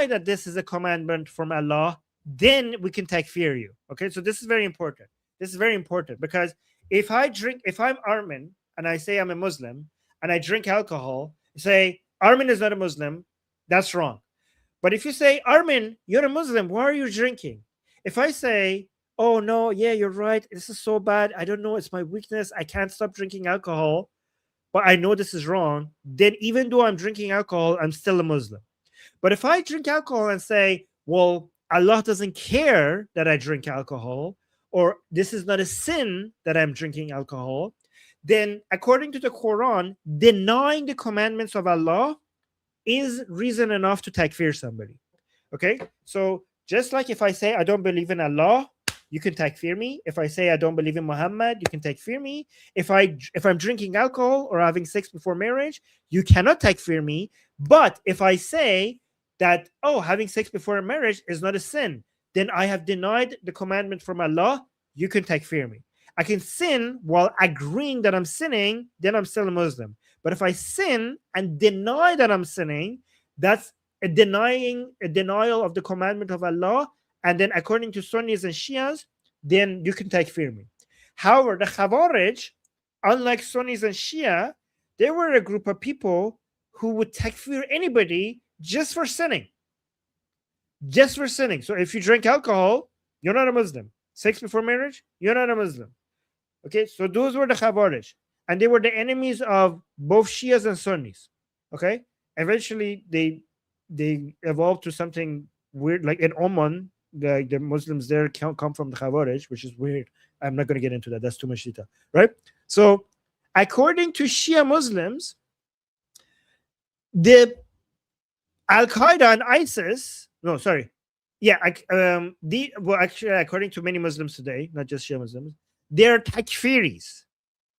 that this is a commandment from Allah, then we can takfir you. Okay, so this is very important. This is very important because if I'm Armin and I say I'm a Muslim and I drink alcohol, say Armin is not a Muslim, that's wrong. But if you say, Armin, you're a Muslim, why are you drinking? If I say, oh no, yeah, you're right, this is so bad, I don't know, it's my weakness, I can't stop drinking alcohol, but I know this is wrong, then even though I'm drinking alcohol, I'm still a Muslim. But if I drink alcohol and say, well, Allah doesn't care that I drink alcohol, or this is not a sin that I'm drinking alcohol, then according to the Quran, denying the commandments of Allah is reason enough to takfir somebody. Okay, so just like if I say I don't believe in Allah, you can takfir me. If I say I don't believe in Muhammad, you can takfir me. If I'm drinking alcohol or having sex before marriage, you cannot takfir me. But if I say that, oh, having sex before marriage is not a sin, then I have denied the commandment from Allah, you can takfir me. I can sin while agreeing that I'm sinning, then I'm still a Muslim. But if I sin and deny that I'm sinning, that's a denial of the commandment of Allah. And then according to Sunnis and Shias, then you can takfir me. However, the Khawarij, unlike Sunnis and Shia, they were a group of people who would takfir anybody just for sinning. Just for sinning. So if you drink alcohol, you're not a Muslim. Sex before marriage, you're not a Muslim. Okay, so those were the Khawarij. And they were the enemies of both Shias and Sunnis. Okay? Eventually, they evolved to something weird. Like in Oman, the Muslims there come from the Khawarij, which is weird. I'm not going to get into that. That's too much detail. Right? So according to Shia Muslims, the Al-Qaeda and ISIS, no, sorry. Yeah, actually, according to many Muslims today, not just Shia Muslims, they're takfiris,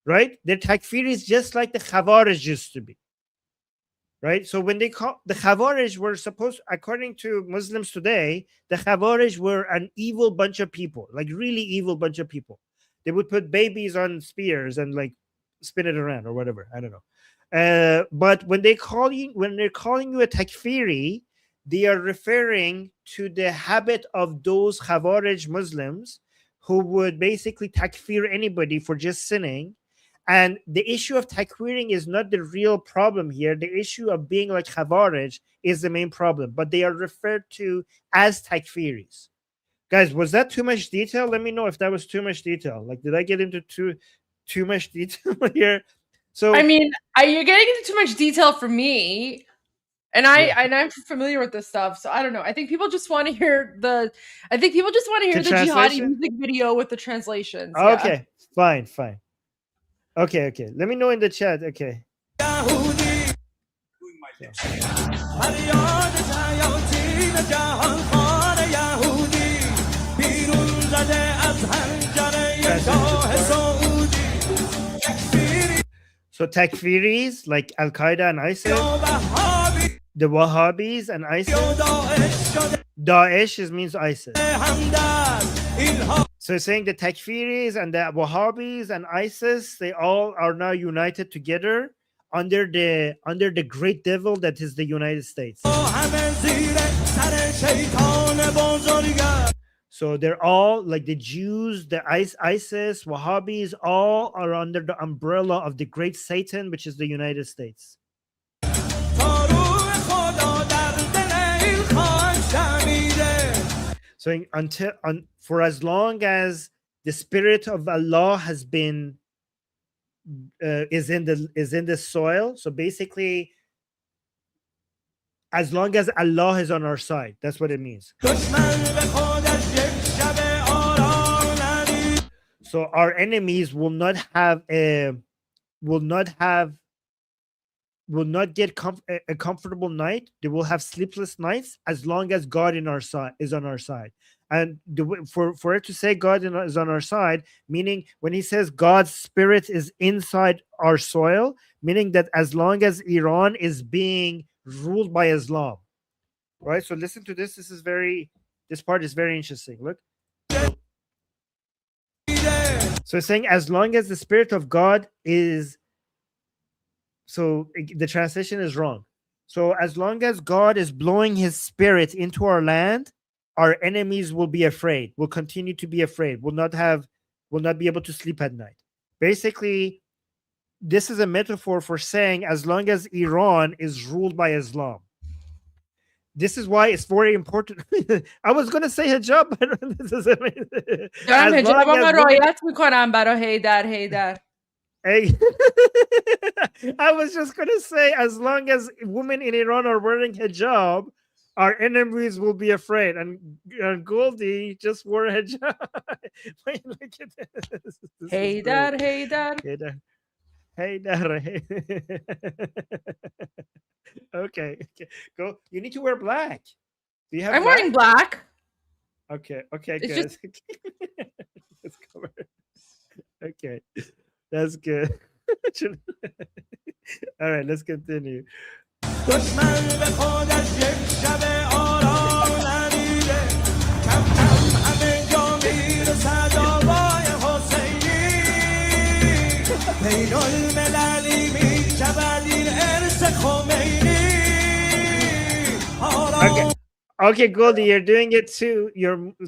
right? They're takfiris just like the Khawarij used to be, right? So when they call the Khawarij were supposed, according to Muslims today, the Khawarij were an evil bunch of people, like really evil bunch of people. They would put babies on spears and like spin it around or whatever. I don't know. But when they're calling you a takfiri, they are referring to the habit of those Khawarij Muslims who would basically takfir anybody for just sinning. And the issue of takfiring is not the real problem here. The issue of being like Khawarij is the main problem, but they are referred to as takfiris. Guys, was that too much detail? Let me know if that was too much detail. Like, did I get into too much detail here? So I mean, you're getting into too much detail for me. And I'm familiar with this stuff, so I don't know. I think people just want to hear the jihadi music video with the translations. Okay, fine. Okay. Let me know in the chat. Okay. So takfiris like Al-Qaeda and ISIS, the Wahhabis and ISIS. Daesh means ISIS. So saying the takfiris and the Wahhabis and ISIS, they all are now united together under the great devil that is the United States. So they're all like the Jews, the ISIS, Wahhabis, all are under the umbrella of the great Satan, which is the United States. So for as long as the spirit of Allah has been is in the soil, so basically, as long as Allah is on our side, that's what it means. So our enemies will not get a comfortable night. They will have sleepless nights as long as God is on our side. And for it to say God is on our side, meaning when he says God's spirit is inside our soil, meaning that as long as Iran is being ruled by Islam, right? So listen to this. This part is very interesting. Look. So it's saying as long as the spirit of God is, so the translation is wrong. So as long as God is blowing his spirit into our land, our enemies will be afraid, will continue to be afraid, will not be able to sleep at night. Basically, this is a metaphor for saying as long as Iran is ruled by Islam. This is why it's very important. I was going to say hijab, but this is I was just going to say, as long as women in Iran are wearing hijab, our enemies will be afraid. And Goldie just wore a hijab. Wait, look at this. Hey, Dad. Okay. Go. You need to wear black. Do you have? I'm wearing black. Okay. It's good. this cover. Okay, that's good. All right, let's continue. دشمن به خودش یک شب آرام ندیده کم کم همه جا میرسد آوای حسینی بین المللی میشود این ارث خمینی Okay, Goldie, you're doing it too.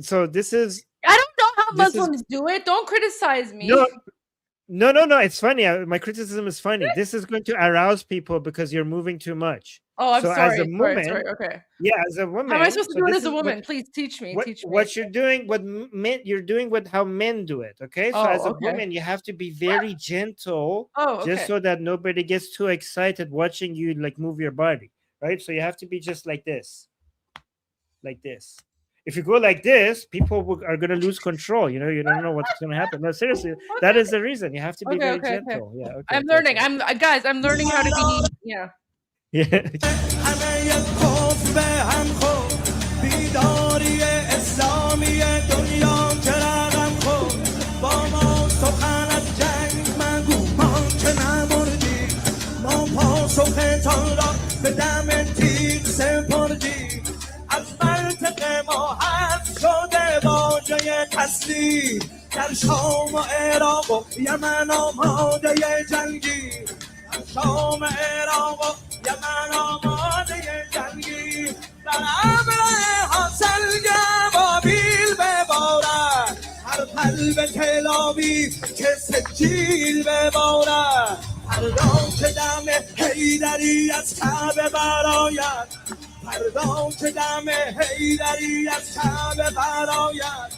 So this is. I don't know how Muslims do it. Don't criticize me. No. It's funny. My criticism is funny. This is going to arouse people because you're moving too much. Oh, I'm so sorry. As a woman, sorry. Okay. Yeah, as a woman. How am I supposed to do it as a woman? Please teach me. What you're doing, you're doing what how men do it. Okay. So as a woman, you have to be very gentle, just so that nobody gets too excited watching you like move your body, right? So you have to be just like this, like this. If you go like this, people are going to lose control. You know, you don't know what's going to happen. No, seriously, that is the reason. You have to be very gentle. Yeah. Okay. I'm learning. I'm learning how to be. Yeah. از منطقه ما حذف شده واژه تسلیم در شام و عراق و یمن آماده جنگی در شام عراق و یمن آماده جنگی در امر حاصل گوابیل ببارد هر قلب تلاوی که سجیل ببارد فردا که دم حیدری از کعبه براید فردا که دم حیدری از کعبه براید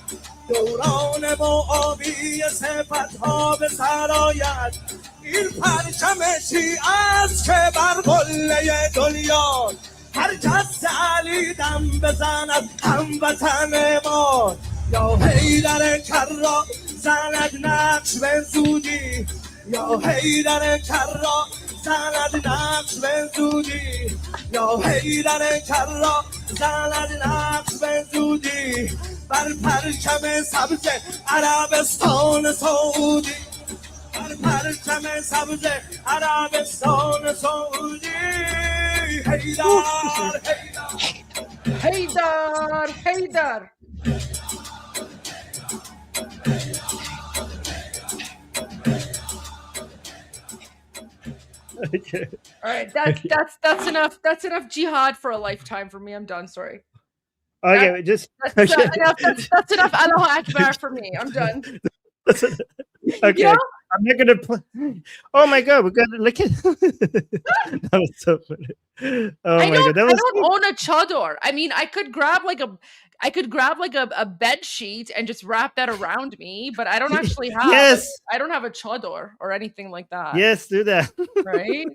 دوران معاوی صفتها به سرآید این پرچم شیعه است که بر قله دنیا هر کس علی دم بزند هموطن ما یا حیدر کرا زند نقش به زودی یا حیدر کرا زند نقش به زودی یا حیدر کرا زند نقش به زودی بر پرچم سبز عربستان سعودی بر پرچم سبز عربستان سعودی حیدر حیدر حیدر Okay. All right, that's enough. That's enough jihad for a lifetime for me. I'm done. Sorry. Okay, that's enough. That's enough. Allahu Akbar for me. I'm done. Okay, I'm not gonna play. Oh my god, we got to look at that was so funny. Oh my god, that was. I don't own a chador. I mean, I could grab like a bed sheet and just wrap that around me, but I don't actually have. Yes. I don't have a chador or anything like that. Yes, do that. Right.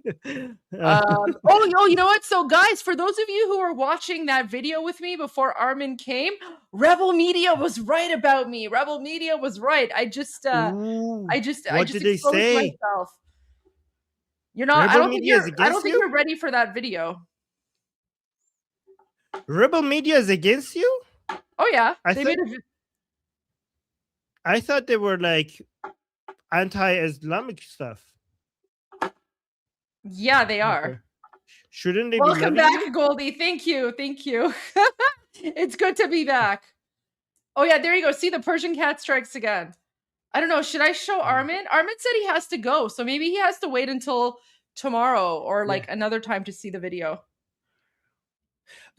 You know what? So, guys, for those of you who were watching that video with me before Armin came, Rebel Media was right about me. Rebel Media was right. I just what did they exposed say? myself. You're not. I don't think you're ready for that video. Rebel Media is against you? Oh yeah, I thought they were like anti-Islamic stuff. Yeah, they are. Okay. Shouldn't they Welcome be back, Goldie. Thank you. It's good to be back. Oh yeah, there you go. See, the Persian cat strikes again. I don't know. Should I show Armin? Armin said he has to go, so maybe he has to wait until tomorrow or like another time to see the video.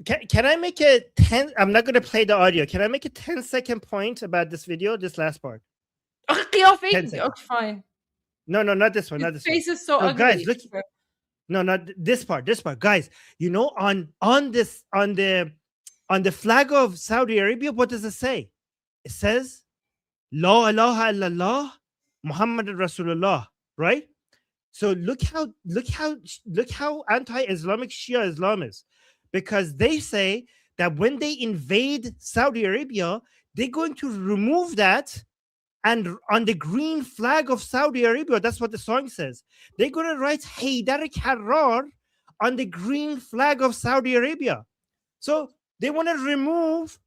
Can I make a 10? I'm not going to play the audio. Can I make a 10-second point about this video, this last part? Okay, fine. No, not this one. Not this face one. Is so ugly. Guys, look. No, not this part. This part, guys. You know, on the flag of Saudi Arabia, what does it say? It says, "La ilaha illallah, Muhammad Rasulullah." Right. So look how anti-Islamic Shia Islam is. Because they say that when they invade Saudi Arabia, they're going to remove that, and on the green flag of Saudi Arabia, that's what the song says, they're going to write Haydar Karrar on the green flag of Saudi Arabia. So they want to remove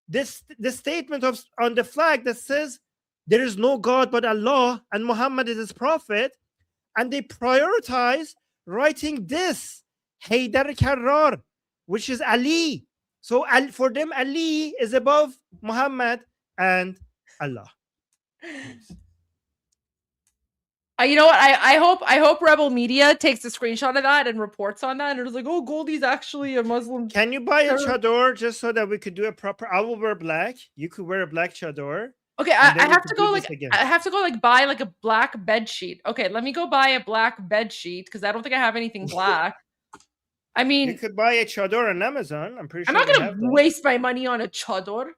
the statement on the flag that says there is no God but Allah and Muhammad is his prophet, and they prioritize writing this Haydar Karrar, which is Ali. So for them, Ali is above Muhammad and Allah. You know what? I hope Rebel Media takes a screenshot of that and reports on that, and it's like, oh, Goldie's actually a Muslim. Can you buy a chador just so that we could do a proper? I will wear black. You could wear a black chador. Okay, I have to go like buy like a black bed sheet. Okay, let me go buy a black bed sheet because I don't think I have anything black. I mean, you could buy a chador on Amazon. I'm pretty sure. I'm not gonna waste my money on a chador.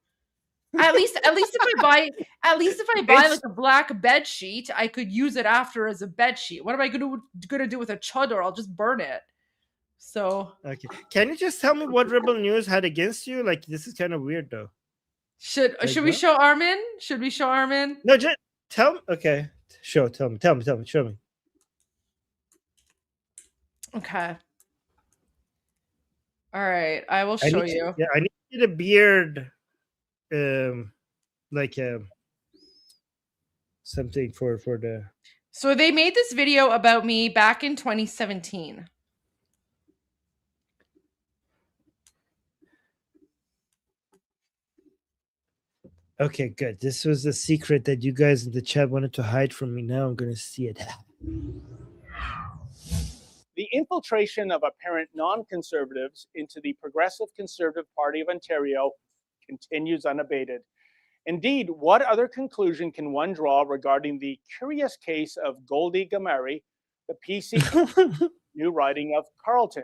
At least if I buy like a black bed sheet, I could use it after as a bed sheet. What am I gonna do with a chador? I'll just burn it. So okay, can you just tell me what Rebel News had against you? Like, this is kind of weird though. Should we show Armin? Should we show Armin? No, just tell me. Okay, tell me, show me. Okay. All right, I will show you. I need to get a beard. Like something for the. So they made this video about me back in 2017. Okay, good. This was the secret that you guys in the chat wanted to hide from me. Now I'm going to see it. The infiltration of apparent non-conservatives into the Progressive Conservative Party of Ontario continues unabated. Indeed, what other conclusion can one draw regarding the curious case of Goldie Gamari, the PC new riding of Carleton?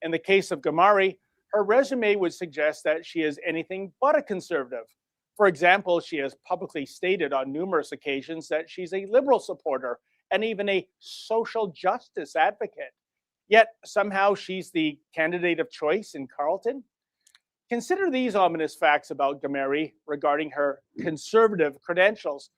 In the case of Gamari, her resume would suggest that she is anything but a conservative. For example, she has publicly stated on numerous occasions that she's a Liberal supporter and even a social justice advocate. Yet somehow she's the candidate of choice in Carleton. Consider these ominous facts about Gamari regarding her conservative credentials.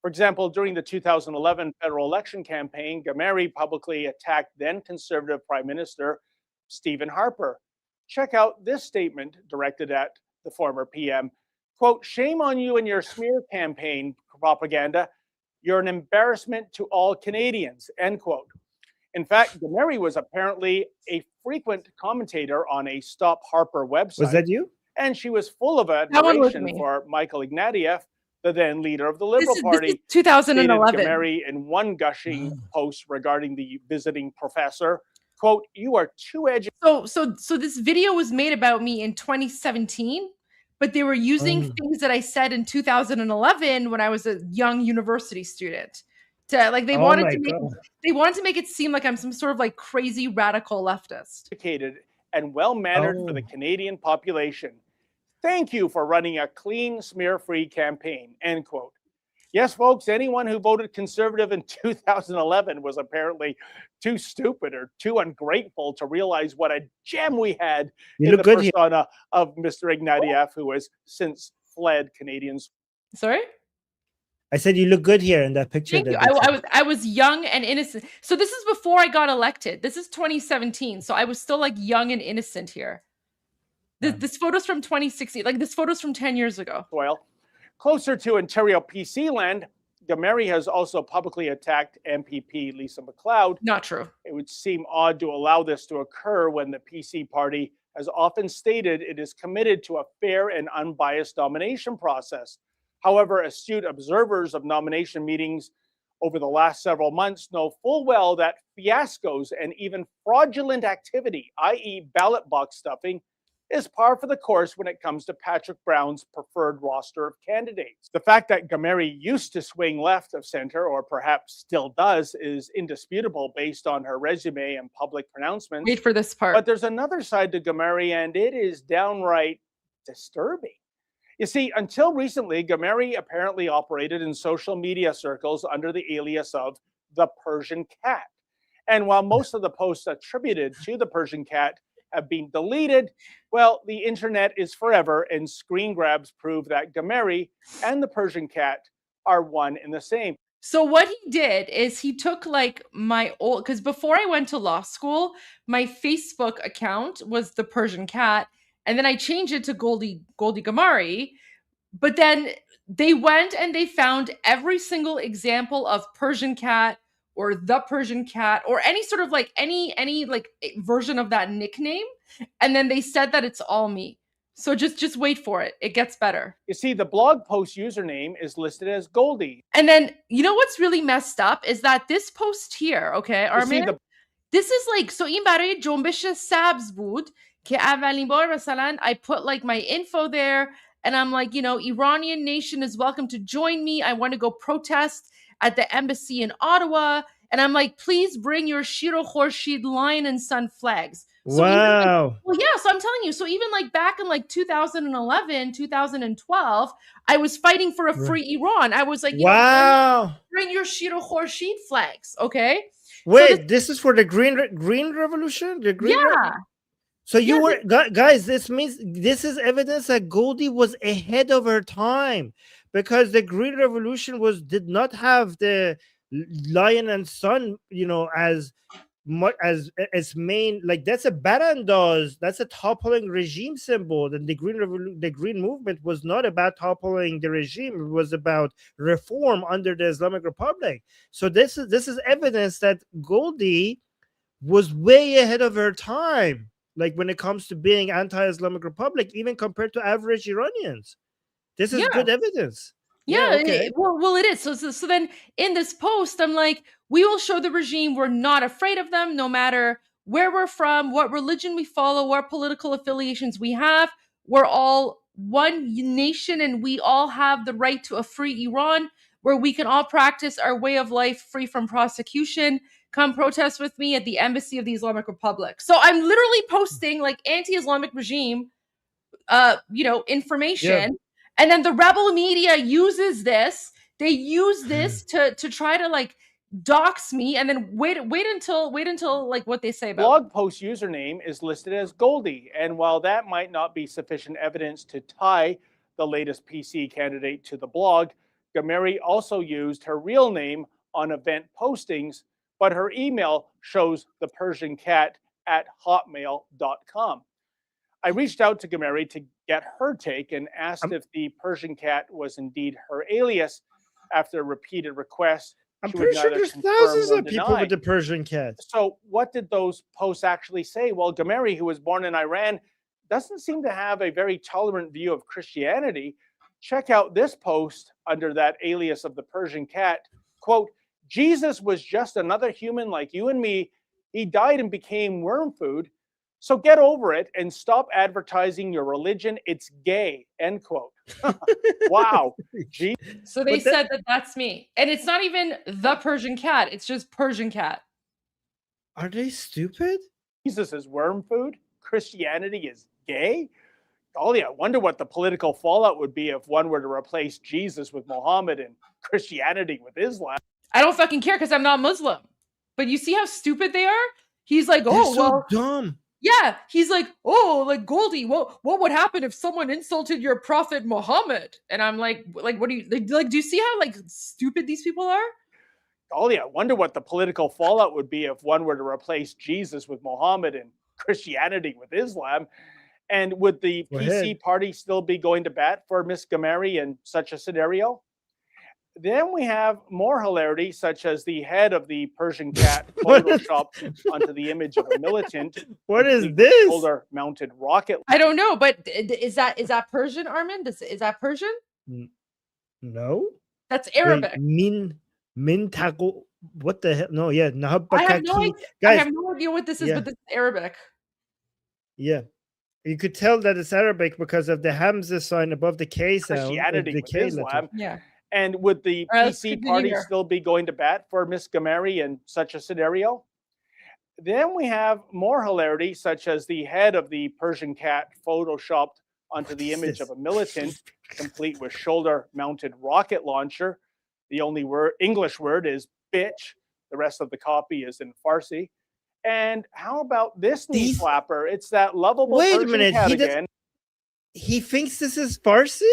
For example, during the 2011 federal election campaign, Gamari publicly attacked then Conservative Prime Minister Stephen Harper. Check out this statement directed at the former PM. Quote, "Shame on you and your smear campaign propaganda. You're an embarrassment to all Canadians," end quote. In fact, Gamari was apparently a frequent commentator on a Stop Harper website. Was that you? And she was full of admiration for Michael Ignatieff, the then leader of the Liberal Party. This is 2011. Gamari in one gushing post regarding the visiting professor, quote, "You are too educated." So this video was made about me in 2017, but they were using things that I said in 2011 when I was a young university student. They wanted to make it seem like I'm some sort of like crazy radical leftist. Educated and well-mannered for the Canadian population. Thank you for running a clean, smear-free campaign, end quote. Yes, folks, anyone who voted Conservative in 2011 was apparently too stupid or too ungrateful to realize what a gem we had in the persona of Mr. Ignatieff, who has since fled Canadians. Sorry? I said you look good here in that picture. Thank you. I was young and innocent. So this is before I got elected. This is 2017. So I was still like young and innocent here. This photo's from 2016. Like this photo's from 10 years ago. Well, closer to Ontario PC land, Gamari has also publicly attacked MPP Lisa MacLeod. Not true. It would seem odd to allow this to occur when the PC party has often stated it is committed to a fair and unbiased nomination process. However, astute observers of nomination meetings over the last several months know full well that fiascos and even fraudulent activity, i.e. ballot box stuffing, is par for the course when it comes to Patrick Brown's preferred roster of candidates. The fact that Gamari used to swing left of center, or perhaps still does, is indisputable based on her resume and public pronouncements. Wait for this part. But there's another side to Gamari, and it is downright disturbing. You see, until recently, Gamari apparently operated in social media circles under the alias of the Persian Cat. And while most of the posts attributed to the Persian Cat have been deleted, well, the internet is forever, and screen grabs prove that Gamari and the Persian Cat are one and the same. So what he did is he took like my old, because before I went to law school, my Facebook account was the Persian Cat, and then I changed it to Goldie Gamari But then they went and they found every single example of Persian cat or the Persian cat or any sort of like any like version of that nickname, and then they said that it's all me. So just wait for it. It gets better. You see, the blog post username is listed as Goldie. And then you know what's really messed up is that this post here, okay, Armin, this is like, so این برای جنبش سبز بود که اولین بار مثلا I put like my info there and I'm like, you know, Iranian nation is welcome to join me. I want to go protest at the embassy in Ottawa. And I'm like, please bring your Shiro Khorshid lion and sun flags. So wow. Well, yeah, so I'm telling you, so even like back in like 2011, 2012, I was fighting for a free Iran. I was like, you know, bring your Shiro Khorshid flags, okay? Wait, so this is for the green revolution? The green So you were guys, this means this is evidence that Goldie was ahead of her time, because the Green Revolution did not have the lion and sun, you know, as much as its main, like that's a barandas, that's a toppling regime symbol. And the green movement was not about toppling the regime, it was about reform under the Islamic Republic. So this is evidence that Goldie was way ahead of her time, like when it comes to being anti-Islamic Republic, even compared to average Iranians. This is good evidence. Yeah, okay. Well, it is. So then in this post, I'm like, we will show the regime we're not afraid of them, no matter where we're from, what religion we follow, what political affiliations we have. We're all one nation, and we all have the right to a free Iran where we can all practice our way of life free from prosecution. Come protest with me at the embassy of the Islamic Republic. So I'm literally posting like anti-Islamic regime, you know, information. And then the rebel media uses this. They use this to try to like dox me, and then wait until like what they say about blog post username is listed as Goldie. And while that might not be sufficient evidence to tie the latest PC candidate to the blog, Gameri also used her real name on event postings, but her email shows the Persian cat at hotmail.com. I reached out to Gameri to get her take and asked if the Persian cat was indeed her alias. After repeated requests, I'm pretty sure there's thousands of people with the Persian cat. So what did those posts actually say? Well, Gameri, who was born in Iran, doesn't seem to have a very tolerant view of Christianity. Check out this post under that alias of the Persian cat. Quote, Jesus was just another human like you and me. He died and became worm food. So get over it and stop advertising your religion. It's gay, end quote. Wow. So they said that that's me. And it's not even the Persian cat. It's just Persian cat. Are they stupid? Jesus is worm food. Christianity is gay. Golly, I wonder what the political fallout would be if one were to replace Jesus with Muhammad and Christianity with Islam. I don't fucking care because I'm not Muslim. But you see how stupid they are? He's like, They're so dumb. Yeah, he's like, oh, like Goldie, what would happen if someone insulted your prophet Muhammad? And I'm like, what do you like? Do you see how like stupid these people are? Golly, I wonder what the political fallout would be if one were to replace Jesus with Muhammad and Christianity with Islam. And would the PC party still be going to bat for Miss Gameri in such a scenario? Then we have more hilarity, such as the head of the Persian cat photoshopped onto the image of a militant. What is this? Shoulder-mounted rocket. I don't know, but is that Persian, Armin? Is that Persian? No. That's Arabic. Wait, min taco. What the hell? No, yeah. I have no idea what this is, but this is Arabic. Yeah. You could tell that it's Arabic because of the Hamza sign above the K sound. Christianity with Islam. Letter. Yeah. And would the PC party still be going to bat for Miss Gameri in such a scenario? Then we have more hilarity, such as the head of the Persian cat photoshopped onto the image of a militant, complete with shoulder-mounted rocket launcher. The only English word is bitch. The rest of the copy is in Farsi. And how about this knee flapper? It's that lovable Persian cat again. He thinks this is Farsi?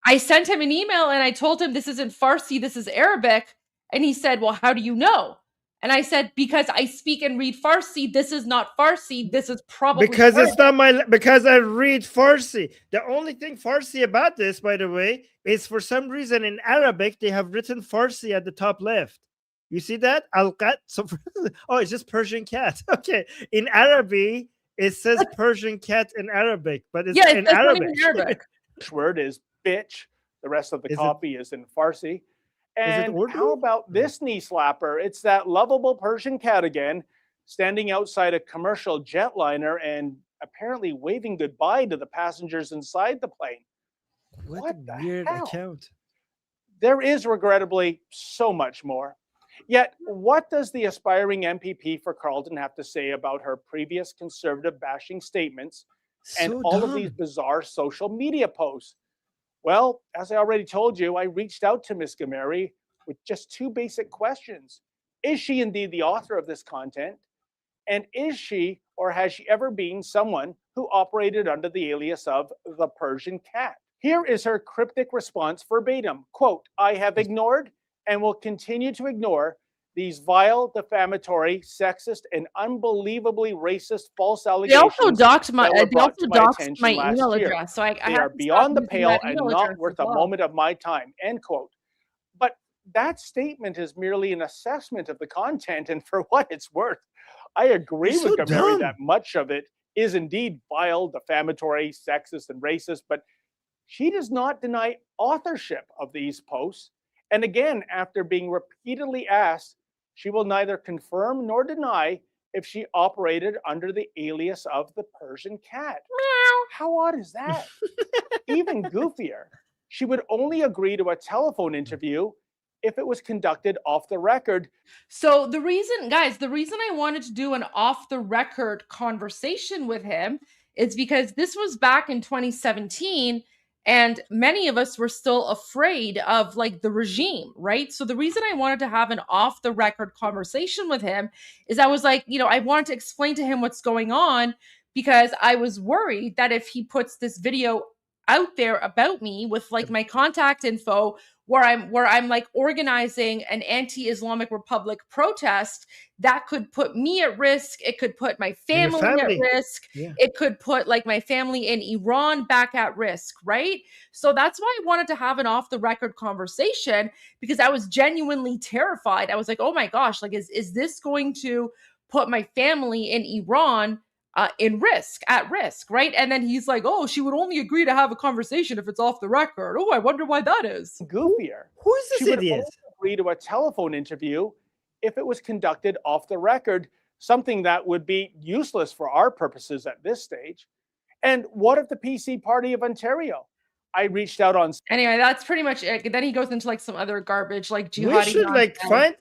I sent him an email and I told him this isn't Farsi, this is Arabic. And he said, well, how do you know? And I said, because I speak and read Farsi, this is not Farsi. This is probably because Arabic. it's not my, because I read Farsi. The only thing Farsi about this, by the way, is for some reason in Arabic they have written Farsi at the top left. You see that? Al-Qat. So, oh, it's just Persian cat. Okay. In Arabic, it says Persian cat in Arabic, but it's in Arabic. Arabic. Word is bitch. The rest of the copy is in Farsi. And how about this knee slapper? It's that lovable Persian cat again, standing outside a commercial jetliner and apparently waving goodbye to the passengers inside the plane. What a weird account. There is regrettably so much more. Yet, what does the aspiring MPP for Carleton have to say about her previous conservative bashing statements and all of these bizarre social media posts? Well, as I already told you, I reached out to Ms. Gameri with just two basic questions. Is she indeed the author of this content? And is she, or has she ever been, someone who operated under the alias of the Persian cat? Here is her cryptic response verbatim. Quote, I have ignored and will continue to ignore these vile, defamatory, sexist, and unbelievably racist false allegations. They also doxed my, attention my last email year. address, so I They have are to beyond the stop using pale that and email not address worth as a well. moment of my time, end quote. But that statement is merely an assessment of the content, and for what it's worth, I agree You're with so Gameri dumb. that much of it is indeed vile, defamatory, sexist, and racist, but she does not deny authorship of these posts. And again, after being repeatedly asked, she will neither confirm nor deny if she operated under the alias of the Persian cat. How odd is that? Even goofier, she would only agree to a telephone interview if it was conducted off the record. So the reason, guys, the reason I wanted to do an off the record conversation with him is because this was back in 2017 and many of us were still afraid of like the regime, right? So the reason I wanted to have an off the record conversation with him is I was like, I wanted to explain to him what's going on because I was worried that if he puts this video out there about me with like my contact info where I'm like organizing an anti-Islamic Republic protest, that could put me at risk. It could put my family at risk. Yeah. It could put like my family in Iran back at risk, right? So that's why I wanted to have an off the record conversation because I was genuinely terrified. I was like, oh my gosh, like is this going to put my family in Iran at risk, right? And then he's like, oh, she would only agree to have a conversation if it's off the record. Oh, I wonder why that is. Goofier. Who is this She would idiot? only agree to a telephone interview if it was conducted off the record, something that would be useless for our purposes at this stage. And what of the PC Party of Ontario? I reached out on. Anyway, that's pretty much it. Then he goes into like some other garbage, like jihadi. We should like nonsense.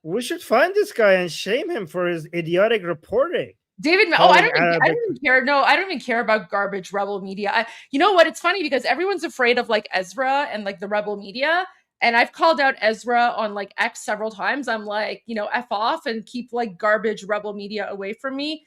we should find this guy and shame him for his idiotic reporting. David, I don't even care. No, I don't even care about garbage rebel media. You know what? It's funny because everyone's afraid of like Ezra and like the rebel media. And I've called out Ezra on like X several times. I'm like, F off and keep like garbage rebel media away from me.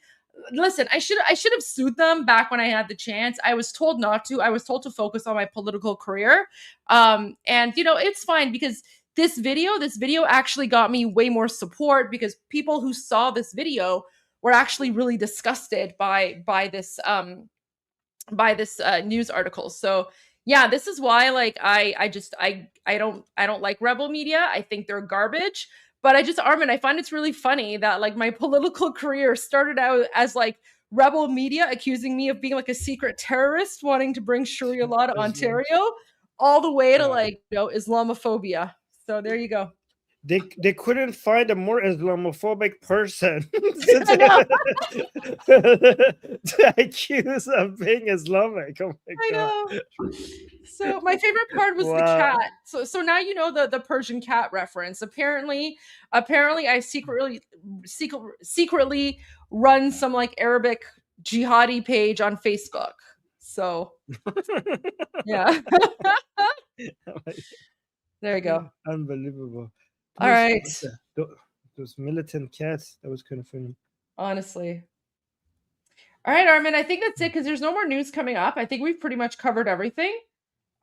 Listen, I should have sued them back when I had the chance. I was told not to. I was told to focus on my political career. And it's fine because this video actually got me way more support because people who saw this video were actually really disgusted by this news article. So yeah, this is why like I don't like rebel media. I think they're garbage. But Armin, I find it's really funny that like my political career started out as like rebel media accusing me of being like a secret terrorist wanting to bring Sharia law to Ontario, all the way to like Islamophobia. So there you go. They couldn't find a more Islamophobic person to accuse of being Islamic. Oh my God. So my favorite part was the cat. So now you know the Persian cat reference. Apparently I secretly run some like Arabic jihadi page on Facebook. So yeah. There you go. Unbelievable. All right. Those militant cats. That was kind of funny. Honestly. All right, Armin. I think that's it because there's no more news coming up. I think we've pretty much covered everything.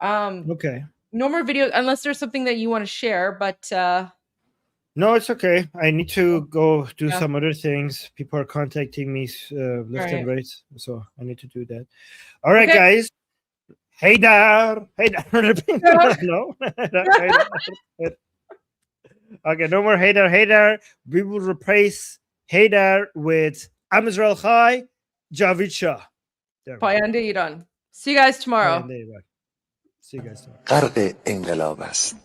Okay. No more videos unless there's something that you want to share. But No, it's okay. I need to go do some other things. People are contacting me left and right, so I need to do that. All right, guys. Hey there. Hey there. No. Okay, no more hey there. Hey there. We will replace hey there with Amizral Khai, Javid Shah. پاینده ایران. See you guys tomorrow. See you guys tomorrow. غرق انقلاب است.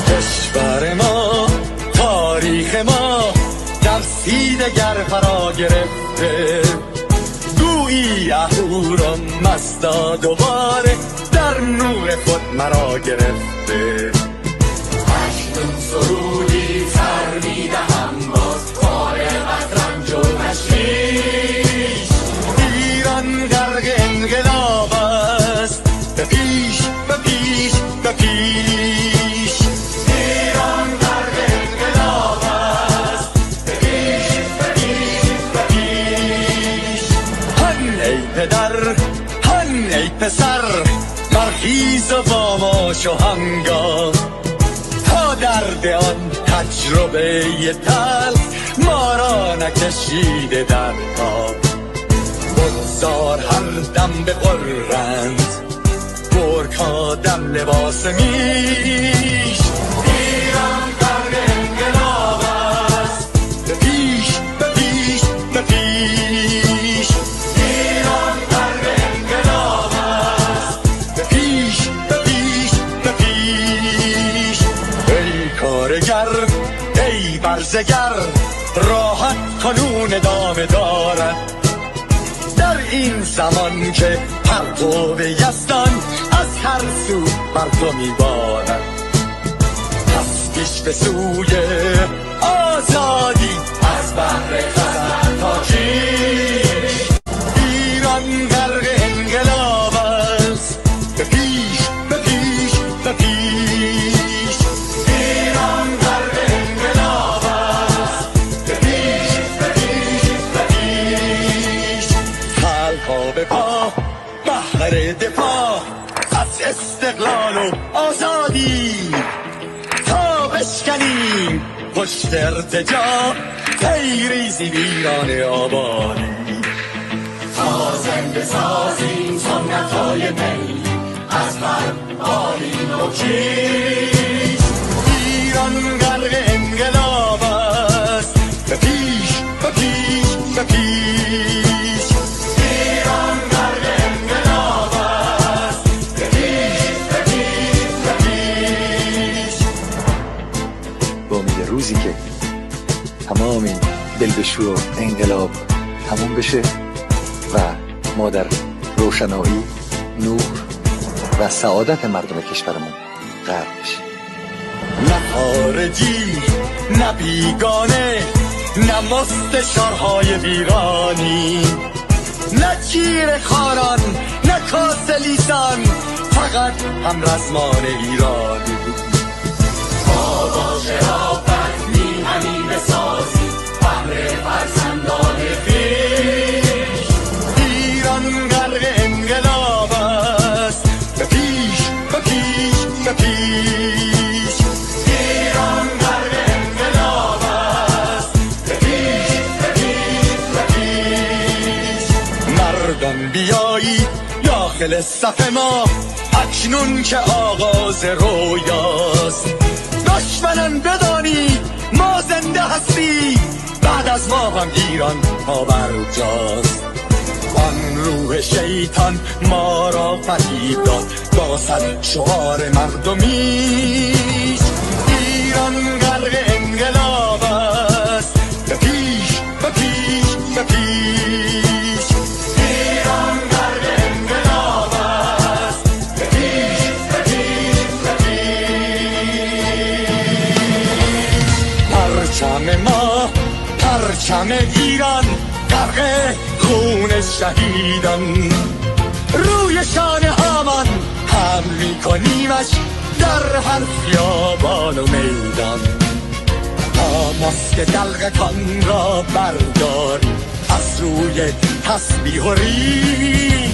کشور ما، تاریخ ما در سیدگر فرا گرفته، گویی اهورا مستا دوباره در نور خود مرا گرفته. اکنون سرودی سر میدهم باز کار قطرنج و تشویش، ایران غرق انقلاب است، به پیش به پیش به پیش. ایران غرق انقلاب است، به پیش به پیش به پیش. هن ای پدر هن ای پسر، برخیز و با ما شو همگام، تا درد آن تجربه تلخ ما را نکشیده در خواب. بگذار هر دم بغرند گرگ‌ها دم لباس میش. ایران غرق انقلاب است، به پیش به پیش به پیش. ایران غرق انقلاب است، به پیش به پیش به پیش. ای کارگر ای برزگر، راحت کنون ادامه دارد در این زمان که پرتو یزدان از هر سو بر تو میبارد. پس پیش به سوی آزادی از بحر خزر تا کیش. ایران غرق انقلاب است، به پیش به پیش به پیش. ایران غرق انقلاب است، به پیش به پیش به پیش. خلق‌ها به پا بهر دفاع از استقلال و آزادی، تا بشکنیم پشت ارتجاع تیریزی ویران آبادی. تا زنده سازیم سنت‌های می از بر آیین و کیش. ایران غرق انقلاب است، به پیش به پیش به پیش. ایران غرق انقلاب است، به پیش به پیش به پیش. با امید روزی که تمام این دل به شور انقلاب تموم بشه و ما در روشنایی، نور و سعادت مردم کشورمون غرق بشیم. نه خارجی نه بیگانه، نه مستشارهای ویرانی، نه چیر خاران نه کاسه لیسان، فقط هم رزمان ایرانی. ما با شرافت میهنی بسازیم بهر فرزندان خویش. ایران غرق انقلاب است، به پیش به پیش به پیش. ایران غرق انقلاب است، به پیش به پیش به پیش. مردم بیایید داخل صف ما، اکنون که آغاز رویاست. دشمنان بدانید ما زنده هستیم، بعد از ما هم ایران پابرجاست. آن روح شیطان ما را فریب داد با صد شعار مردمیش. ایران غرق انقلاب است، به پیش به پیش به پیش. ایران غرق انقلاب است، به پیش به پیش به پیش. پرچم ما پرچم ایران غرق خون شهیدان، روی شانه هامان هم میکنیمش در هر خیابان و میدان. تا ماسک دلقکان را برداریم از روی تسبیح و ریش.